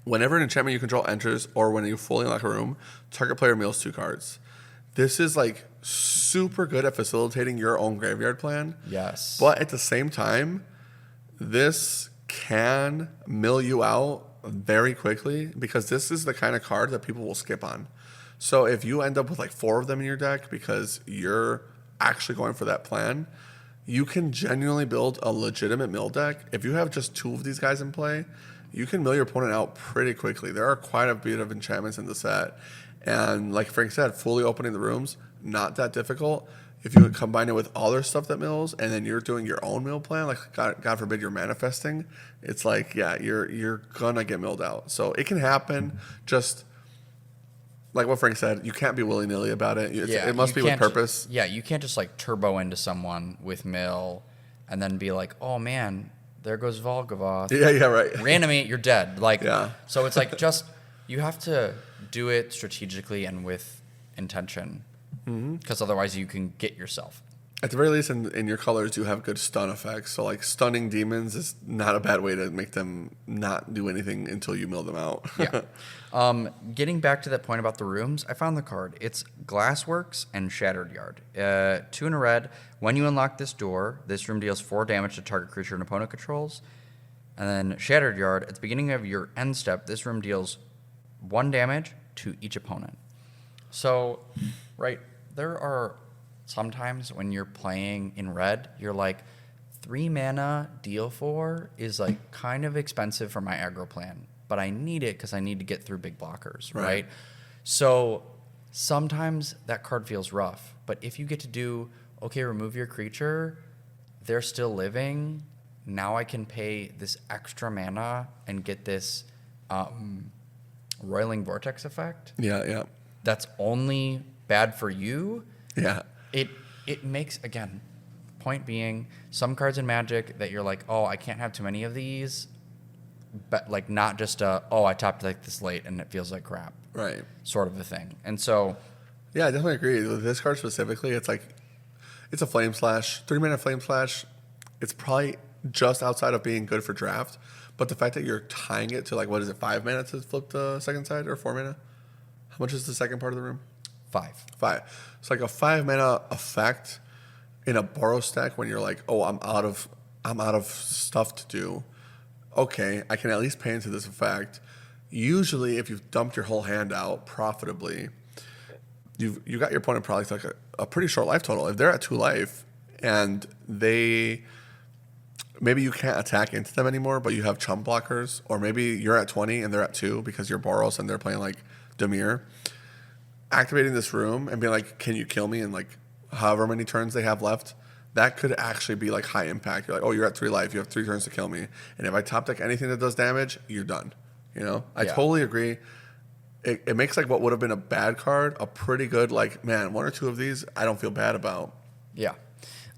Whenever an enchantment you control enters, or when you fully unlock a room, target player mills 2 cards. This is like super good at facilitating your own graveyard plan. Yes. But at the same time, this can mill you out very quickly, because this is the kind of card that people will skip on. So if you end up with like 4 of them in your deck because you're actually going for that plan, you can genuinely build a legitimate mill deck. If you have just 2 of these guys in play, you can mill your opponent out pretty quickly. There are quite a bit of enchantments in the set. And like Frank said, fully opening the rooms, not that difficult. If you combine it with other stuff that mills, and then you're doing your own mill plan, like God forbid you're manifesting, it's like, yeah, you're gonna get milled out. So it can happen. Just like what Frank said, you can't be willy-nilly about it. It must be with purpose. You can't just like turbo into someone with mill and then be like, oh man, there goes Volgavoth. Yeah, right. Reanimate, you're dead. Like, yeah. So it's like just, you have to do it strategically and with intention, because otherwise you can get yourself. At the very least, in your colors, you have good stun effects. So like stunning demons is not a bad way to make them not do anything until you mill them out. Yeah. Getting back to that point about the rooms, I found the card. It's Glassworks and Shattered Yard. 2 in a red. When you unlock this door, this room deals 4 damage to target creature an opponent controls. And then Shattered Yard, at the beginning of your end step, this room deals 1 damage to each opponent. So right? There are sometimes when you're playing in red, you're like, 3 mana deal 4 is like kind of expensive for my aggro plan, but I need it because I need to get through big blockers, right? So sometimes that card feels rough, but if you get to do, okay, remove your creature, they're still living, now I can pay this extra mana and get this Roiling Vortex effect. Yeah. That's only bad for you. Yeah. It makes, again, point being, some cards in Magic that you're like, oh, I can't have too many of these, but like not just I tapped like this late and it feels like crap. Right. Sort of a thing. And so... Yeah, I definitely agree. With this card specifically, it's like, it's a Flame Slash, 3 mana Flame Slash. It's probably just outside of being good for draft, but the fact that you're tying it to like, what is it, 5 mana to flip the second side, or 4 mana? How much is the second part of the room? 5. It's like a 5 mana effect in a Boros deck when you're like, oh, I'm out of stuff to do. Okay, I can at least pay into this effect. Usually, if you've dumped your whole hand out profitably, you got your opponent probably like a pretty short life total. If they're at 2 life and maybe you can't attack into them anymore, but you have chump blockers, or maybe you're at 20 and they're at 2 because you're Boros and they're playing like Dimir. Activating this room and being like, can you kill me in like however many turns they have left, that could actually be like high impact. You're like, oh, you're at 3 life, you have 3 turns to kill me, and if I top deck anything that does damage, you're done. I totally agree. It makes like what would have been a bad card a pretty good, like, man, 1 or 2 of these I don't feel bad about. Yeah.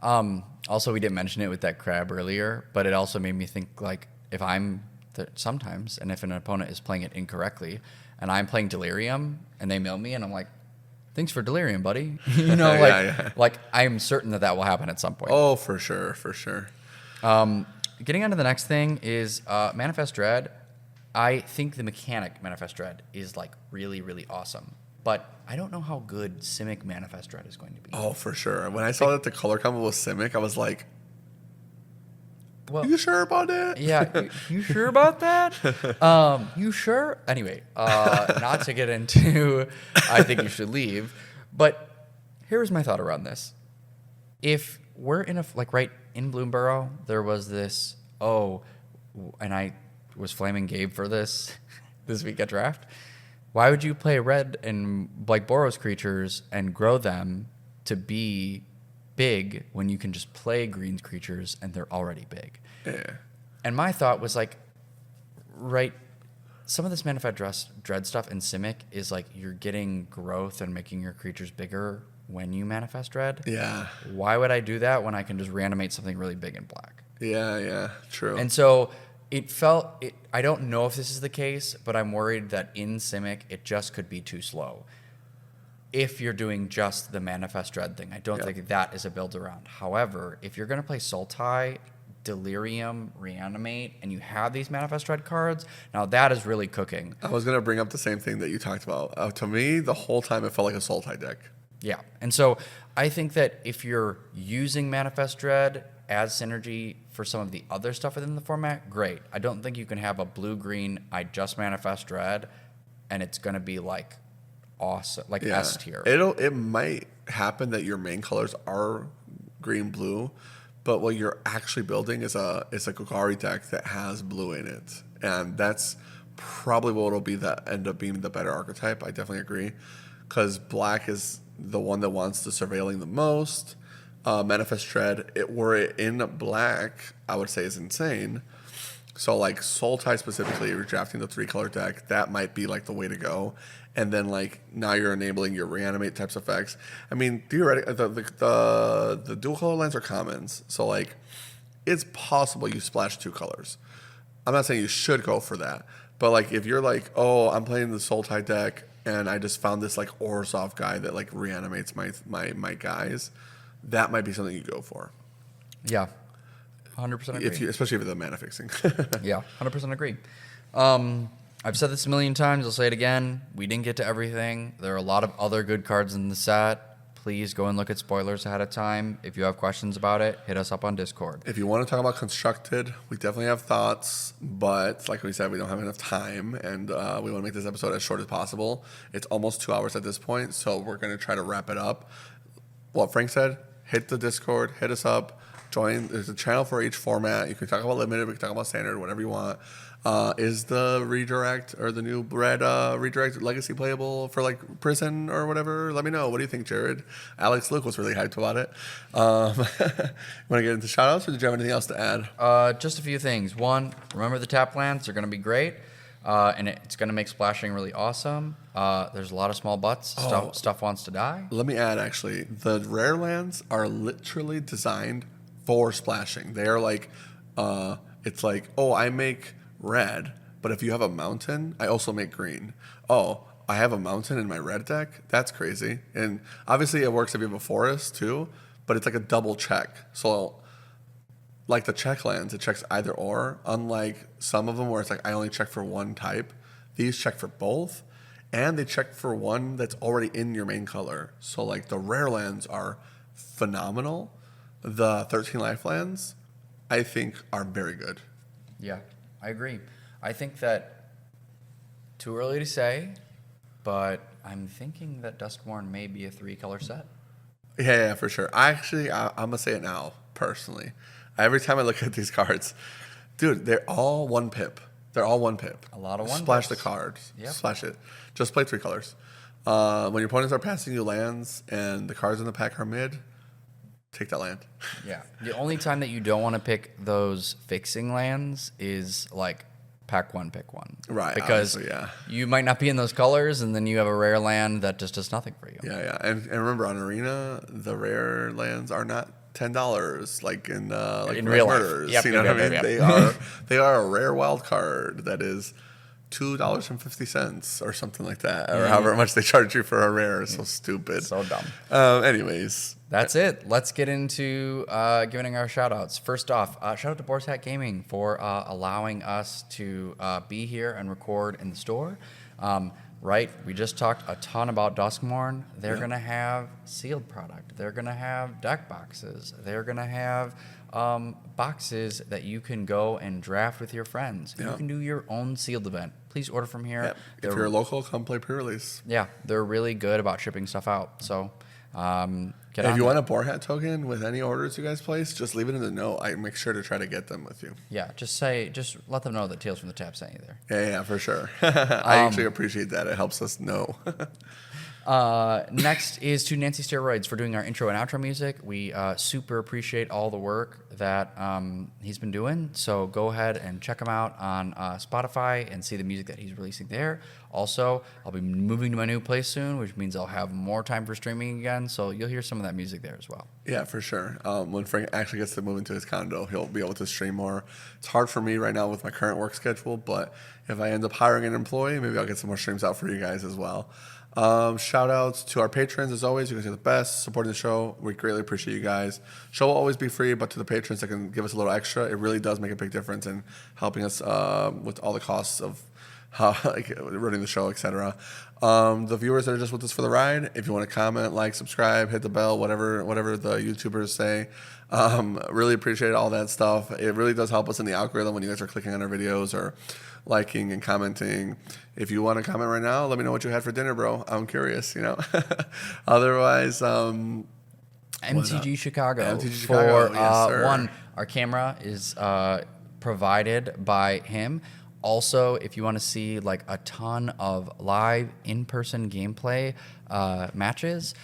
Also, we didn't mention it with that crab earlier, but it also made me think, like, if I'm sometimes, and if an opponent is playing it incorrectly and I'm playing Delirium and they mill me and I'm like, thanks for Delirium, buddy. Like I'm certain that will happen at some point. Oh, for sure. Getting on to the next thing is Manifest Dread. I think the mechanic Manifest Dread is like really, really awesome, but I don't know how good Simic Manifest Dread is going to be. Oh, for sure. When I saw that the color combo was Simic, I was like, well, you sure about that? Yeah, you sure about that? You sure? Anyway, not to get into I think you should leave, but here's my thought around this. If we're in right in Bloomborough, there was this, and I was flaming Gabe for this week at draft. Why would you play red and like Boros creatures and grow them to be big when you can just play green creatures and they're already big? Yeah. And my thought was like, right, some of this Manifest Dread stuff in Simic is like you're getting growth and making your creatures bigger when you Manifest Dread. Yeah. Why would I do that when I can just reanimate something really big in black? Yeah, true. And so I don't know if this is the case, but I'm worried that in Simic it just could be too slow. If you're doing just the Manifest Dread thing, I don't think that is a build around. However, if you're going to play Sultai, Delirium, Reanimate, and you have these Manifest Dread cards, now that is really cooking. I was going to bring up the same thing that you talked about. To me, the whole time it felt like a Sultai deck. Yeah, and so I think that if you're using Manifest Dread as synergy for some of the other stuff within the format, great. I don't think you can have a blue-green, I just Manifest Dread, and it's going to be like awesome, like S tier. It might happen that your main colors are green-blue, but what you're actually building is a Golgari deck that has blue in it, and that's probably what it'll be that end up being the better archetype. I definitely agree, because black is the one that wants the surveilling the most. Manifest Dread, were it in black, I would say is insane. So like Sultai specifically, you're drafting the 3-color deck, that might be like the way to go. And then like now you're enabling your reanimate types of effects. I mean, theoretically, the dual color lands are commons, so like it's possible you splash 2 colors. I'm not saying you should go for that, but like if you're like, oh, I'm playing the Sultai deck and I just found this like Orzhov guy that like reanimates my guys, that might be something you go for. Yeah, 100% agree. Especially if it's the mana fixing. Yeah, 100% agree. I've said this a million times. I'll say it again. We didn't get to everything. There are a lot of other good cards in the set. please go and look at spoilers ahead of time. If you have questions about it, hit us up on Discord. If you want to talk about Constructed, we definitely have thoughts, but like we said, we don't have enough time, and we want to make this episode as short as possible. It's almost 2 hours at this point, so we're going to try to wrap it up. What Frank said, hit the Discord, hit us up, join. There's a channel for each format. You can talk about limited, we can talk about standard, whatever you want. Is the redirect or the new red redirect legacy playable for like prison or whatever? Let me know. What do you think, Jared? Alex Luke was really hyped about it. Want to get into shout outs, or did you have anything else to add? Just a few things. One, remember the tap lands. They're going to be great. And it's going to make splashing really awesome. There's a lot of small butts. Stuff wants to die. Let me add, actually, the rare lands are literally designed for splashing. They are like, it's like, oh, I make red, but if you have a mountain, I also make green. Oh, I have a mountain in my red deck? That's crazy. And obviously it works if you have a forest too, but it's like a double check. So like the check lands, it checks either or, unlike some of them where it's like I only check for one type. These check for both, and they check for one that's already in your main color. So like the rare lands are phenomenal. The 13 life lands, I think, are very good. Yeah, I agree. I think that too early to say, but I'm thinking that Duskmourn may be a 3-color set. Yeah, for sure. I'm going to say it now, personally. Every time I look at these cards, dude, they're all 1 pip. They're all 1 pip. A lot of 1 Splash pips. The cards. Yep. Splash it. Just play 3 colors. When your opponents are passing you lands and the cards in the pack are mid, take that land. Yeah. The only time that you don't want to pick those fixing lands is like pack 1, pick 1. Right. Because yeah. you might not be in those colors, and then you have a rare land that just does nothing for you. Yeah. And remember, on Arena, the rare lands are not $10 like in real life. Murders. Yep, you know what I mean? Yep. They are a rare wild card that is $2.50 or something like that, or however much they charge you for a rare. So stupid. So dumb. Anyways, that's it. Let's get into giving our shout outs. First off, shout out to Boar's Hat Gaming for allowing us to be here and record in the store. Right, we just talked a ton about Duskmourn. They're going to have sealed product. They're going to have deck boxes. They're going to have boxes that you can go and draft with your friends. You can do your own sealed event. Please order from here. If you're local, come play pre-release. Yeah, they're really good about shipping stuff out. So if you want a Boar Hat token with any orders you guys place, just leave it in the note. I make sure to try to get them with you. Yeah, just let them know that Tales from the Tap sent you there. Yeah, for sure. I actually appreciate that. It helps us know. Next is to Nancy Steroids for doing our intro and outro music. We super appreciate all the work that he's been doing. So go ahead and check him out on Spotify and see the music that he's releasing there. Also, I'll be moving to my new place soon, which means I'll have more time for streaming again. So you'll hear some of that music there as well. Yeah, for sure. When Frank actually gets to move into his condo, he'll be able to stream more. It's hard for me right now with my current work schedule, but if I end up hiring an employee, maybe I'll get some more streams out for you guys as well. Shout outs to our patrons. As always, you guys are the best supporting the show. We greatly appreciate you guys. Show will always be free, but to the patrons that can give us a little extra, it really does make a big difference in helping us with all the costs of running the show, etc. The viewers that are just with us for the ride, if you want to comment, like, subscribe, hit the bell, whatever the YouTubers say, really appreciate all that stuff. It really does help us in the algorithm when you guys are clicking on our videos or liking and commenting. If you want to comment right now, let me know what you had for dinner, bro. I'm curious, Otherwise, MTG Chicago. MTG Chicago, for yes, sir. one, our camera is provided by him. Also, if you want to see like a ton of live in-person gameplay matches,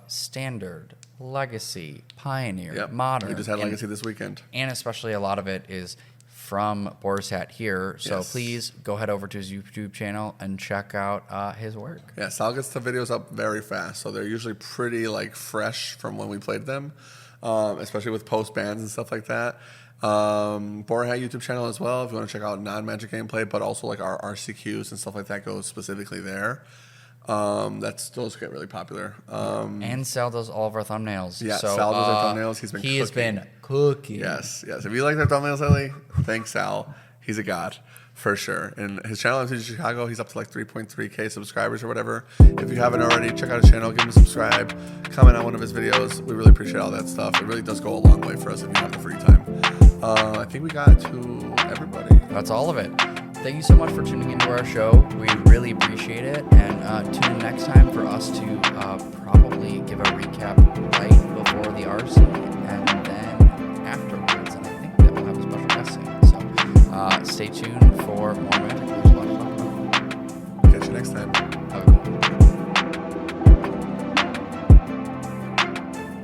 standard, legacy, pioneer, modern. We just had legacy this weekend, and especially a lot of it is from Boar's Hat here. So Yes. please go head over to his YouTube channel and check out his work. Yeah, Sal gets the videos up very fast, so they're usually pretty fresh from when we played them, especially with post bans and stuff like that. Boar Hat YouTube channel as well if you want to check out non-Magic gameplay, but also our RCQs and stuff like that goes specifically there. Those get really popular. And Sal does all of our thumbnails. Yeah, so, Sal does our thumbnails. He has been cooking. Yes. If you like our thumbnails lately, thanks, Sal. he's a god for sure. And his channel in Chicago, he's up to like 3.3K subscribers or whatever. If you haven't already, check out his channel, give him a subscribe, comment on one of his videos. We really appreciate all that stuff. It really does go a long way for us if you have the free time. I think we got to everybody. That's all of it. Thank you so much for tuning into our show. We really appreciate it. And tune in next time for us to probably give a recap right before the RC and then afterwards.